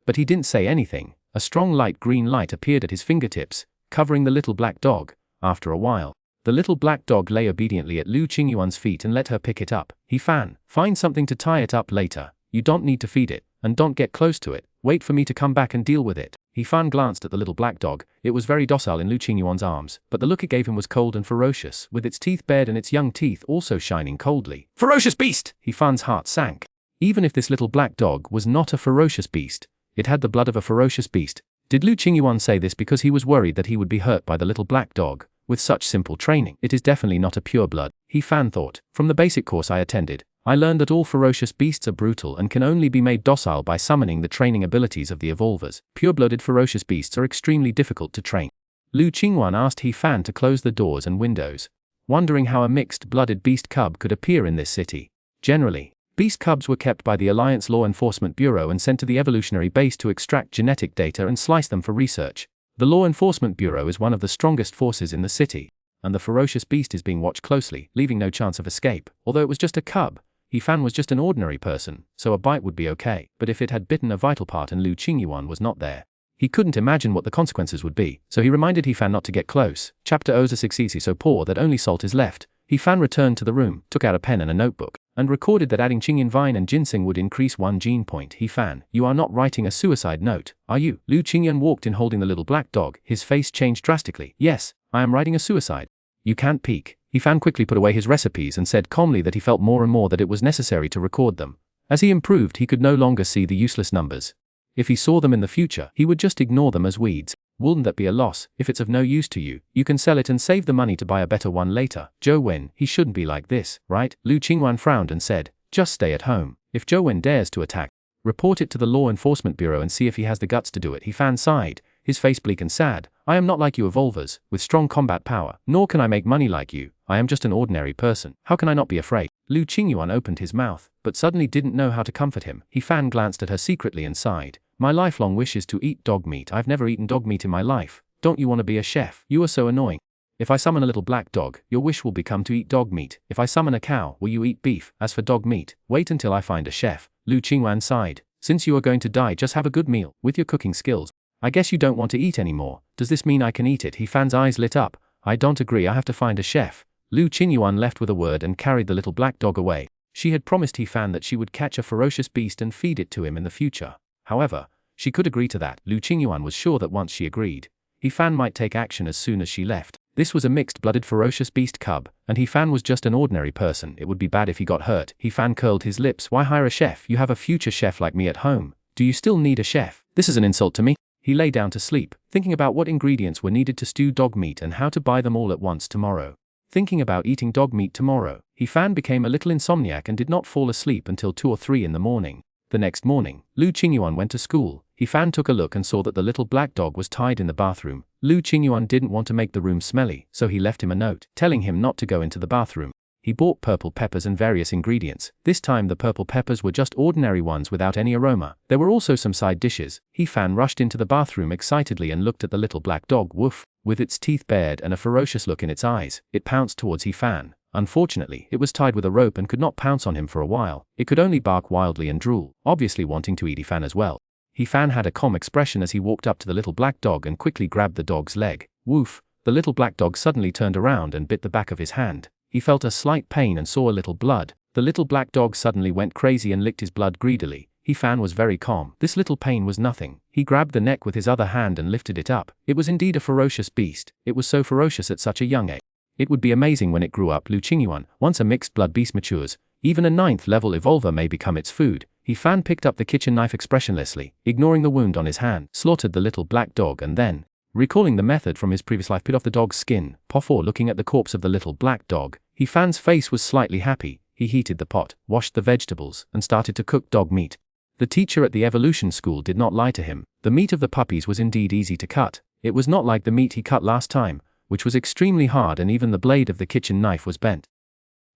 But he didn't say anything. A strong light green light appeared at his fingertips, covering the little black dog. After a while, the little black dog lay obediently at Liu Qingyuan's feet and let her pick it up. He Fan, find something to tie it up later. You don't need to feed it, and don't get close to it. Wait for me to come back and deal with it. He Fan glanced at the little black dog. It was very docile in Liu Qingyuan's arms, but the look it gave him was cold and ferocious, with its teeth bared and its young teeth also shining coldly. Ferocious beast! He Fan's heart sank. Even if this little black dog was not a ferocious beast, it had the blood of a ferocious beast. Did Liu Qingyuan say this because he was worried that he would be hurt by the little black dog? With such simple training, it is definitely not a pure blood, He Fan thought. From the basic course I attended, I learned that all ferocious beasts are brutal and can only be made docile by summoning the training abilities of the evolvers. Pure-blooded ferocious beasts are extremely difficult to train. Liu Qingyuan asked He Fan to close the doors and windows, wondering how a mixed-blooded beast cub could appear in this city. Generally, beast cubs were kept by the Alliance Law Enforcement Bureau and sent to the evolutionary base to extract genetic data and slice them for research. The Law Enforcement Bureau is one of the strongest forces in the city, and the ferocious beast is being watched closely, leaving no chance of escape. Although it was just a cub, He Fan was just an ordinary person, so a bite would be okay. But if it had bitten a vital part and Liu Qingyuan was not there, he couldn't imagine what the consequences would be, so he reminded He Fan not to get close. Chapter O's a success so poor that only salt is left. He Fan returned to the room, took out a pen and a notebook, and recorded that adding Qingyuan vine and ginseng would increase 1 gene point. He Fan, you are not writing a suicide note, are you? Liu Qingyuan walked in holding the little black dog, his face changed drastically. Yes, I am writing a suicide. You can't peek. He Fan quickly put away his recipes and said calmly that he felt more and more that it was necessary to record them. As he improved, he could no longer see the useless numbers. If he saw them in the future, he would just ignore them as weeds. Wouldn't that be a loss? If it's of no use to you, you can sell it and save the money to buy a better one later. Zhou Wen, he shouldn't be like this, right? Liu Qingyuan frowned and said, just stay at home. If Zhou Wen dares to attack, report it to the Law Enforcement Bureau and see if he has the guts to do it. He Fan sighed, his face bleak and sad. I am not like you evolvers, with strong combat power, nor can I make money like you. I am just an ordinary person. How can I not be afraid? Liu Qingyuan opened his mouth, but suddenly didn't know how to comfort him. He Fan glanced at her secretly and sighed. My lifelong wish is to eat dog meat. I've never eaten dog meat in my life. Don't you want to be a chef? You are so annoying. If I summon a little black dog, your wish will become to eat dog meat. If I summon a cow, will you eat beef? As for dog meat, wait until I find a chef. Liu Qingyuan sighed. Since you are going to die, just have a good meal. With your cooking skills, I guess you don't want to eat anymore. Does this mean I can eat it? He Fan's eyes lit up. I don't agree. I have to find a chef. Liu Qingyuan left with a word and carried the little black dog away. She had promised He Fan that she would catch a ferocious beast and feed it to him in the future. However, she could agree to that. Liu Qingyuan was sure that once she agreed, He Fan might take action as soon as she left. This was a mixed-blooded ferocious beast cub, and He Fan was just an ordinary person. It would be bad if he got hurt. He Fan curled his lips. Why hire a chef? You have a future chef like me at home. Do you still need a chef? This is an insult to me. He lay down to sleep, thinking about what ingredients were needed to stew dog meat and how to buy them all at once tomorrow. Thinking about eating dog meat tomorrow, He Fan became a little insomniac and did not fall asleep until 2 or 3 in the morning. The next morning, Liu Qingyuan went to school. He Fan took a look and saw that the little black dog was tied in the bathroom. Liu Qingyuan didn't want to make the room smelly, so he left him a note, telling him not to go into the bathroom. He bought purple peppers and various ingredients. This time the purple peppers were just ordinary ones without any aroma. There were also some side dishes. He Fan rushed into the bathroom excitedly and looked at the little black dog. Woof! With its teeth bared and a ferocious look in its eyes, it pounced towards He Fan. Unfortunately, it was tied with a rope and could not pounce on him for a while. It could only bark wildly and drool, obviously wanting to eat He Fan as well. He Fan had a calm expression as he walked up to the little black dog and quickly grabbed the dog's leg. Woof! The little black dog suddenly turned around and bit the back of his hand. He felt a slight pain and saw a little blood. The little black dog suddenly went crazy and licked his blood greedily. He Fan was very calm. This little pain was nothing. He grabbed the neck with his other hand and lifted it up. It was indeed a ferocious beast. It was so ferocious at such a young age. It would be amazing when it grew up. Liu Qingyuan, once a mixed blood beast matures, even a 9th level evolver may become its food. He Fan picked up the kitchen knife expressionlessly, ignoring the wound on his hand, slaughtered the little black dog and then, recalling the method from his previous life, peeled off the dog's skin. Before looking at the corpse of the little black dog, He Fan's face was slightly happy. He heated the pot, washed the vegetables, and started to cook dog meat. The teacher at the evolution school did not lie to him. The meat of the puppies was indeed easy to cut. It was not like the meat he cut last time, which was extremely hard, and even the blade of the kitchen knife was bent.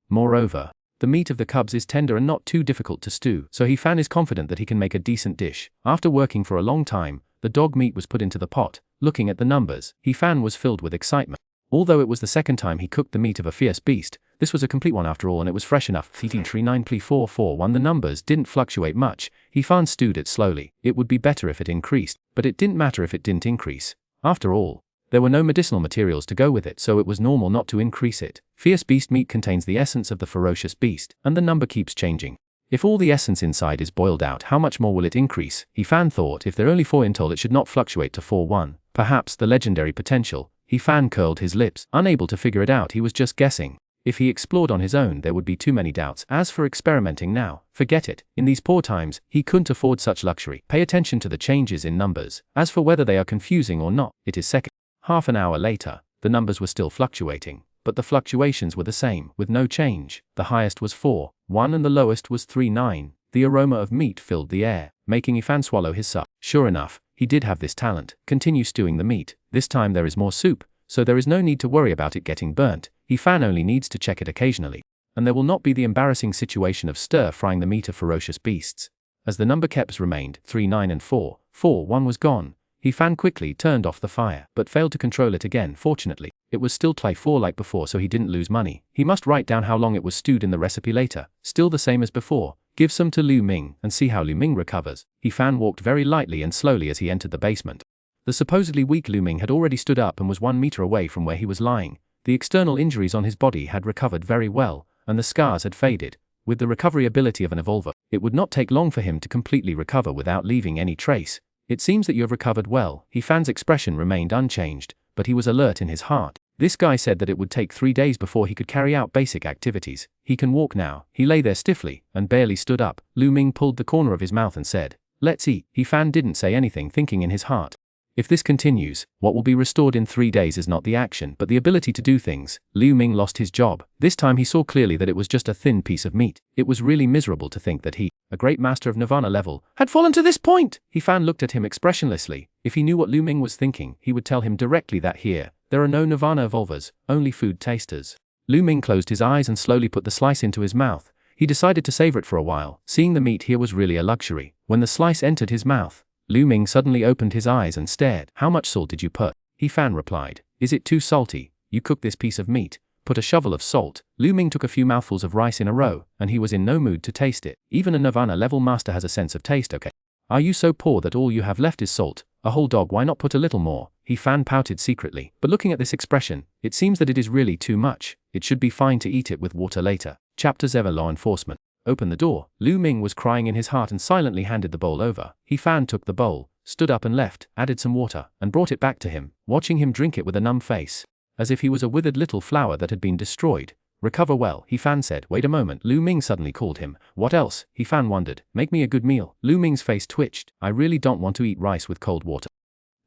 Moreover, the meat of the cubs is tender and not too difficult to stew, so He Fan is confident that he can make a decent dish. After working for a long time, the dog meat was put into the pot. Looking at the numbers, He Fan was filled with excitement. Although it was the second time he cooked the meat of a fierce beast, this was a complete one after all, and it was fresh enough. 1339.441. The numbers didn't fluctuate much. He Fan stewed it slowly. It would be better if it increased, but it didn't matter if it didn't increase. After all, there were no medicinal materials to go with it, so it was normal not to increase it. Fierce beast meat contains the essence of the ferocious beast, and the number keeps changing. If all the essence inside is boiled out, how much more will it increase? He Fan thought if there are only 4 in total, it should not fluctuate to 4-1. Perhaps the legendary potential. He Fan curled his lips, unable to figure it out. He was just guessing. If he explored on his own, there would be too many doubts. As for experimenting now, forget it. In these poor times, he couldn't afford such luxury. Pay attention to the changes in numbers. As for whether they are confusing or not, it is second. Half an hour later, the numbers were still fluctuating, but the fluctuations were the same, with no change. The highest was 4-1 and the lowest was 3-9. The aroma of meat filled the air, making He Fan swallow his sup. Sure enough, he did have this talent. Continue stewing the meat. This time there is more soup, so there is no need to worry about it getting burnt. He Fan only needs to check it occasionally, and there will not be the embarrassing situation of stir-frying the meat of ferocious beasts. As the number kept remained, 3-9 and 4-1 was gone. He Fan quickly turned off the fire, but failed to control it again. Fortunately, It was still clay 4 like before, so he didn't lose money. He must write down how long it was stewed in the recipe later. Still the same as before. Give some to Liu Ming and see how Liu Ming recovers. He Fan walked very lightly and slowly as he entered the basement. The supposedly weak Liu Ming had already stood up and was 1 meter away from where he was lying. The external injuries on his body had recovered very well, and the scars had faded. With the recovery ability of an evolver, it would not take long for him to completely recover without leaving any trace. It seems that you have recovered well. He Fan's expression remained unchanged, but he was alert in his heart. This guy said that it would take 3 days before he could carry out basic activities. He can walk now. He lay there stiffly, and barely stood up. Liu Ming pulled the corner of his mouth and said, "Let's eat." He Fan didn't say anything, thinking in his heart, if this continues, what will be restored in 3 days is not the action, but the ability to do things. Liu Ming lost his job. This time he saw clearly that it was just a thin piece of meat. It was really miserable to think that he, a great master of Nirvana level, had fallen to this point. He Fan looked at him expressionlessly. If he knew what Liu Ming was thinking, he would tell him directly that here, there are no Nirvana evolvers, only food tasters. Liu Ming closed his eyes and slowly put the slice into his mouth. He decided to savor it for a while. Seeing the meat here was really a luxury. When the slice entered his mouth, Liu Ming suddenly opened his eyes and stared. "How much salt did you put?" He Fan replied. "Is it too salty? You cook this piece of meat. Put a shovel of salt." Liu Ming took a few mouthfuls of rice in a row, and he was in no mood to taste it. Even a Nirvana level master has a sense of taste, okay? Are you so poor that all you have left is salt? A whole dog, why not put a little more? He Fan pouted secretly, but looking at this expression, it seems that it is really too much. It should be fine to eat it with water later. Chapter 7 Law Enforcement. Open the door. Liu Ming was crying in his heart and silently handed the bowl over. He Fan took the bowl, stood up and left, added some water, and brought it back to him, watching him drink it with a numb face, as if he was a withered little flower that had been destroyed. "Recover well," He Fan said. "Wait a moment," Liu Ming suddenly called him. "What else?" He Fan wondered. "Make me a good meal." Liu Ming's face twitched. "I really don't want to eat rice with cold water."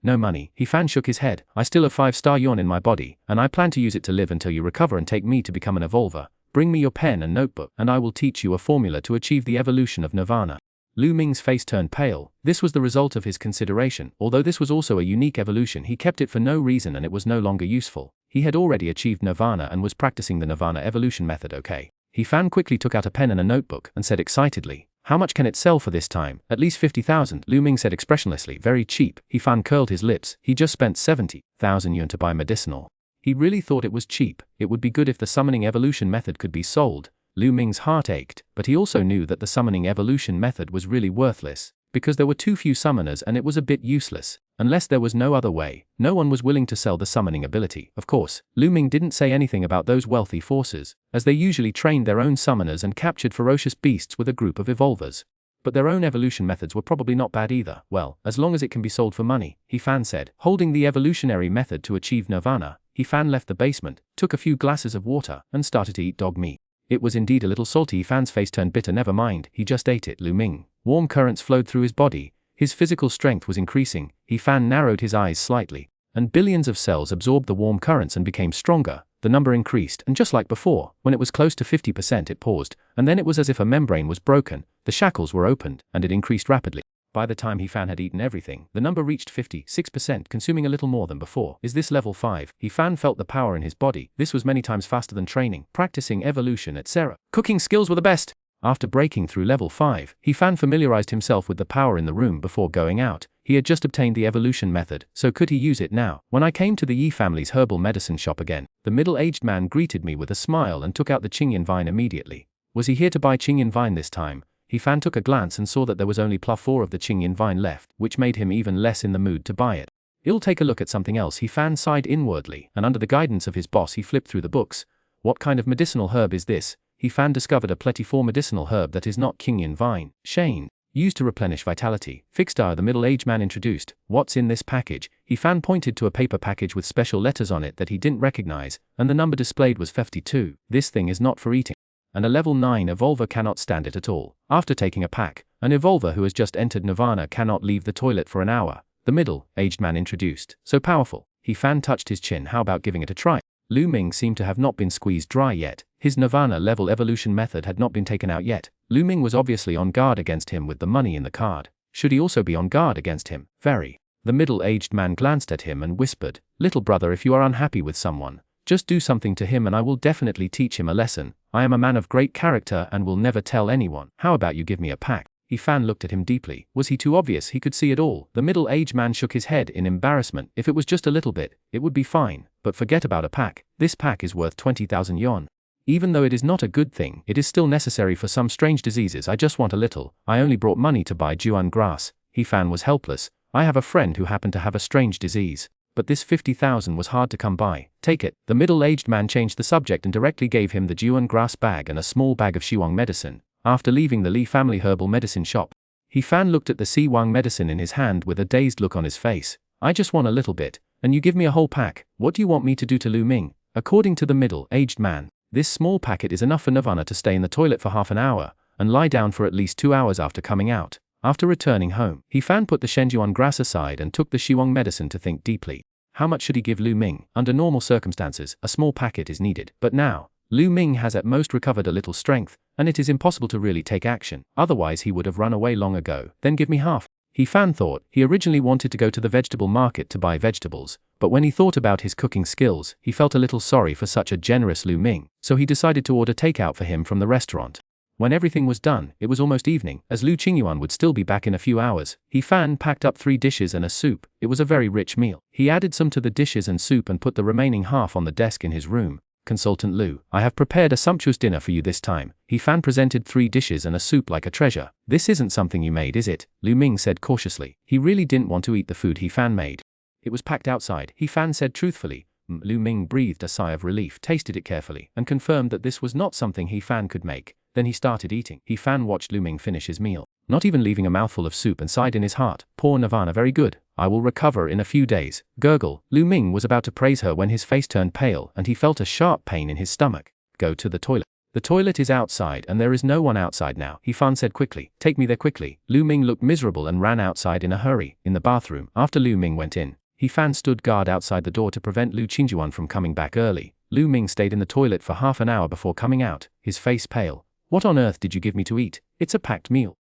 "No money." He Fan shook his head. "I still have 5-star yuan in my body, and I plan to use it to live until you recover and take me to become an evolver. Bring me your pen and notebook, and I will teach you a formula to achieve the evolution of Nirvana." Liu Ming's face turned pale. This was the result of his consideration. Although this was also a unique evolution, he kept it for no reason and it was no longer useful. He had already achieved Nirvana and was practicing the Nirvana evolution method, okay? He Fan quickly took out a pen and a notebook and said excitedly, "How much can it sell for this time?" "At least 50,000, Liu Ming said expressionlessly. "Very cheap." He Fan curled his lips. He just spent 70,000 yuan to buy medicinal. He really thought it was cheap. It would be good if the summoning evolution method could be sold. Liu Ming's heart ached, but he also knew that the summoning evolution method was really worthless, because there were too few summoners and it was a bit useless. Unless there was no other way, no one was willing to sell the summoning ability. Of course, Liu Ming didn't say anything about those wealthy forces, as they usually trained their own summoners and captured ferocious beasts with a group of evolvers. But their own evolution methods were probably not bad either. "Well, as long as it can be sold for money," He Fan said. Holding the evolutionary method to achieve Nirvana, He Fan left the basement, took a few glasses of water, and started to eat dog meat. It was indeed a little salty. He Fan's face turned bitter. "Never mind, he just ate it." Liu Ming. Warm currents flowed through his body. His physical strength was increasing. He Fan narrowed his eyes slightly, and billions of cells absorbed the warm currents and became stronger. The number increased, and just like before, when it was close to 50% it paused, and then it was as if a membrane was broken, the shackles were opened, and it increased rapidly. By the time He Fan had eaten everything, the number reached 56%, consuming a little more than before. "Is this level 5? He Fan felt the power in his body. This was many times faster than training, practicing evolution, etc. Cooking skills were the best. After breaking through level 5, He Fan familiarized himself with the power in the room before going out. He had just obtained the evolution method, so could he use it now? "When I came to the Yi family's herbal medicine shop again, the middle-aged man greeted me with a smile and took out the Qingyuan vine immediately. Was he here to buy Qingyuan vine this time? He Fan took a glance and saw that there was only +4 of the Qingyuan vine left, which made him even less in the mood to buy it. "I'll take a look at something else." He Fan sighed inwardly, and under the guidance of his boss he flipped through the books. "What kind of medicinal herb is this?" He Fan discovered a plentiful medicinal herb that is not Qingyuan vine. "Shane. Used to replenish vitality." Fixstar, the middle-aged man introduced. "What's in this package?" He Fan pointed to a paper package with special letters on it that he didn't recognize, and the number displayed was 52. "This thing is not for eating. And a level 9 evolver cannot stand it at all. After taking a pack, an evolver who has just entered Nirvana cannot leave the toilet for an hour," the middle-aged man introduced. "So powerful." He Fan touched his chin. "How about giving it a try?" Liu Ming seemed to have not been squeezed dry yet. His Nirvana level evolution method had not been taken out yet. Liu Ming was obviously on guard against him with the money in the card. Should he also be on guard against him? Very. The middle-aged man glanced at him and whispered, "Little brother, if you are unhappy with someone, just do something to him and I will definitely teach him a lesson. I am a man of great character and will never tell anyone. How about you give me a pack?" He Fan looked at him deeply. Was he too obvious? He could see it all. The middle-aged man shook his head in embarrassment. "If it was just a little bit, it would be fine, but forget about a pack. This pack is worth 20,000 yuan. Even though it is not a good thing, it is still necessary for some strange diseases. I just want a little. I only brought money to buy Juan grass. He Fan was helpless. I have a friend who happened to have a strange disease. But this 50,000 was hard to come by. Take it. The middle-aged man changed the subject and directly gave him the Juan grass bag and a small bag of Xiwang medicine. After leaving the Li family herbal medicine shop, He Fan looked at the Xiwang medicine in his hand with a dazed look on his face. I just want a little bit, and you give me a whole pack. What do you want me to do to Lu Ming? According to the middle-aged man, this small packet is enough for Nirvana to stay in the toilet for half an hour, and lie down for at least 2 hours after coming out. After returning home, He Fan put the Shenjuan grass aside and took the Xiwang medicine to think deeply. How much should he give Lu Ming? Under normal circumstances, a small packet is needed. But now, Lu Ming has at most recovered a little strength, and it is impossible to really take action. Otherwise he would have run away long ago. Then give me half. He Fan thought. He originally wanted to go to the vegetable market to buy vegetables, but when he thought about his cooking skills, he felt a little sorry for such a generous Lu Ming, so he decided to order takeout for him from the restaurant. When everything was done, it was almost evening. As Liu Qingyuan would still be back in a few hours, He Fan packed up 3 dishes and a soup. It was a very rich meal. He added some to the dishes and soup and put the remaining half on the desk in his room. Consultant Lu, I have prepared a sumptuous dinner for you this time. He Fan presented 3 dishes and a soup like a treasure. This isn't something you made, is it? Lu Ming said cautiously. He really didn't want to eat the food He Fan made. It was packed outside, He Fan said truthfully. Lu Ming breathed a sigh of relief, tasted it carefully, and confirmed that this was not something He Fan could make. Then he started eating. He Fan watched Lu Ming finish his meal, not even leaving a mouthful of soup, and sighed in his heart. Poor Nirvana, very good. I will recover in a few days. Gurgle. Lu Ming was about to praise her when his face turned pale and he felt a sharp pain in his stomach. Go to the toilet. The toilet is outside and there is no one outside now, He Fan said quickly. Take me there quickly. Lu Ming looked miserable and ran outside in a hurry. In the bathroom, after Lu Ming went in, He Fan stood guard outside the door to prevent Liu Qingyuan from coming back early. Lu Ming stayed in the toilet for half an hour before coming out, his face pale. What on earth did you give me to eat? It's a packed meal.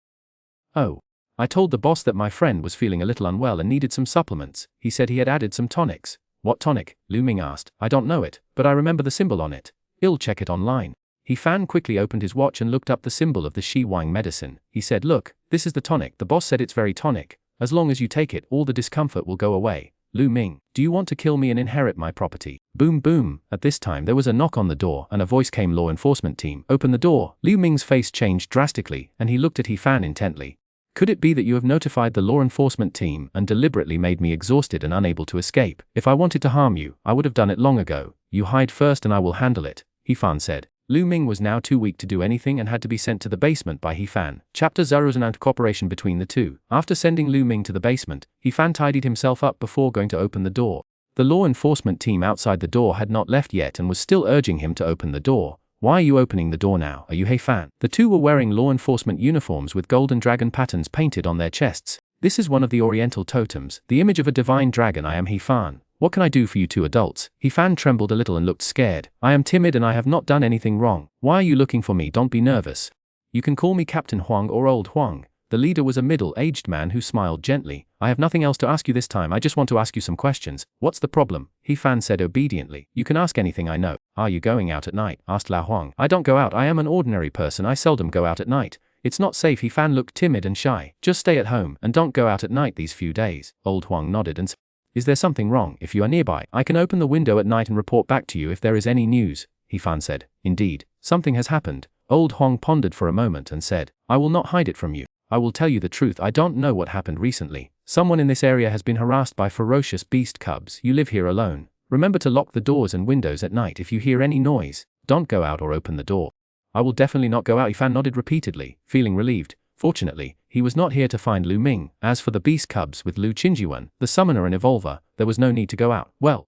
Oh. I told the boss that my friend was feeling a little unwell and needed some supplements. He said he had added some tonics. What tonic? Lu Ming asked. I don't know it, but I remember the symbol on it. I'll check it online. He Fan quickly opened his watch and looked up the symbol of the Xiwang medicine. He said, look, this is the tonic. The boss said it's very tonic. As long as you take it, all the discomfort will go away. Lu Ming, do you want to kill me and inherit my property? Boom boom. At this time there was a knock on the door and a voice came. Law enforcement team. Open the door. Lu Ming's face changed drastically and he looked at He Fan intently. Could it be that you have notified the law enforcement team and deliberately made me exhausted and unable to escape? If I wanted to harm you, I would have done it long ago. You hide first and I will handle it, He Fan said. Lu Ming was now too weak to do anything and had to be sent to the basement by He Fan. Chapter 0 and cooperation between the two. After sending Lu Ming to the basement, He Fan tidied himself up before going to open the door. The law enforcement team outside the door had not left yet and was still urging him to open the door. Why are you opening the door now? Are you He Fan? The two were wearing law enforcement uniforms with golden dragon patterns painted on their chests. This is one of the oriental totems, the image of a divine dragon. I am He Fan. What can I do for you two adults? He Fan trembled a little and looked scared. I am timid and I have not done anything wrong. Why are you looking for me? Don't be nervous. You can call me Captain Huang or Old Huang. The leader was a middle-aged man who smiled gently. I have nothing else to ask you this time. I just want to ask you some questions. What's the problem? He Fan said obediently. You can ask anything, I know. Are you going out at night? Asked Lao Huang. I don't go out. I am an ordinary person. I seldom go out at night. It's not safe. He Fan looked timid and shy. Just stay at home and don't go out at night these few days. Old Huang nodded and said, is there something wrong? If you are nearby, I can open the window at night and report back to you if there is any news. He Fan said. Indeed, something has happened. Old Huang pondered for a moment and said, I will not hide it from you. I will tell you the truth. I don't know what happened recently. Someone in this area has been harassed by ferocious beast cubs. You live here alone. Remember to lock the doors and windows at night. If you hear any noise, don't go out or open the door. I will definitely not go out. He Fan nodded repeatedly, feeling relieved. Fortunately, he was not here to find Lu Ming. As for the beast cubs with Liu Qingyuan, the summoner and evolver, there was no need to go out. Well,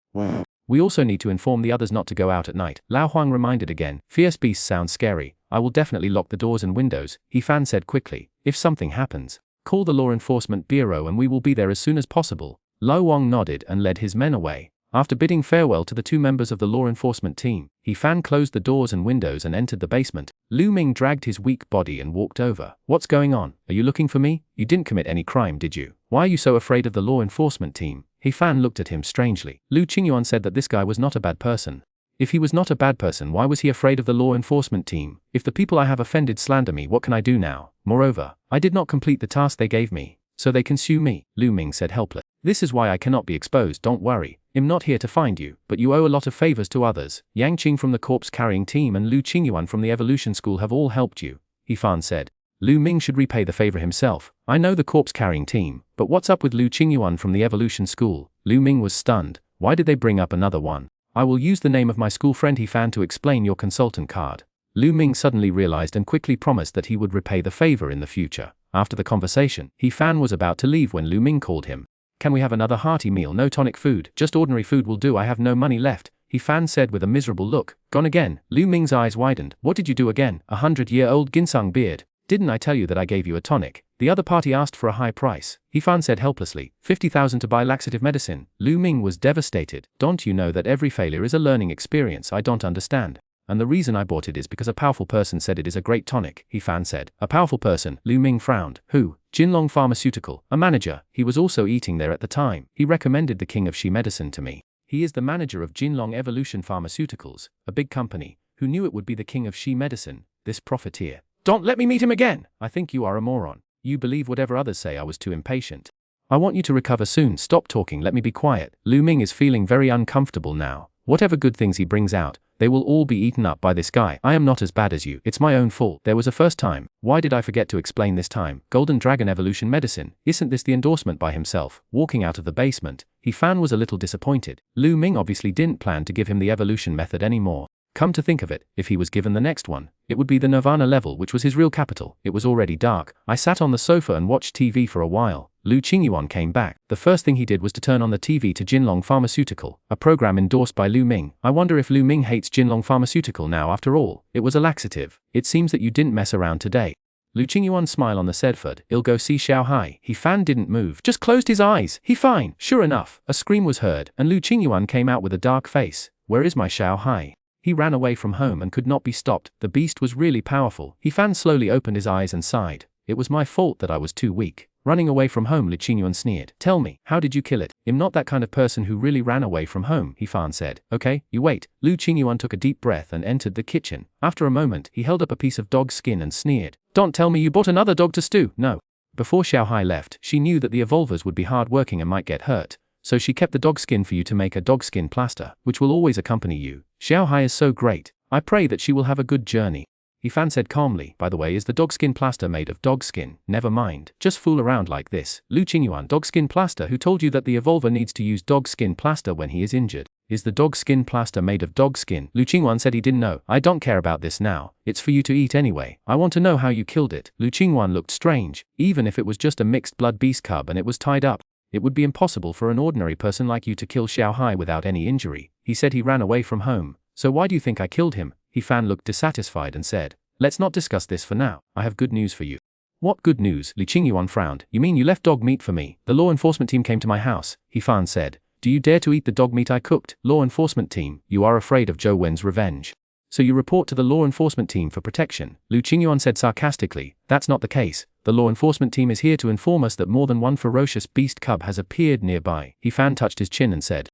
we also need to inform the others not to go out at night. Lao Huang reminded again. Fierce beasts sound scary. I will definitely lock the doors and windows, He Fan said quickly. If something happens, call the law enforcement bureau and we will be there as soon as possible. Lao Huang nodded and led his men away. After bidding farewell to the two members of the law enforcement team, He Fan closed the doors and windows and entered the basement. Lu Ming dragged his weak body and walked over. What's going on? Are you looking for me? You didn't commit any crime, did you? Why are you so afraid of the law enforcement team? He Fan looked at him strangely. Liu Qingyuan said that this guy was not a bad person. If he was not a bad person, why was he afraid of the law enforcement team? If the people I have offended slander me, what can I do now? Moreover, I did not complete the task they gave me, So they can sue me, Lu Ming said helpless. This is why I cannot be exposed, don't worry. I'm not here to find you, but you owe a lot of favors to others. Yang Qing from the corpse-carrying team and Liu Qingyuan from the evolution school have all helped you, He Fan said. Lu Ming should repay the favor himself. I know the corpse-carrying team, but what's up with Liu Qingyuan from the evolution school? Lu Ming was stunned. Why did they bring up another one? I will use the name of my school friend He Fan to explain your consultant card. Lu Ming suddenly realized and quickly promised that he would repay the favor in the future. After the conversation, He Fan was about to leave when Lu Ming called him. Can we have another hearty meal? No tonic food, just ordinary food will do. I have no money left, He Fan said with a miserable look. Gone again? Lu Ming's eyes widened. What did you do again? 100-year-old ginseng beard. Didn't I tell you that I gave you a tonic? The other party asked for a high price. He Fan said helplessly. 50,000 to buy laxative medicine. Lu Ming was devastated. Don't you know that every failure is a learning experience? I don't understand. And the reason I bought it is because a powerful person said it is a great tonic, He Fan said. A powerful person? Lu Ming frowned. Who? Jinlong Pharmaceutical, a manager. He was also eating there at the time. He recommended the king of Shi medicine to me. He is the manager of Jinlong Evolution Pharmaceuticals, a big company. Who knew it would be the king of Shi medicine? This profiteer. Don't let me meet him again! I think you are a moron. You believe whatever others say. I was too impatient. I want you to recover soon. Stop talking, let me be quiet. Lu Ming is feeling very uncomfortable now. Whatever good things he brings out, they will all be eaten up by this guy. I am not as bad as you. It's my own fault. There was a first time. Why did I forget to explain this time? Golden Dragon Evolution Medicine. Isn't this the endorsement by himself? Walking out of the basement, He Fan was a little disappointed. Lu Ming obviously didn't plan to give him the evolution method anymore. Come to think of it, if he was given the next one, it would be the Nirvana level, which was his real capital. It was already dark. I sat on the sofa and watched TV for a while. Liu Qingyuan came back. The first thing he did was to turn on the TV to Jinlong Pharmaceutical, a program endorsed by Lu Ming. I wonder if Lu Ming hates Jinlong Pharmaceutical now. After all, it was a laxative. It seems that you didn't mess around today. Liu Qingyuan smiled on the Sedford. I'll go see Xuanhuan. He Fan didn't move, just closed his eyes. He fine. Sure enough, a scream was heard, and Liu Qingyuan came out with a dark face. Where is my Xuanhuan? He ran away from home and could not be stopped. The beast was really powerful. He Fan slowly opened his eyes and sighed. It was my fault that I was too weak. Running away from home, Liu Qingyuan sneered. Tell me, how did you kill it? I'm not that kind of person who really ran away from home, He Fan said. Okay, you wait. Liu Qingyuan took a deep breath and entered the kitchen. After a moment, he held up a piece of dog skin and sneered. Don't tell me you bought another dog to stew. No. Before Xuanhuan left, she knew that the evolvers would be hard working and might get hurt. So she kept the dog skin for you to make a dog skin plaster, which will always accompany you. Xuanhuan is so great. I pray that she will have a good journey. He Fan said calmly. By the way, is the dog skin plaster made of dog skin? Never mind. Just fool around like this. Liu Qingyuan, dog skin plaster. Who told you that the evolver needs to use dog skin plaster when he is injured? Is the dog skin plaster made of dog skin? Liu Qingyuan said he didn't know. I don't care about this now. It's for you to eat anyway. I want to know how you killed it. Liu Qingyuan looked strange. Even if it was just a mixed blood beast cub and it was tied up, it would be impossible for an ordinary person like you to kill Xuanhuan without any injury. He said he ran away from home. So why do you think I killed him? He Fan looked dissatisfied and said, let's not discuss this for now. I have good news for you. What good news? Liu Qingyuan frowned. You mean you left dog meat for me? The law enforcement team came to my house, He Fan said. Do you dare to eat the dog meat I cooked? Law enforcement team, you are afraid of Zhou Wen's revenge. So you report to the law enforcement team for protection? Liu Qingyuan said sarcastically. That's not the case. The law enforcement team is here to inform us that more than one ferocious beast cub has appeared nearby. He Fan touched his chin and said,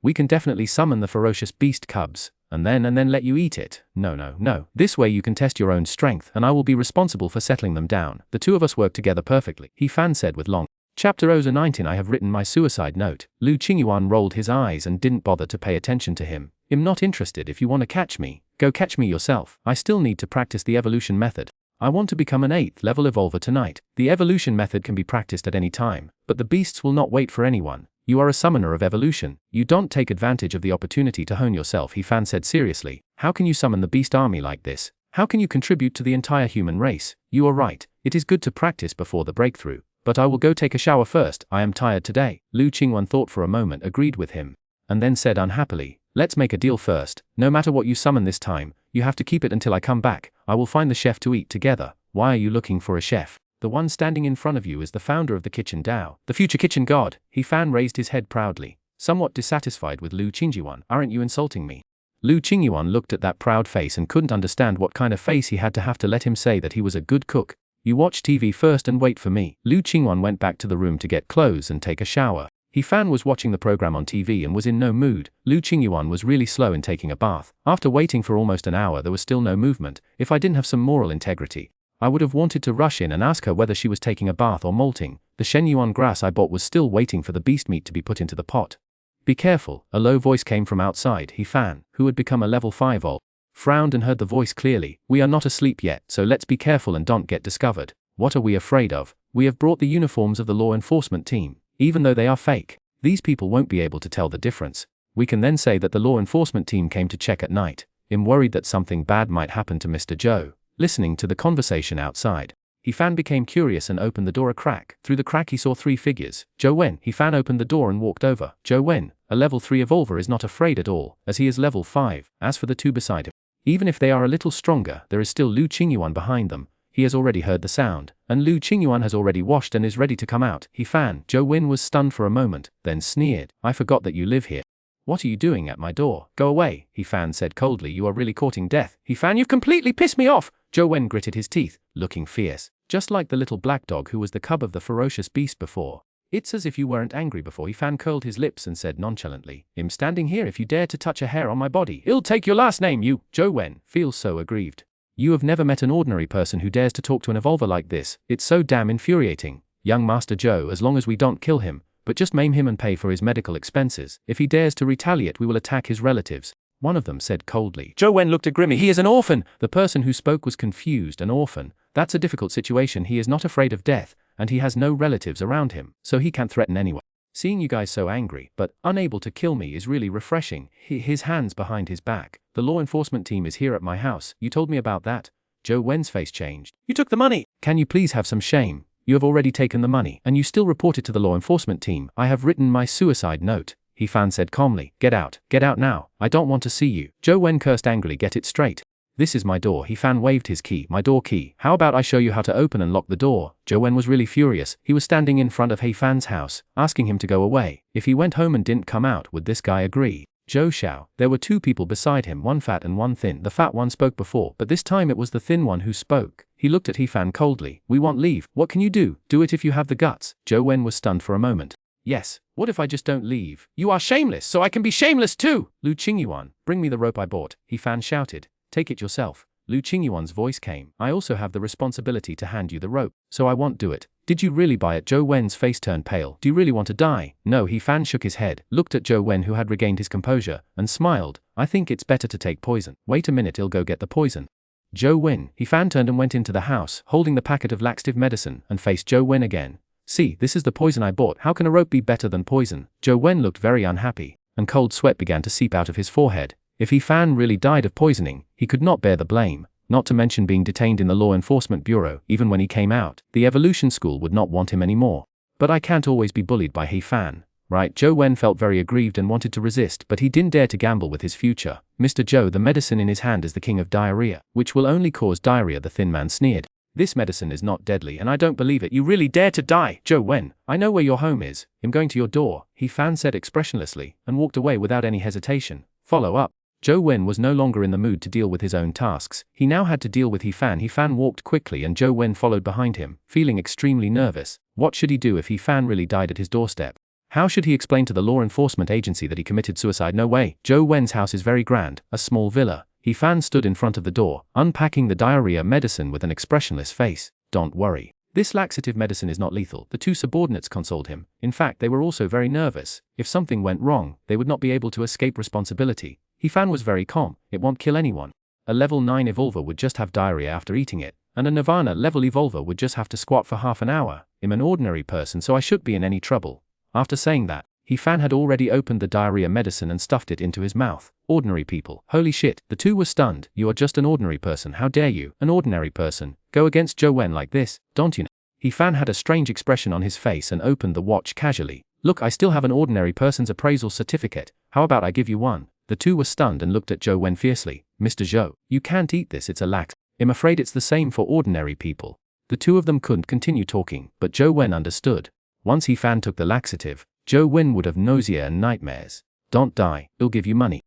we can definitely summon the ferocious beast cubs, and then let you eat it. No. This way you can test your own strength, and I will be responsible for settling them down. The two of us work together perfectly, He Fan said with long. Chapter 19. I have written my suicide note. Liu Qingyuan rolled his eyes and didn't bother to pay attention to him. I'm not interested. If you want to catch me, go catch me yourself. I still need to practice the evolution method. I want to become an 8th level evolver tonight. The evolution method can be practiced at any time, but the beasts will not wait for anyone. You are a summoner of evolution. You don't take advantage of the opportunity to hone yourself, He Fan said seriously. How can you summon the beast army like this? How can you contribute to the entire human race? You are right. It is good to practice before the breakthrough. But I will go take a shower first. I am tired today. Liu Qingyuan thought for a moment, agreed with him, and then said unhappily, let's make a deal first. No matter what you summon this time, you have to keep it until I come back. I will find the chef to eat together. Why are you looking for a chef? The one standing in front of you is the founder of the kitchen Dao, the future kitchen god. He Fan raised his head proudly, somewhat dissatisfied with Liu Qingyuan. Aren't you insulting me? Liu Qingyuan looked at that proud face and couldn't understand what kind of face he had to have to let him say that he was a good cook. You watch TV first and wait for me. Liu Qingyuan went back to the room to get clothes and take a shower. He Fan was watching the program on TV and was in no mood. Liu Qingyuan was really slow in taking a bath. After waiting for almost an hour, there was still no movement. If I didn't have some moral integrity, I would have wanted to rush in and ask her whether she was taking a bath or molting. The Xuanhuan grass I bought was still waiting for the beast meat to be put into the pot. Be careful, a low voice came from outside. He Fan, who had become a level 5 old, frowned and heard the voice clearly. We are not asleep yet, so let's be careful and don't get discovered. What are we afraid of? We have brought the uniforms of the law enforcement team. Even though they are fake, these people won't be able to tell the difference. We can then say that the law enforcement team came to check at night. I'm worried that something bad might happen to Mr. Zhou. Listening to the conversation outside, He Fan became curious and opened the door a crack. Through the crack he saw 3 figures. Zhou Wen. He Fan opened the door and walked over. Zhou Wen, a level 3 evolver, is not afraid at all, as he is level 5. As for the 2 beside him, even if they are a little stronger, there is still Liu Qingyuan behind them. He has already heard the sound, and Liu Qingyuan has already washed and is ready to come out. He Fan. Zhou Wen was stunned for a moment, then sneered. I forgot that you live here. What are you doing at my door? Go away, He Fan said coldly. You are really courting death. He Fan, you've completely pissed me off. Zhou Wen gritted his teeth, looking fierce, just like the little black dog who was the cub of the ferocious beast before. It's as if you weren't angry before. He Fan curled his lips and said nonchalantly, I'm standing here. If you dare to touch a hair on my body, I'll take your last name. You, Zhou Wen, feels so aggrieved. You have never met an ordinary person who dares to talk to an evolver like this. It's so damn infuriating. Young Master Zhou, as long as we don't kill him, but just maim him and pay for his medical expenses. If he dares to retaliate, we will attack his relatives. One of them said coldly. Zhou Wen looked at Grimmy. He is an orphan. The person who spoke was confused. An orphan? That's a difficult situation. He is not afraid of death, and he has no relatives around him, so he can't threaten anyone. Seeing you guys so angry, but unable to kill me is really refreshing. His hands behind his back. The law enforcement team is here at my house. You told me about that. Zhou Wen's face changed. You took the money. Can you please have some shame? You have already taken the money, and you still report it to the law enforcement team. I have written my suicide note. He Fan said calmly. Get out now. I don't want to see you. Zhou Wen cursed angrily. Get it straight. This is my door. He Fan waved his key. My door key. How about I show you how to open and lock the door? Zhou Wen was really furious. He was standing in front of He Fan's house, asking him to go away. If he went home and didn't come out, would this guy agree? Zhou Xiao. There were 2 people beside him, one fat and one thin. The fat one spoke before, but this time it was the thin one who spoke. He looked at He Fan coldly. We want leave. What can you do? Do it if you have the guts. Zhou Wen was stunned for a moment. Yes. What if I just don't leave? You are shameless, so I can be shameless too! Liu Qingyuan, bring me the rope I bought. He Fan shouted. Take it yourself. Liu Qingyuan's voice came. I also have the responsibility to hand you the rope, so I won't do it. Did you really buy it? Zhou Wen's face turned pale. Do you really want to die? No. He Fan shook his head, looked at Zhou Wen who had regained his composure, and smiled. I think it's better to take poison. Wait a minute, I'll go get the poison. Zhou Wen. He Fan turned and went into the house, holding the packet of laxative medicine, and faced Zhou Wen again. See, this is the poison I bought. How can a rope be better than poison? Zhou Wen looked very unhappy, and cold sweat began to seep out of his forehead. If He Fan really died of poisoning, he could not bear the blame. Not to mention being detained in the law enforcement bureau. Even when he came out, the evolution school would not want him anymore. But I can't always be bullied by He Fan, right? Zhou Wen felt very aggrieved and wanted to resist, but he didn't dare to gamble with his future. Mr. Zhou, the medicine in his hand is the king of diarrhea, which will only cause diarrhea. The thin man sneered. This medicine is not deadly, and I don't believe it. You really dare to die? Zhou Wen, I know where your home is. I'm going to your door, He Fan said expressionlessly, and walked away without any hesitation. Follow up. Zhou Wen was no longer in the mood to deal with his own tasks. He now had to deal with He Fan. He Fan walked quickly and Zhou Wen followed behind him, feeling extremely nervous. What should he do if He Fan really died at his doorstep? How should he explain to the law enforcement agency that he committed suicide? No way. Zhou Wen's house is very grand, a small villa. He Fan stood in front of the door, unpacking the diarrhea medicine with an expressionless face. Don't worry. This laxative medicine is not lethal. The 2 subordinates consoled him. In fact, they were also very nervous. If something went wrong, they would not be able to escape responsibility. He Fan was very calm. It won't kill anyone. A level 9 evolver would just have diarrhea after eating it, and a Nirvana level evolver would just have to squat for half an hour. I'm an ordinary person, so I shouldn't be in any trouble. After saying that, He Fan had already opened the diarrhea medicine and stuffed it into his mouth. Ordinary people. Holy shit. The 2 were stunned. You are just an ordinary person. How dare you, an ordinary person, go against Zhou Wen like this? Don't you know? He Fan had a strange expression on his face and opened the watch casually. Look, I still have an ordinary person's appraisal certificate. How about I give you one? The 2 were stunned and looked at Zhou Wen fiercely. Mr. Zhou, you can't eat this. It's a lax. I'm afraid it's the same for ordinary people. The 2 of them couldn't continue talking, but Zhou Wen understood. Once He Fan took the laxative, Zhou Wen would have nausea and nightmares. Don't die, I'll give you money.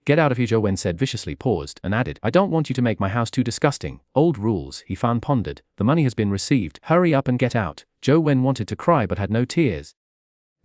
Get out of here, Zhou Wen said viciously, paused, and added, I don't want you to make my house too disgusting. Old rules, He Fan pondered. The money has been received. Hurry up and get out. Zhou Wen wanted to cry but had no tears.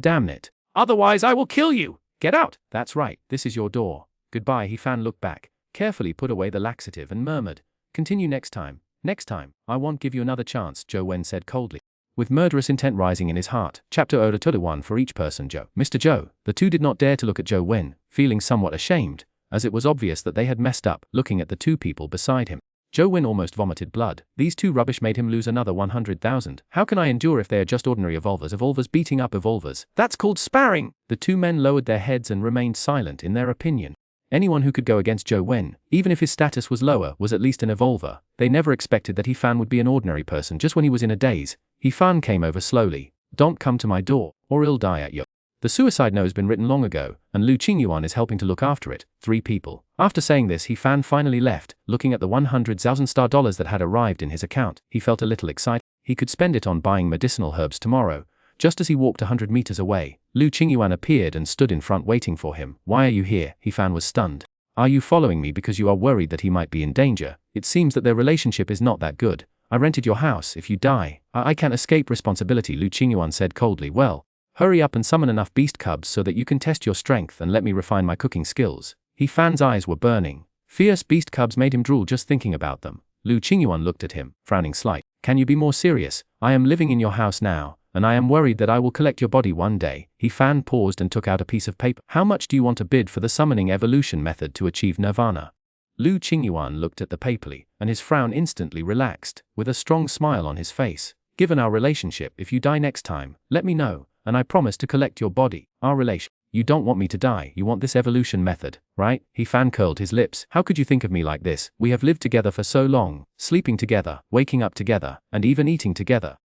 Damn it. Otherwise I will kill you. Get out. That's right, this is your door. Goodbye. He Fan looked back, carefully put away the laxative and murmured, continue next time. Next time, I won't give you another chance, Zhou Wen said coldly. with murderous intent rising in his heart. Chapter Oda 1 for each person Joe. Mr. Joe. The two did not dare to look at Zhou Wen, feeling somewhat ashamed, as it was obvious that they had messed up, looking at the two people beside him. Zhou Wen almost vomited blood. These two rubbish made him lose another 100,000. How can I endure if they are just ordinary evolvers? Evolvers beating up evolvers. That's called sparring! The two men lowered their heads and remained silent in their opinion. Anyone who could go against Zhou Wen, even if his status was lower, was at least an evolver. They never expected that He Fan would be an ordinary person. Just when he was in a daze, He Fan came over slowly. Don't come to my door, or I'll die at you. The suicide note has been written long ago, and Liu Qingyuan is helping to look after it. 3 people. After saying this, He Fan finally left, looking at the 100,000 star dollars that had arrived in his account. He felt a little excited. He could spend it on buying medicinal herbs tomorrow. Just as he walked 100 meters away, Liu Qingyuan appeared and stood in front waiting for him. Why are you here? He Fan was stunned. Are you following me because you are worried that he might be in danger? It seems that their relationship is not that good. I rented your house. If you die, I can't escape responsibility, Liu Qingyuan said coldly. Well, hurry up and summon enough beast cubs so that you can test your strength and let me refine my cooking skills. He Fan's eyes were burning. Fierce beast cubs made him drool just thinking about them. Liu Qingyuan looked at him, frowning slightly. Can you be more serious? I am living in your house now, and I am worried that I will collect your body one day. He Fan paused and took out a piece of paper. How much do you want to bid for the summoning evolution method to achieve nirvana? Liu Qingyuan looked at the paperly, and his frown instantly relaxed, with a strong smile on his face. Given our relationship, if you die next time, let me know, and I promise to collect your body. Our relation. You don't want me to die, you want this evolution method, right? He Fan curled his lips. How could you think of me like this? We have lived together for so long, sleeping together, waking up together, and even eating together.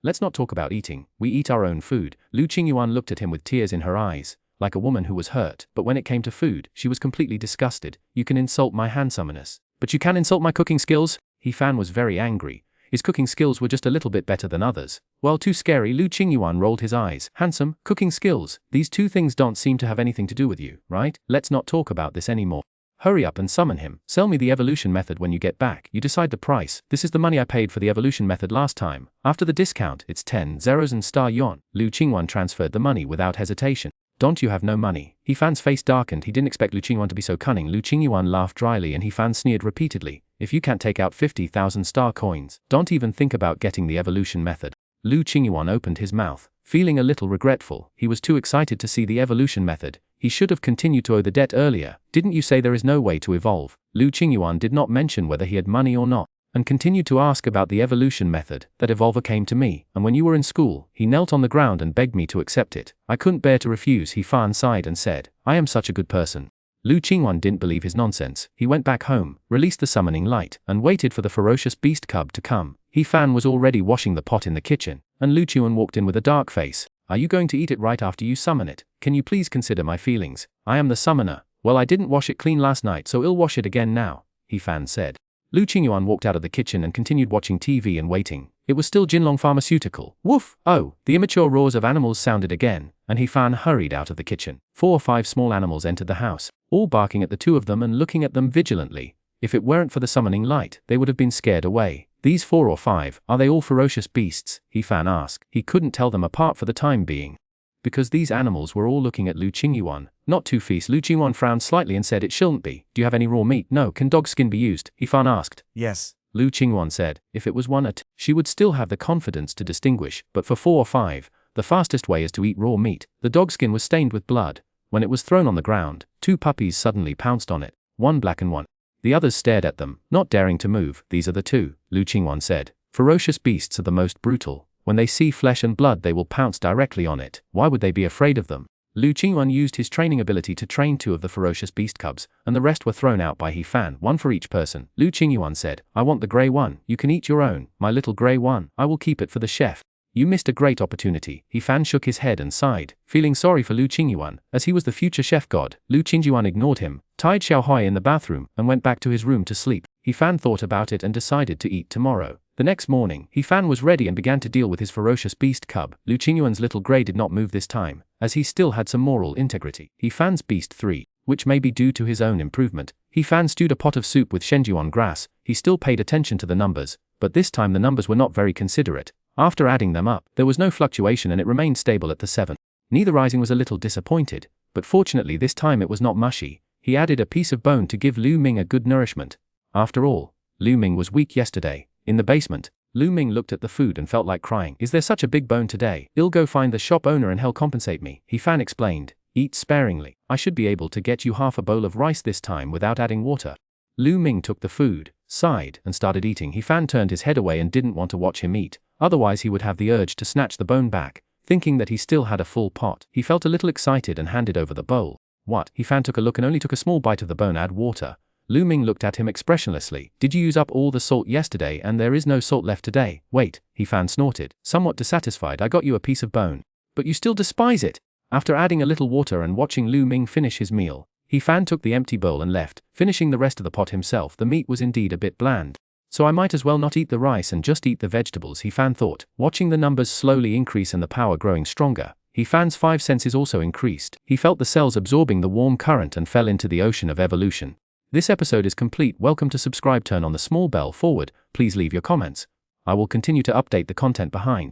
Let's not talk about eating, we eat our own food. Liu Qingyuan looked at him with tears in her eyes, like a woman who was hurt, but when it came to food, she was completely disgusted. You can insult my handsomeness, but you can insult my cooking skills? He Fan was very angry. His cooking skills were just a little bit better than others. Well, too scary. Liu Qingyuan rolled his eyes. Handsome, cooking skills, these two things don't seem to have anything to do with you, right? Let's not talk about this anymore. Hurry up and summon him. Sell me the evolution method when you get back. You decide the price. This is the money I paid for the evolution method last time. After the discount, it's 10 zeros and star yuan. Liu Qingyuan transferred the money without hesitation. Don't you have no money? He Fan's face darkened. He didn't expect Liu Qingyuan to be so cunning. Liu Qingyuan laughed dryly and He Fan sneered repeatedly. If you can't take out 50,000 star coins, don't even think about getting the evolution method. Liu Qingyuan opened his mouth, feeling a little regretful. He was too excited to see the evolution method. He should have continued to owe the debt earlier. Didn't you say there is no way to evolve? Liu Qingyuan did not mention whether he had money or not, and continued to ask about the evolution method. That evolver came to me, and when you were in school, he knelt on the ground and begged me to accept it. I couldn't bear to refuse. He Fan sighed and said, I am such a good person. Liu Qingyuan didn't believe his nonsense. He went back home, released the summoning light, and waited for the ferocious beast cub to come. He Fan was already washing the pot in the kitchen, and Liu Qingyuan walked in with a dark face. Are you going to eat it right after you summon it? Can you please consider my feelings? I am the summoner. Well, I didn't wash it clean last night, so I'll wash it again now, He Fan said. Liu Qingyuan walked out of the kitchen and continued watching TV and waiting. It was still Jinlong Pharmaceutical. Woof! Oh, the immature roars of animals sounded again, and He Fan hurried out of the kitchen. 4 or 5 small animals entered the house, all barking at the two of them and looking at them vigilantly. If it weren't for the summoning light, they would have been scared away. These 4 or 5, are they all ferocious beasts? He Fan asked. He couldn't tell them apart for the time being, because these animals were all looking at Liu Qingyuan. Not too fierce. Liu Qingyuan frowned slightly and said, it shouldn't be. Do you have any raw meat? No. Can dog skin be used? He Fan asked. Yes. Liu Qingyuan said, if it was 1 or 2, she would still have the confidence to distinguish, but for 4 or 5, the fastest way is to eat raw meat. The dog skin was stained with blood. When it was thrown on the ground, 2 puppies suddenly pounced on it, one black and one. The others stared at them, not daring to move. These are the 2, Liu Qingyuan said. Ferocious beasts are the most brutal. When they see flesh and blood, they will pounce directly on it. Why would they be afraid of them? Liu Qingyuan used his training ability to train 2 of the ferocious beast cubs, and the rest were thrown out by He Fan, 1 for each person. Liu Qingyuan said, I want the grey one. You can eat your own, my little grey one. I will keep it for the chef. You missed a great opportunity. He Fan shook his head and sighed, feeling sorry for Liu Qingyuan, as he was the future chef god. Liu Qingyuan ignored him, tied Xuanhuan in the bathroom, and went back to his room to sleep. He Fan thought about it and decided to eat tomorrow. The next morning, He Fan was ready and began to deal with his ferocious beast cub. Liu Qingyuan's little grey did not move this time, as he still had some moral integrity. He Fan's beast 3, which may be due to his own improvement. He Fan stewed a pot of soup with Xuanhuan grass. He still paid attention to the numbers, but this time the numbers were not very considerate. After adding them up, there was no fluctuation and it remained stable at the 7. Neither Rising was a little disappointed, but fortunately this time it was not mushy. He added a piece of bone to give Liu Ming a good nourishment. After all, Liu Ming was weak yesterday. In the basement, Lu Ming looked at the food and felt like crying. Is there such a big bone today? I'll go find the shop owner and he'll compensate me. He Fan explained. Eat sparingly. I should be able to get you half a bowl of rice this time without adding water. Lu Ming took the food, sighed, and started eating. He Fan turned his head away and didn't want to watch him eat, otherwise he would have the urge to snatch the bone back, thinking that he still had a full pot. He felt a little excited and handed over the bowl. What? He Fan took a look and only took a small bite of the bone. Add water. Lu Ming looked at him expressionlessly. Did you use up all the salt yesterday and there is no salt left today? Wait, He Fan snorted, somewhat dissatisfied. I got you a piece of bone. But you still despise it. After adding a little water and watching Lu Ming finish his meal, He Fan took the empty bowl and left, finishing the rest of the pot himself. The meat was indeed a bit bland. So I might as well not eat the rice and just eat the vegetables, He Fan thought. Watching the numbers slowly increase and the power growing stronger, He Fan's 5 senses also increased. He felt the cells absorbing the warm current and fell into the ocean of evolution. This episode is complete. Welcome to subscribe. Turn on the small bell forward. Please leave your comments. I will continue to update the content behind.